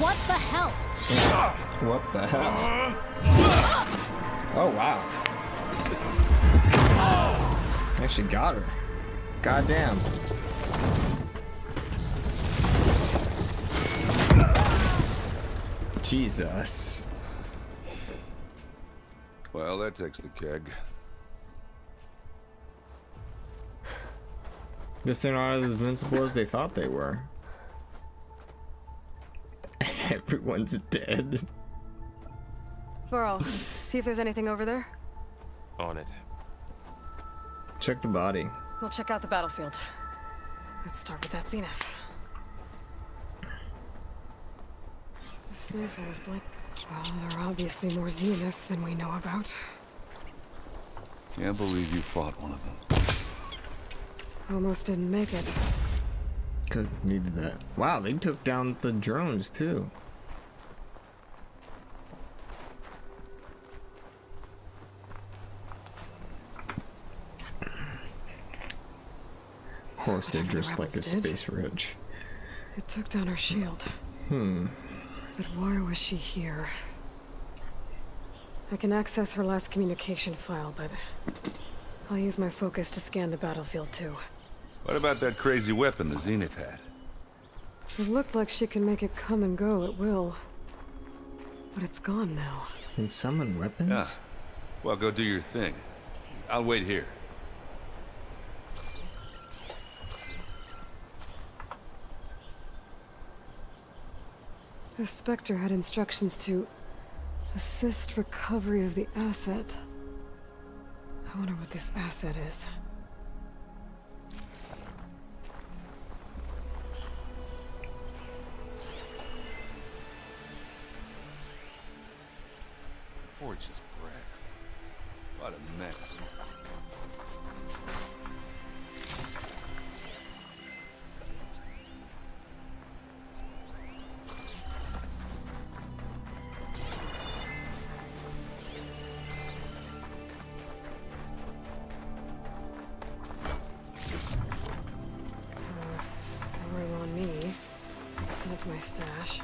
What the hell? What the hell? Oh, wow. Actually got her. Goddamn. Jesus. Well, that takes the keg. Guess they're not as invincible as they thought they were. Everyone's dead. Varl, see if there's anything over there. On it. Check the body. We'll check out the battlefield. Let's start with that zenith. The snowfall is blank. Well, there are obviously more zeniths than we know about. Can't believe you fought one of them. Almost didn't make it. Could needed that. Wow, they took down the drones too. Of course, they're just like a space ridge. It took down her shield. But why was she here? I can access her last communication file, but I'll use my focus to scan the battlefield too. What about that crazy weapon the Zenith had? It looked like she can make it come and go at will. But it's gone now. Can summon weapons? Yeah. Well, go do your thing. I'll wait here. The Spectre had instructions to assist recovery of the asset. I wonder what this asset is. Forge's breath. What a mess. Pouring on me. Send it to my stash.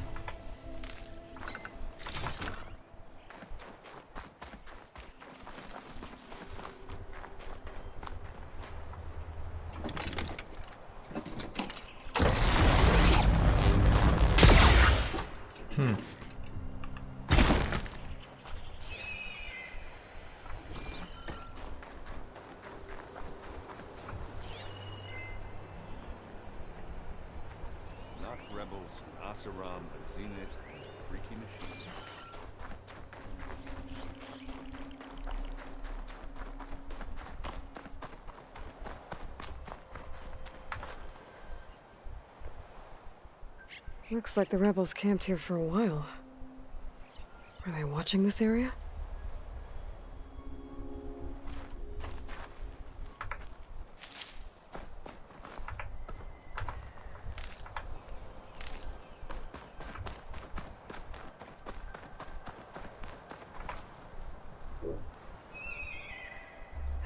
Rebels, Asaram, the Zenith, and the freaky machine. Looks like the rebels camped here for a while. Are they watching this area?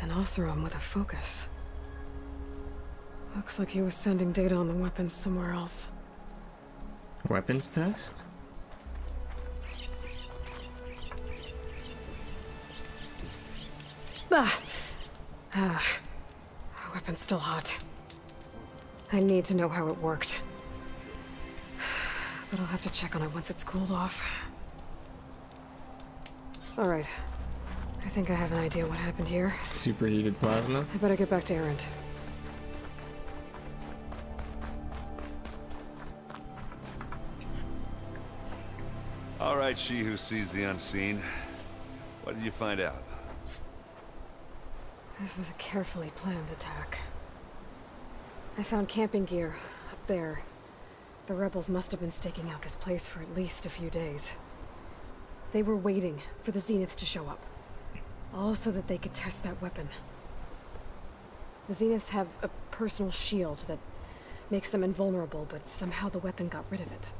An Oseram with a focus. Looks like he was sending data on the weapons somewhere else. Weapons test? Ah. Weapon's still hot. I need to know how it worked. But I'll have to check on it once it's cooled off. Alright. I think I have an idea what happened here. Superheated plasma? I better get back to Erend. All right, she who sees the unseen. What did you find out? This was a carefully planned attack. I found camping gear up there. The rebels must have been staking out this place for at least a few days. They were waiting for the Zeniths to show up. All so that they could test that weapon. The Zeniths have a personal shield that makes them invulnerable, but somehow the weapon got rid of it.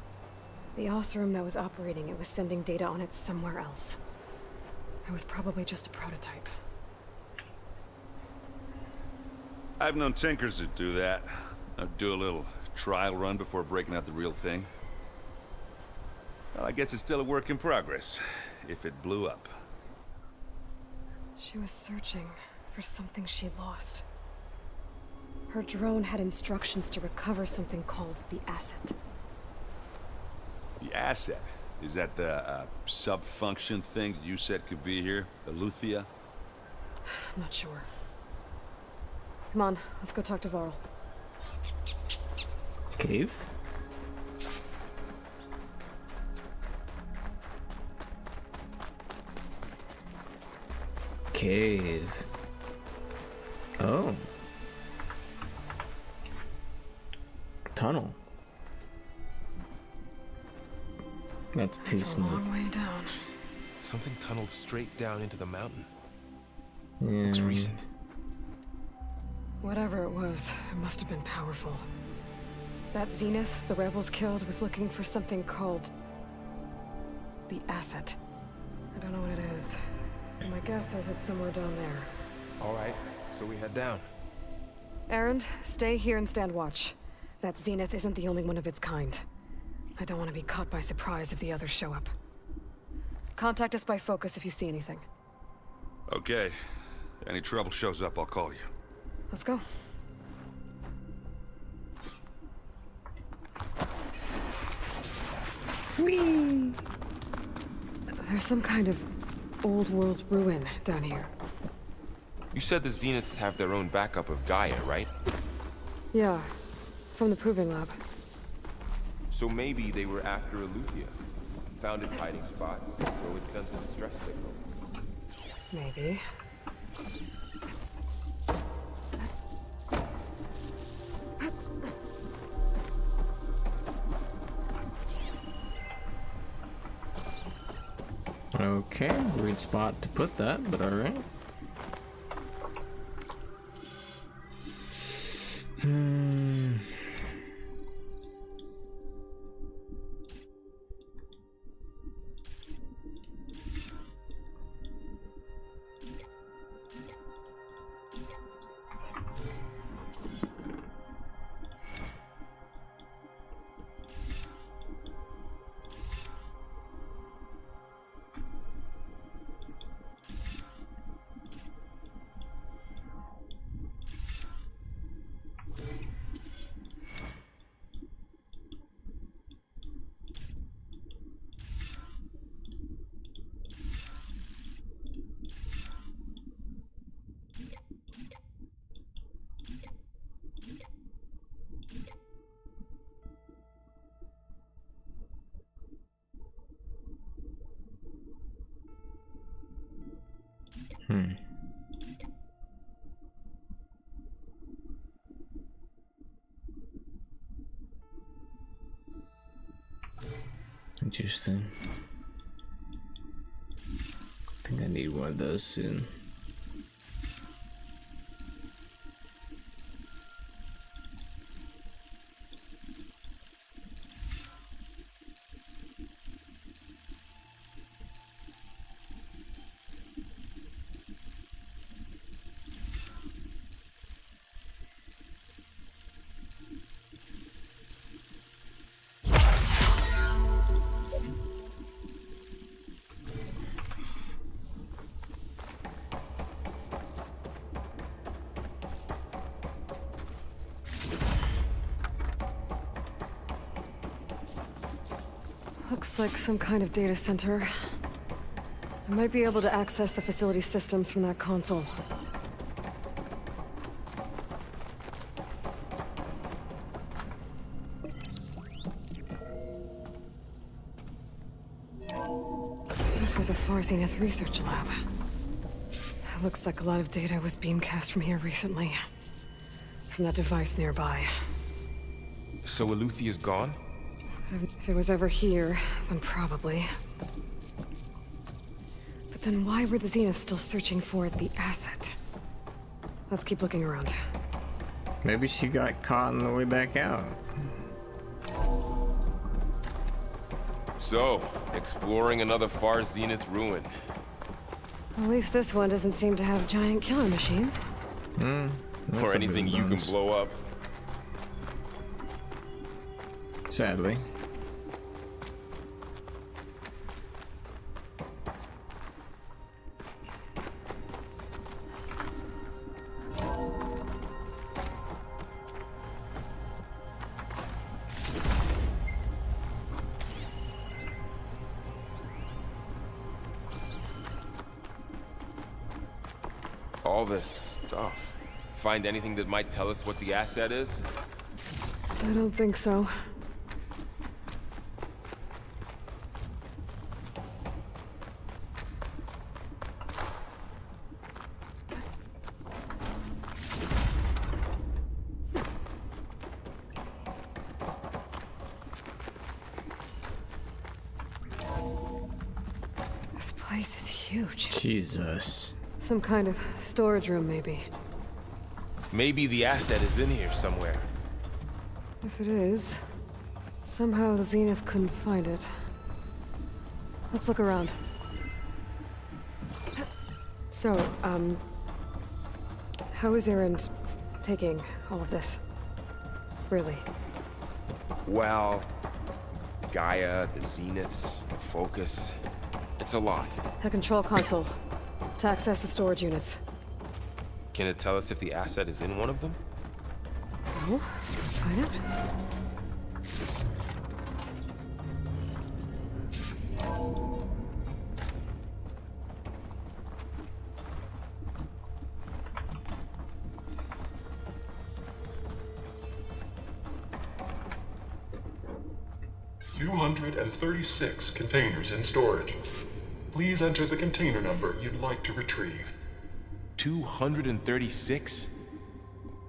The Oseram that was operating it was sending data on it somewhere else. It was probably just a prototype. I've known tinkers who do that. Do a little trial run before breaking out the real thing. Well, I guess it's still a work in progress, if it blew up. She was searching for something she lost. Her drone had instructions to recover something called the asset. The asset? Is that the sub-function thing that you said could be here? Eleuthia? I'm not sure. Come on, let's go talk to Varl. Cave? Cave. Oh. Tunnel. That's too It's a small. long way down. Something tunneled straight down into the mountain. Yeah. Looks recent. Whatever it was, it must have been powerful. That Zenith the rebels killed was looking for something called the asset. I don't know what it is. But my guess is it's somewhere down there. All right, so we head down. Erend, stay here and stand watch. That Zenith isn't the only one of its kind. I don't want to be caught by surprise if the others show up. Contact us by focus if you see anything. Okay. Any trouble shows up, I'll call you. Let's go. Whee! There's some kind of old world ruin down here. You said the Zeniths have their own backup of Gaia, right? Yeah, from the proving lab. So maybe they were after Eleuthia. Found its hiding spot, so it sent a distress signal. Maybe. Okay, weird spot to put that, but alright. Interesting. I think I need one of those soon. Looks like some kind of data center. I might be able to access the facility systems from that console. This was a Far Zenith research lab. It looks like a lot of data was beamcast from here recently. From that device nearby. So Eleuthia's gone? If it was ever here, then probably. But then why were the Zeniths still searching for the asset? Let's keep looking around. Maybe she got caught on the way back out. So, exploring another Far Zenith ruin. At least this one doesn't seem to have giant killer machines. Or anything you can blow up. Sadly. all this stuff. Find anything that might tell us what the asset is? I don't think so. This place is huge. Jesus. Some kind of storage room, maybe. Maybe the asset is in here somewhere. If it is, somehow the Zenith couldn't find it. Let's look around. So, how is Erend taking all of this? Really? Well, Gaia, the Zeniths, the Focus. It's a lot. A control console. To access the storage units. Can it tell us if the asset is in one of them? No? Let's find out. $236 containers in storage. Please enter the container number you'd like to retrieve. 236?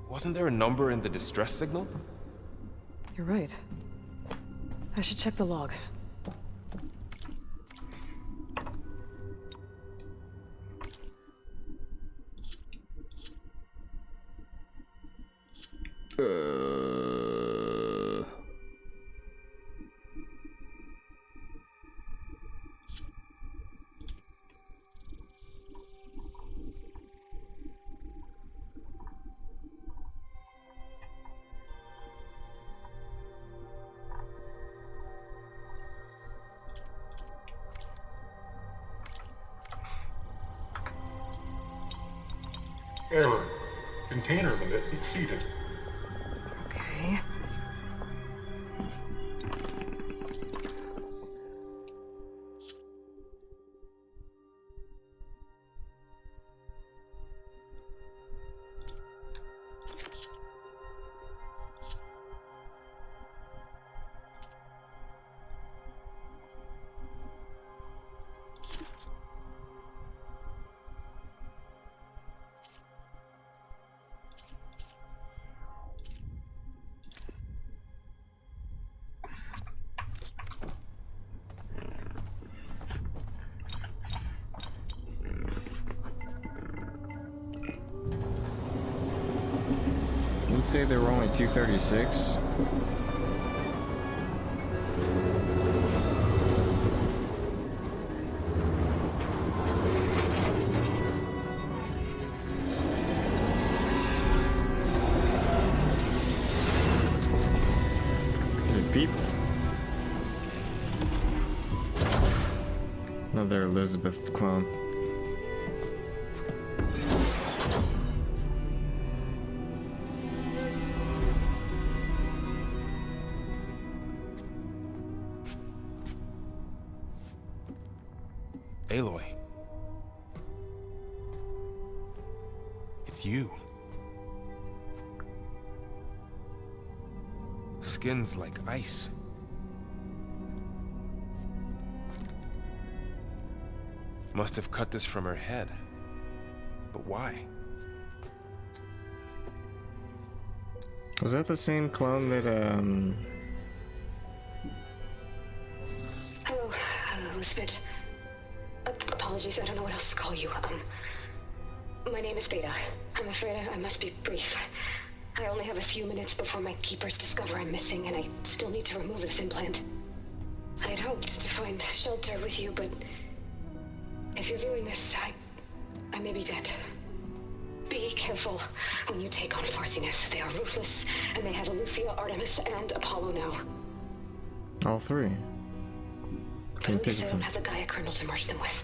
Wasn't there a number in the distress signal? You're right. I should check the log. Error. Container limit exceeded. Okay. Didn't say there were only 236. Is it people? Another Elizabeth clone. Aloy. It's you. Skin's like ice. Must have cut this from her head. But why? Was that the same clone that, Hello, Elizabeth. Apologies, I don't know what else to call you. My name is Beta. I'm afraid I must be brief. I only have a few minutes before my keepers discover I'm missing, and I still need to remove this implant. I had hoped to find shelter with you, but if you're viewing this, I may be dead. Be careful when you take on Farsiness. They are ruthless, and they have Aletheia, Artemis, and Apollo now. all three? At Can't take least it I from... don't have the Gaia kernel to merge them with.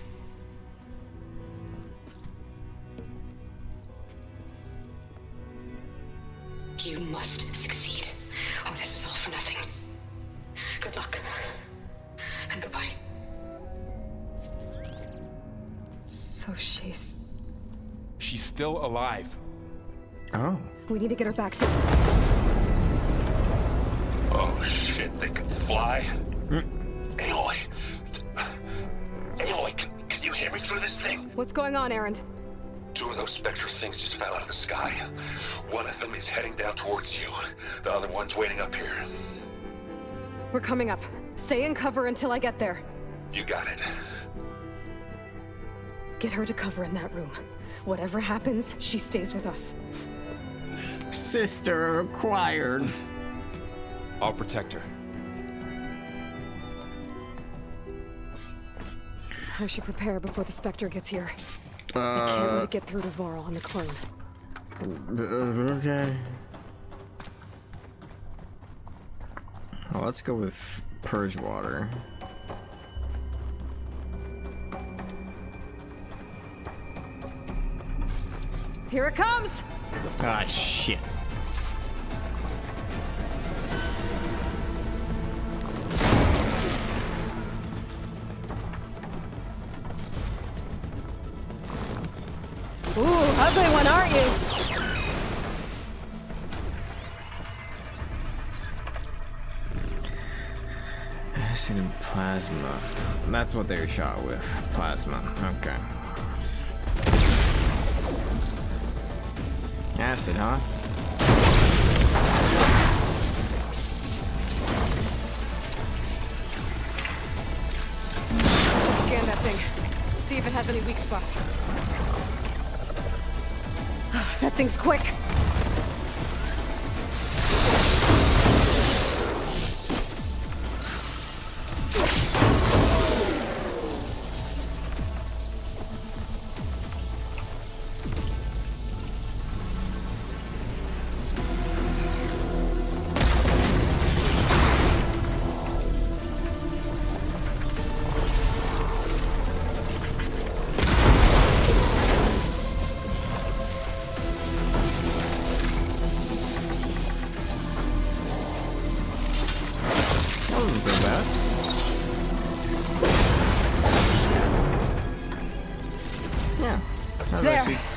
You must succeed, or this was all for nothing. Good luck. And goodbye. So she's She's still alive. Oh. We need to get her back to... Oh shit, they can fly? Aloy. Aloy, can you hear me through this thing? What's going on, Erend? 2 of those Spectre things just fell out of the sky. One of them is heading down towards you. The other one's waiting up here. We're coming up. Stay in cover until I get there. You got it. Get her to cover in that room. Whatever happens, she stays with us. Sister acquired. I'll protect her. I should prepare before the Spectre gets here. I can't let it get through to Varl and the clone. Okay. Well, let's go with Purge Water. Here it comes! Ah, shit. Ooh, ugly one, aren't you? Acid and plasma. That's what they were shot with. Plasma. Okay. Acid, huh? Scan that thing. See if it has any weak spots. That thing's quick.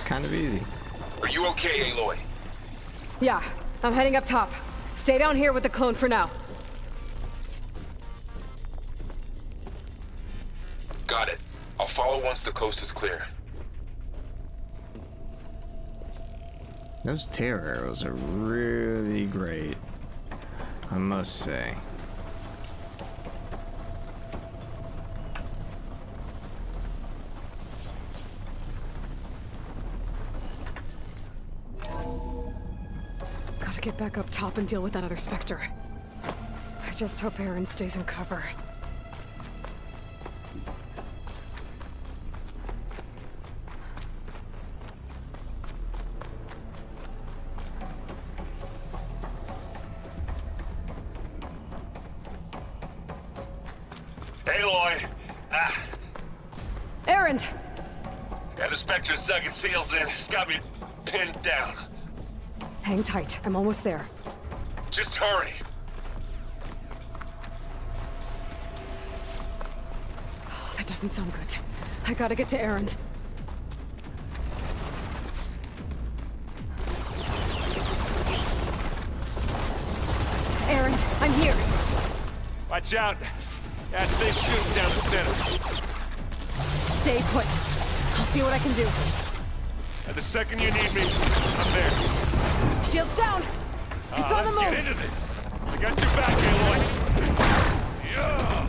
Kind of easy. Are you okay, Aloy? Yeah, I'm heading up top. Stay down here with the clone for now. Got it. I'll follow once the coast is clear. Those tear arrows are really great, I must say. Get back up top and deal with that other Spectre. I just hope Erend stays in cover. Aloy! Erend! Yeah, the Spectre's dug its heels in. It's got me pinned down. Hang tight. I'm almost there. Just hurry. Oh, that doesn't sound good. I gotta get to Erend. Erend, I'm here. Watch out. That thing shooting down the center. Stay put. I'll see what I can do. And the second you need me, I'm there. Shield's down! It's on the move! Let's get into this! I got your back, Aloy! Yeah!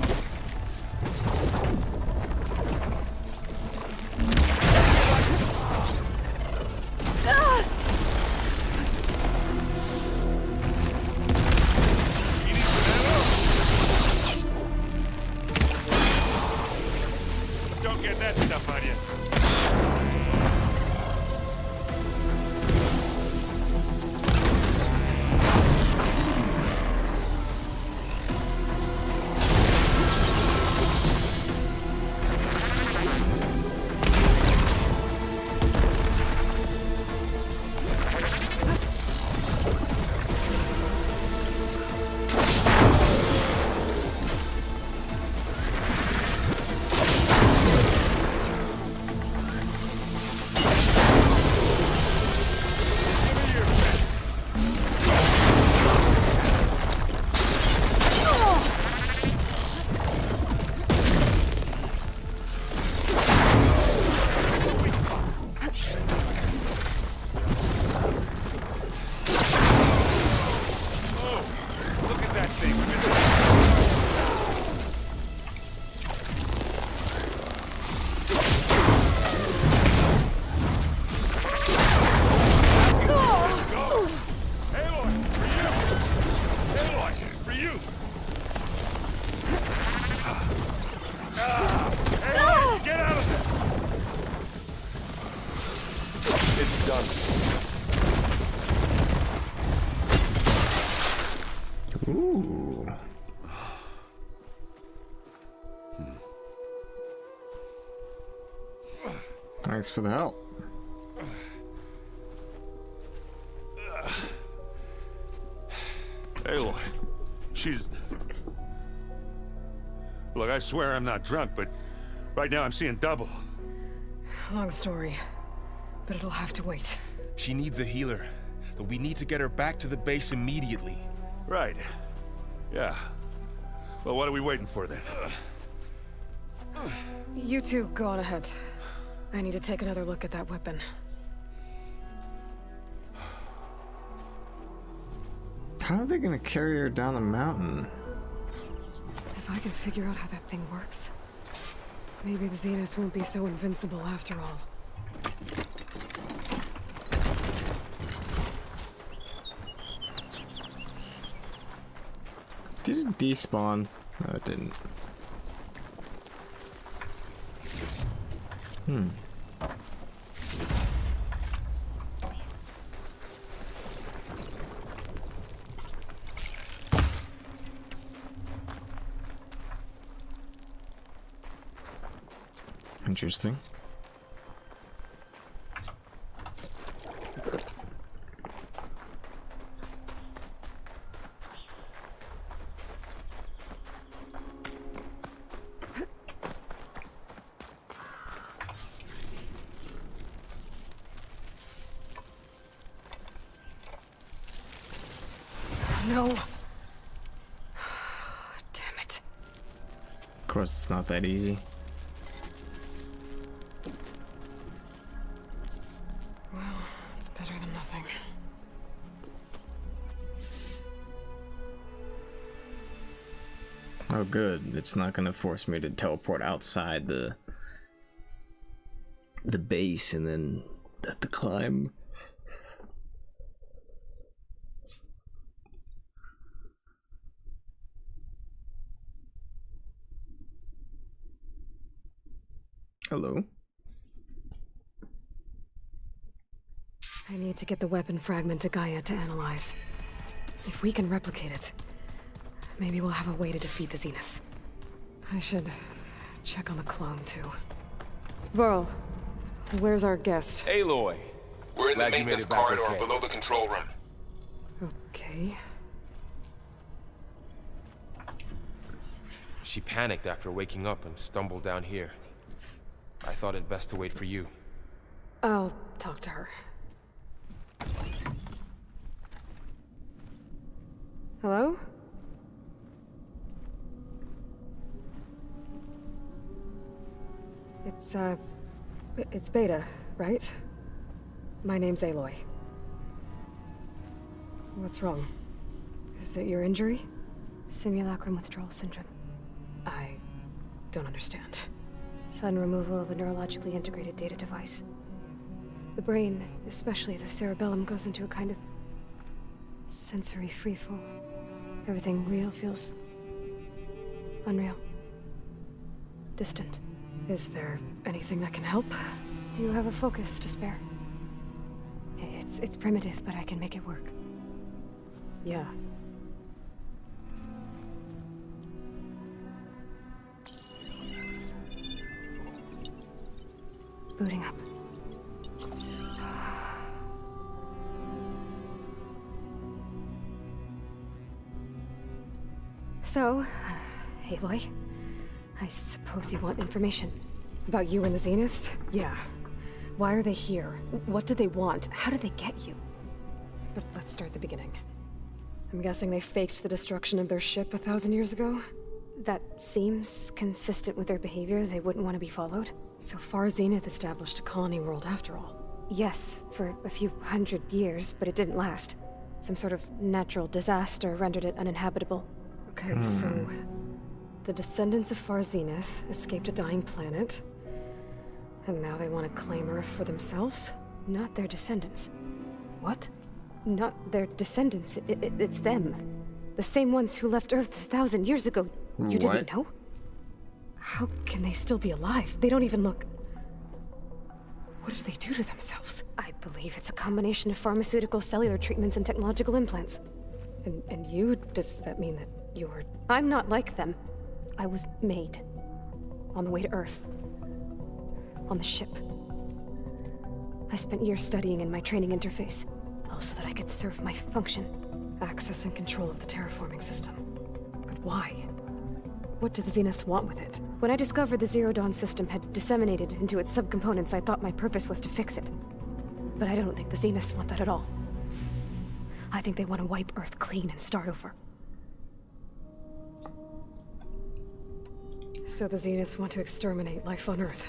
Don't get that stuff on you. It's done. Ooh. Thanks for the help. Aloy, she's... Look, I swear I'm not drunk, but right now I'm seeing double. Long story, but it'll have to wait. She needs a healer, but we need to get her back to the base immediately. Right. Yeah. Well, what are we waiting for then? You two go on ahead. I need to take another look at that weapon. How are they gonna carry her down the mountain? If I can figure out how that thing works, maybe the Zeniths won't be so invincible after all. Did it despawn? No, it didn't. Interesting. No. Damn it. Of course, it's not that easy. Well, it's better than nothing. Oh, good. It's not gonna force me to teleport outside the base and then have to climb. Hello. I need to get the weapon fragment to Gaia to analyze. If we can replicate it, maybe we'll have a way to defeat the Zeniths. I should check on the clone, too. Varl, where's our guest? Aloy! We're in the Glad you made maintenance it back corridor okay. below the control room. Okay. She panicked after waking up and stumbled down here. I thought it best to wait for you. I'll talk to her. Hello? It's Beta, right? My name's Aloy. What's wrong? Is it your injury? Simulacrum withdrawal syndrome. I don't understand. Sudden removal of a neurologically integrated data device. The brain, especially the cerebellum, goes into a kind of sensory freefall. Everything real feels unreal. Distant. Is there anything that can help? Do you have a focus to spare? It's primitive, but I can make it work. Yeah. Booting up. So, Aloy, I suppose you want information. About you and the Zeniths? Yeah. Why are they here? What do they want? How did they get you? But let's start at the beginning. I'm guessing they faked the destruction of their ship 1,000 years ago? That seems consistent with their behavior. They wouldn't want to be followed. So far, Zenith established a colony world after all. Yes, for a few hundred years, but it didn't last. Some sort of natural disaster rendered it uninhabitable. Okay, so... the descendants of Far Zenith escaped a dying planet, and now they want to claim Earth for themselves? Not their descendants. What? Not their descendants. It's them. The same ones who left Earth 1,000 years ago. You didn't know? How can they still be alive? They don't even look... What did they do to themselves? I believe it's a combination of pharmaceutical, cellular treatments, and technological implants. And you? Does that mean that you're... I'm not like them. I was made. On the way to Earth. On the ship. I spent years studying in my training interface, all so that I could serve my function. Access and control of the terraforming system. But why? What do the Zeniths want with it? When I discovered the Zero Dawn system had disseminated into its subcomponents, I thought my purpose was to fix it. But I don't think the Zeniths want that at all. I think they want to wipe Earth clean and start over. So the Zeniths want to exterminate life on Earth.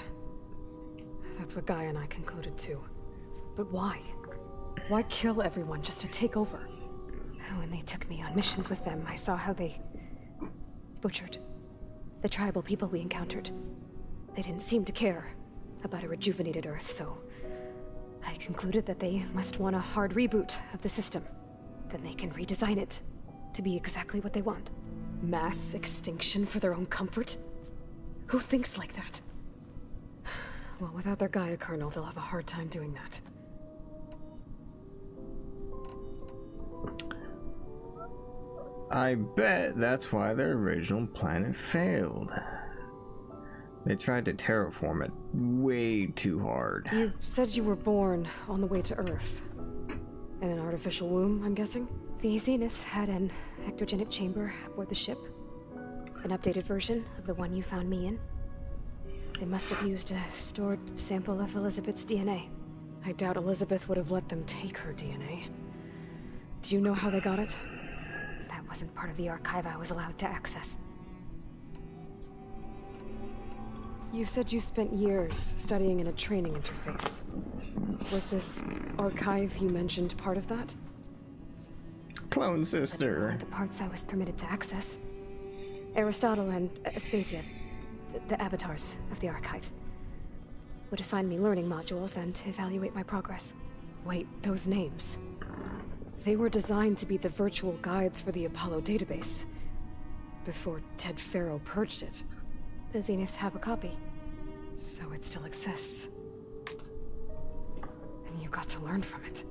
That's what Gaia and I concluded too. But why? Why kill everyone just to take over? When they took me on missions with them, I saw how they butchered the tribal people we encountered. They didn't seem to care about a rejuvenated Earth, so I concluded that they must want a hard reboot of the system. Then they can redesign it to be exactly what they want. Mass extinction for their own comfort? Who thinks like that? Well, without their Gaia kernel, they'll have a hard time doing that. I bet that's why their original planet failed. They tried to terraform it way too hard. You said you were born on the way to Earth. In an artificial womb, I'm guessing? The Zeniths had an ectogenic chamber aboard the ship. An updated version of the one you found me in. They must have used a stored sample of Elizabeth's DNA. I doubt Elizabeth would have let them take her DNA. Do you know how they got it? That wasn't part of the archive I was allowed to access. You said you spent years studying in a training interface. Was this archive you mentioned part of that? Clone sister. The parts I was permitted to access. Aristotle and Aspasia, the avatars of the archive, would assign me learning modules and evaluate my progress. Wait, those names. They were designed to be the virtual guides for the Apollo database, before Ted Faro purged it. The Zeniths have a copy, so it still exists. And you got to learn from it.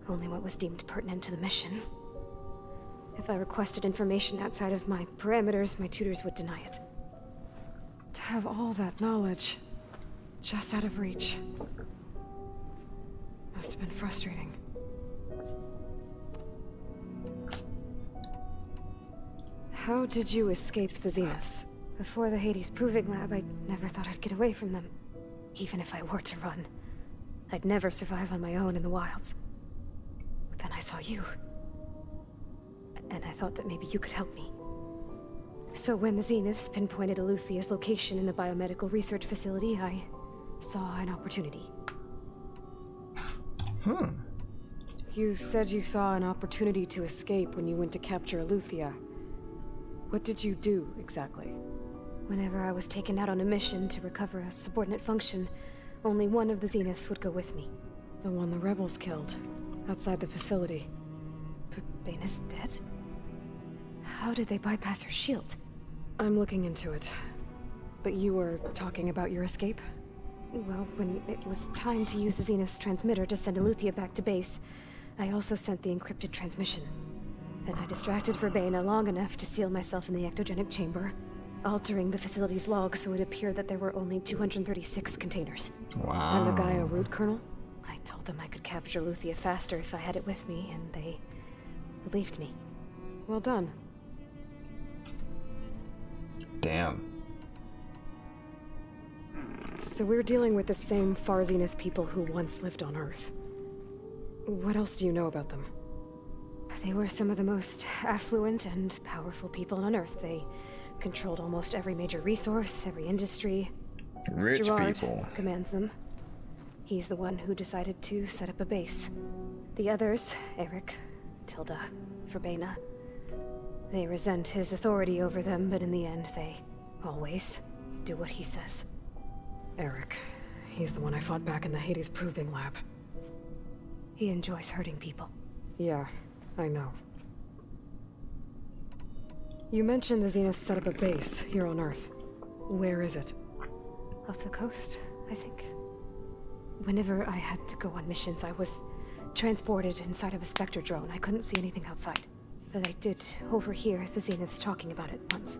Only what was deemed pertinent to the mission. If I requested information outside of my parameters, my tutors would deny it. To have all that knowledge, just out of reach, must have been frustrating. How did you escape the Zeniths? Before the Hades Proving Lab, I never thought I'd get away from them. Even if I were to run, I'd never survive on my own in the wilds. But then I saw you. And I thought that maybe you could help me. So when the Zeniths pinpointed Eluthia's location in the biomedical research facility, I saw an opportunity. You said you saw an opportunity to escape when you went to capture Eluthia. What did you do, exactly? Whenever I was taken out on a mission to recover a subordinate function, only one of the Zeniths would go with me. The one the rebels killed, outside the facility. Baina's dead? How did they bypass her shield? I'm looking into it. But you were talking about your escape? Well, when it was time to use the Zenith's transmitter to send Eluthia back to base, I also sent the encrypted transmission. Then I distracted Verbaina long enough to seal myself in the ectogenic chamber, altering the facility's log so it appeared that there were only 236 containers. Wow. And the Gaia root kernel? I told them I could capture Eluthia faster if I had it with me, and they believed me. Well done. Damn. So we're dealing with the same Far Zenith people who once lived on Earth. What else do you know about them? They were some of the most affluent and powerful people on Earth. They controlled almost every major resource, every industry. Rich Gerard people. commands them. He's the one who decided to set up a base. The others, Eric, Tilda, Verbaina, they resent his authority over them, but in the end, they always do what he says. Eric, he's the one I fought back in the Hades Proving Lab. He enjoys hurting people. Yeah, I know. You mentioned the Zeniths set up a base here on Earth. Where is it? Off the coast, I think. Whenever I had to go on missions, I was transported inside of a Spectre drone. I couldn't see anything outside. But I did overhear the Zeniths talking about it once.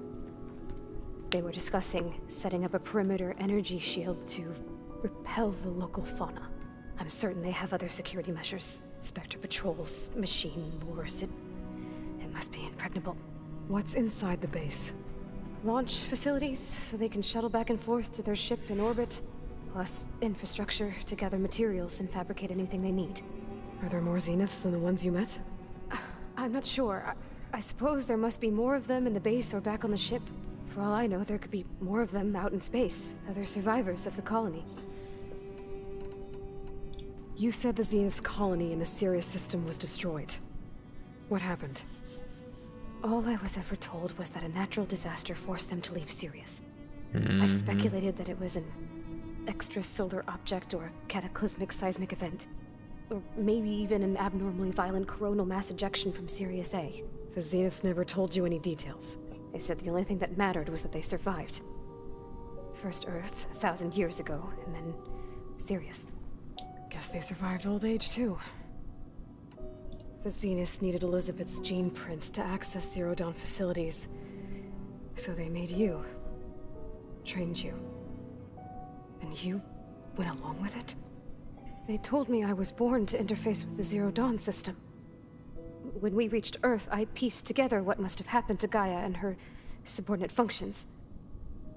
They were discussing setting up a perimeter energy shield to repel the local fauna. I'm certain they have other security measures. Spectre patrols, machine wars. It must be impregnable. What's inside the base? Launch facilities, so they can shuttle back and forth to their ship in orbit. Plus infrastructure to gather materials and fabricate anything they need. Are there more Zeniths than the ones you met? I'm not sure. I suppose there must be more of them in the base or back on the ship. For all I know, there could be more of them out in space, other survivors of the colony. You said the Zenith's colony in the Sirius system was destroyed. What happened? All I was ever told was that a natural disaster forced them to leave Sirius. I've speculated that it was an extrasolar object or a cataclysmic seismic event. Or maybe even an abnormally violent coronal mass ejection from Sirius A. The Zeniths never told you any details. They said the only thing that mattered was that they survived. First Earth, 1,000 years ago, and then Sirius. Guess they survived old age, too. The Zeniths needed Elizabeth's gene print to access Zero Dawn facilities. So they made you. Trained you. And you went along with it? They told me I was born to interface with the Zero Dawn system. When we reached Earth, I pieced together what must have happened to Gaia and her subordinate functions.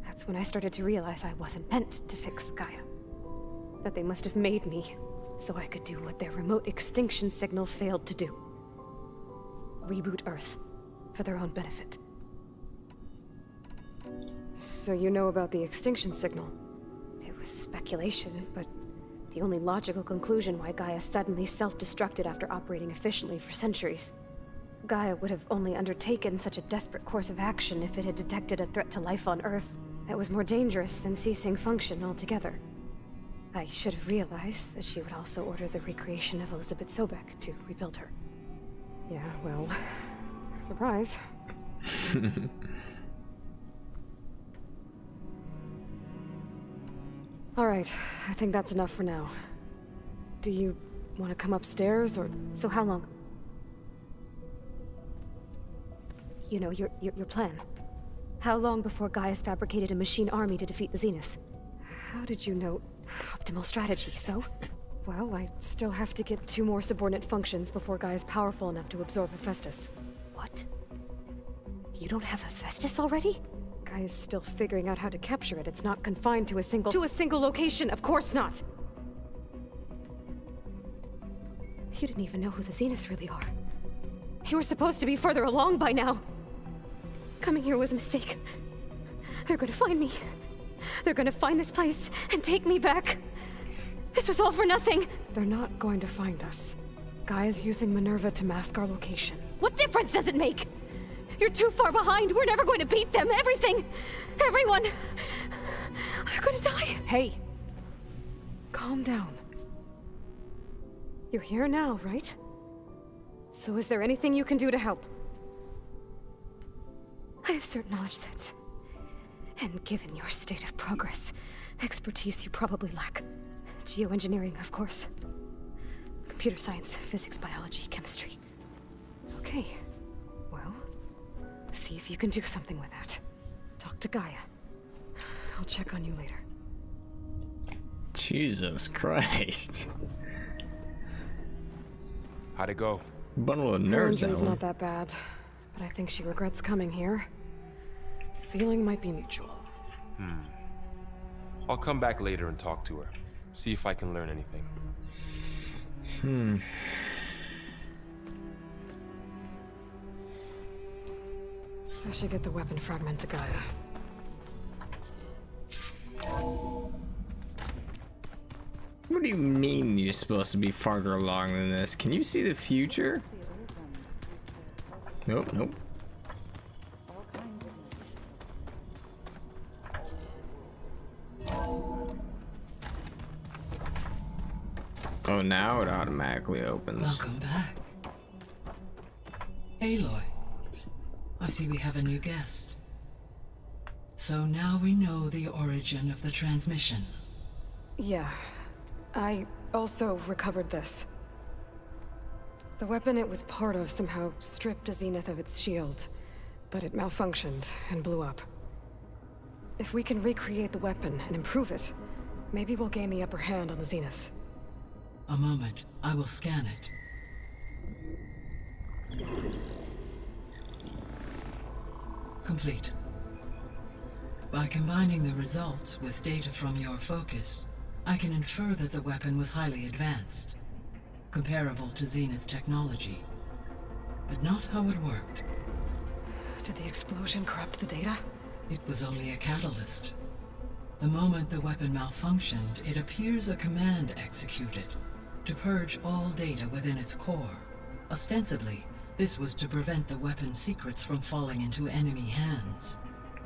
That's when I started to realize I wasn't meant to fix Gaia. That they must have made me so I could do what their remote extinction signal failed to do. Reboot Earth for their own benefit. So you know about the extinction signal? It was speculation, but the only logical conclusion why Gaia suddenly self-destructed after operating efficiently for centuries. Gaia would have only undertaken such a desperate course of action if it had detected a threat to life on Earth that was more dangerous than ceasing function altogether. I should have realized that she would also order the recreation of Elizabeth Sobek to rebuild her. Yeah, well, surprise. All right, I think that's enough for now. Do you want to come upstairs, or... So how long? You know, your plan. How long before Gaia's fabricated a machine army to defeat the Zeniths? How did you know? Optimal strategy, so? Well, I still have to get 2 more subordinate functions before Gaia's powerful enough to absorb Hephaestus. What? You don't have Hephaestus already? Gaia's still figuring out how to capture it. It's not confined to a single... To a single location, of course not! You didn't even know who the Zeniths really are. You were supposed to be further along by now. Coming here was a mistake. They're gonna find me. They're gonna find this place and take me back. This was all for nothing. They're not going to find us. Gaia's using Minerva to mask our location. What difference does it make? You're too far behind. We're never going to beat them. Everything. Everyone. They're gonna die. Hey. Calm down. You're here now, right? So is there anything you can do to help? I have certain knowledge sets. And given your state of progress, expertise you probably lack. Geoengineering, of course. Computer science, physics, biology, chemistry. Okay. Well, see if you can do something with that. Talk to Gaia. I'll check on you later. Jesus Christ. How'd it go? Bundle of Her nerves, that injury's one. not that bad, but I think she regrets coming here. Feeling might be mutual. I'll come back later and talk to her. See if I can learn anything. I should get the weapon fragment to Gaia. What do you mean you're supposed to be farther along than this? Can you see the future? Nope, nope. Oh, now it automatically opens. Welcome back. Aloy, I see we have a new guest. So now we know the origin of the transmission. Yeah. I also recovered this. The weapon it was part of somehow stripped Zenith of its shield, but it malfunctioned and blew up. If we can recreate the weapon and improve it, maybe we'll gain the upper hand on the Zeniths. A moment. I will scan it. Complete. By combining the results with data from your focus, I can infer that the weapon was highly advanced, comparable to Zenith technology, but not how it worked. Did the explosion corrupt the data? It was only a catalyst. The moment the weapon malfunctioned, it appears a command executed to purge all data within its core. Ostensibly, this was to prevent the weapon's secrets from falling into enemy hands.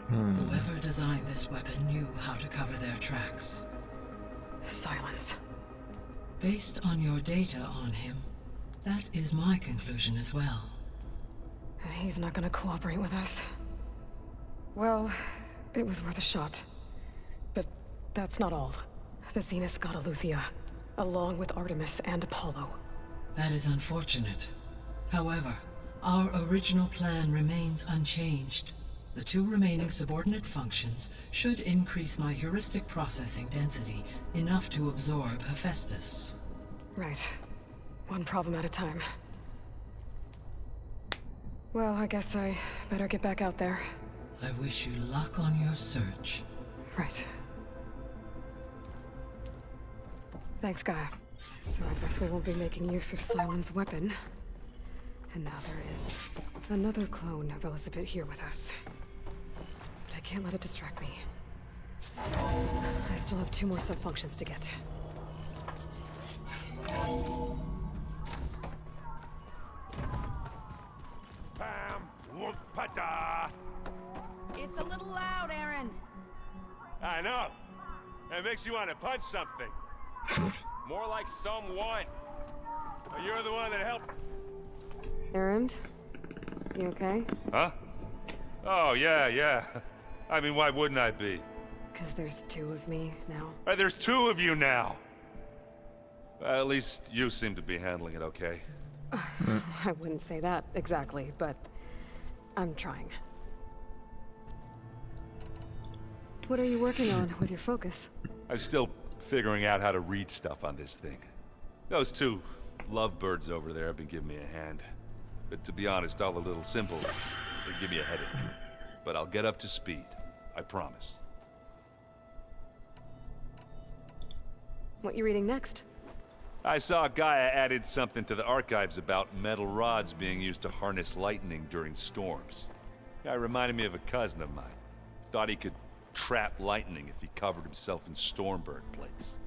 Whoever designed this weapon knew how to cover their tracks. Silence. Based on your data on him, that is my conclusion as well. And he's not gonna cooperate with us. Well, it was worth a shot. But that's not all. The Zeniths got Eleuthia, along with Artemis and Apollo. That is unfortunate. However, our original plan remains unchanged. The 2 remaining subordinate functions should increase my heuristic processing density enough to absorb Hephaestus. Right. One problem at a time. Well, I guess I better get back out there. I wish you luck on your search. Right. Thanks, Gaia. So I guess we won't be making use of Silent's weapon. And now there is another clone of Elizabeth here with us. But I can't let it distract me. I still have 2 more sub-functions to get. Pam, whoop-pada. It's a little loud, Aaron. I know. That makes you want to punch something. More like someone. You're the one that helped. Aaron? You okay? Huh? Oh, yeah. I mean, why wouldn't I be? Because there's 2 of me now. There's 2 of you now! At least you seem to be handling it okay. I wouldn't say that exactly, but I'm trying. What are you working on with your focus? I'm still figuring out how to read stuff on this thing. Those 2 lovebirds over there have been giving me a hand. But to be honest, all the little symbols, they give me a headache. But I'll get up to speed. I promise. What you reading next? I saw Gaia added something to the archives about metal rods being used to harness lightning during storms. Guy reminded me of a cousin of mine. Thought he could trap lightning if he covered himself in Stormbird plates.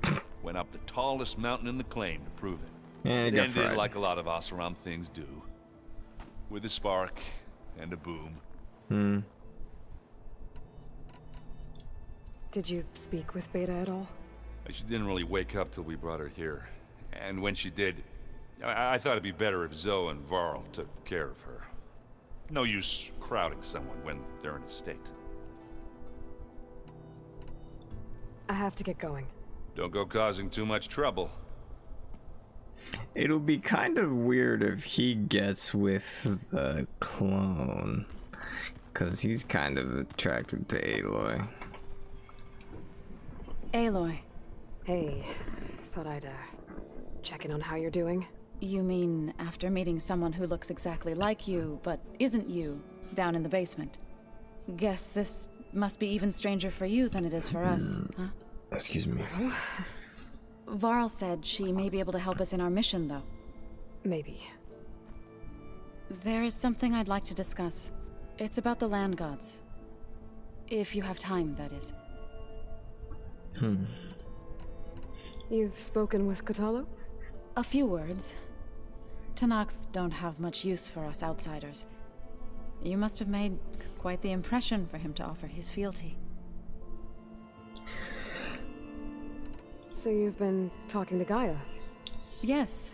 Went up the tallest mountain in the claim to prove it. And it got ended fried. like a lot of Oseram things do. With a spark and a boom. Did you speak with Beta at all? She didn't really wake up till we brought her here. And when she did, I thought it'd be better if Zoe and Varl took care of her. No use crowding someone when they're in a state. I have to get going. Don't go causing too much trouble. It'll be kind of weird if he gets with the clone, because he's kind of attracted to Aloy. Aloy. Hey, thought I'd check in on how you're doing. You mean after meeting someone who looks exactly like you, but isn't you, down in the basement? Guess this must be even stranger for you than it is for us, huh? Excuse me. Varl said she may be able to help us in our mission, though. Maybe. There is something I'd like to discuss. It's about the land gods. If you have time, that is. You've spoken with Kotallo? A few words. Tanakh don't have much use for us outsiders. You must have made quite the impression for him to offer his fealty. So you've been talking to Gaia? Yes.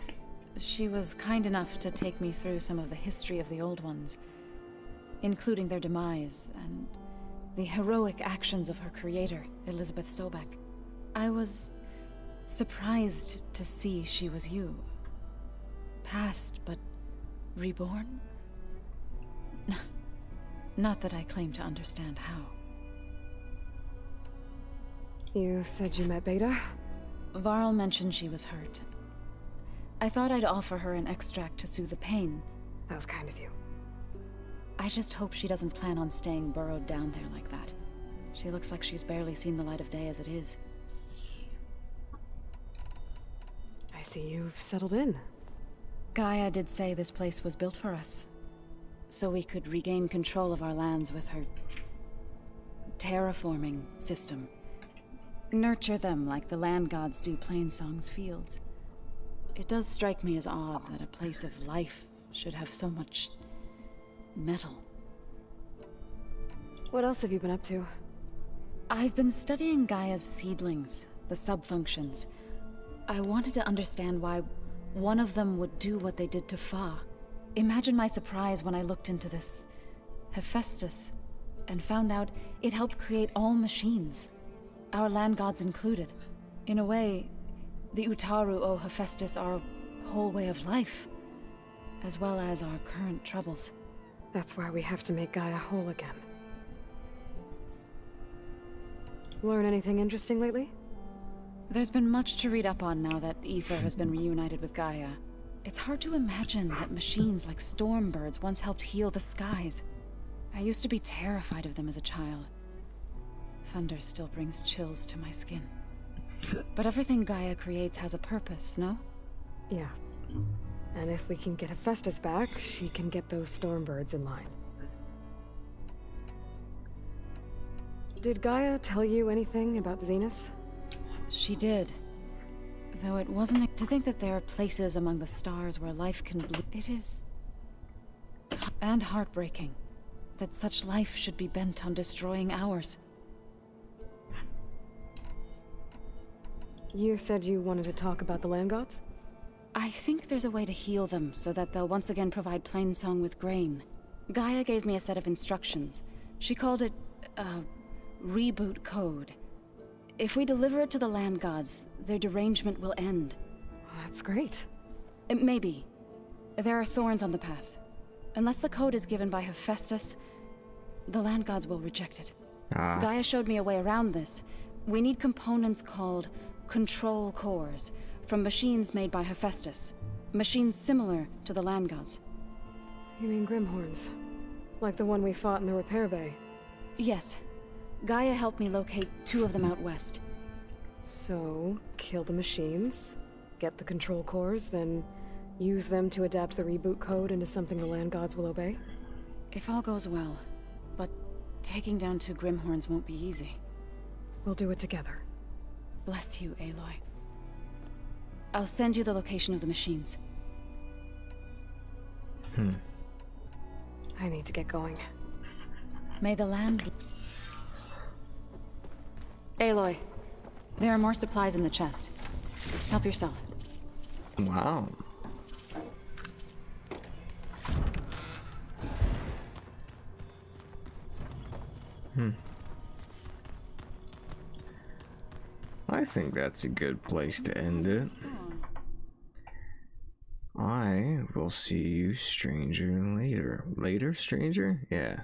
She was kind enough to take me through some of the history of the Old Ones, including their demise and the heroic actions of her creator, Elizabeth Sobek. I was surprised to see she was you. Past, but reborn? Not that I claim to understand how. You said you met Beta? Varl mentioned she was hurt. I thought I'd offer her an extract to soothe the pain. That was kind of you. I just hope she doesn't plan on staying burrowed down there like that. She looks like she's barely seen the light of day as it is. I see you've settled in. Gaia did say this place was built for us, so we could regain control of our lands with her terraforming system. Nurture them like the land gods do Plainsong's fields. It does strike me as odd that a place of life should have so much metal. What else have you been up to? I've been studying Gaia's seedlings, the subfunctions. I wanted to understand why one of them would do what they did to Fa. Imagine my surprise when I looked into this Hephaestus and found out it helped create all machines, our land gods included. In a way, the Utaru owe Hephaestus our whole way of life, as well as our current troubles. That's why we have to make Gaia whole again. Learn anything interesting lately? There's been much to read up on now that Ether has been reunited with Gaia. It's hard to imagine that machines like Stormbirds once helped heal the skies. I used to be terrified of them as a child. Thunder still brings chills to my skin. But everything Gaia creates has a purpose, no? Yeah. And if we can get Hephaestus back, she can get those Stormbirds in line. Did Gaia tell you anything about the Zeniths? She did. Though it wasn't to think that there are places among the stars where life can bloom. It is... and heartbreaking that such life should be bent on destroying ours. You said you wanted to talk about the land gods? I think there's a way to heal them so that they'll once again provide Plainsong with grain. Gaia gave me a set of instructions. She called it, reboot code. If we deliver it to the land gods, their derangement will end. That's great. Maybe. There are thorns on the path. Unless the code is given by Hephaestus, the land gods will reject it. Gaia showed me a way around this. We need components called control cores from machines made by Hephaestus. Machines similar to the land gods. You mean Grimhorns? Like the one we fought in the repair bay? Yes. Gaia helped me locate 2 of them out west. So, kill the machines, get the control cores, then use them to adapt the reboot code into something the land gods will obey? If all goes well. But taking down 2 Grimhorns won't be easy. We'll do it together. Bless you, Aloy. I'll send you the location of the machines. I need to get going. May the land... Aloy, there are more supplies in the chest. Help yourself. Wow. I think that's a good place to end it. I will see you, stranger, later. Later, stranger? Yeah.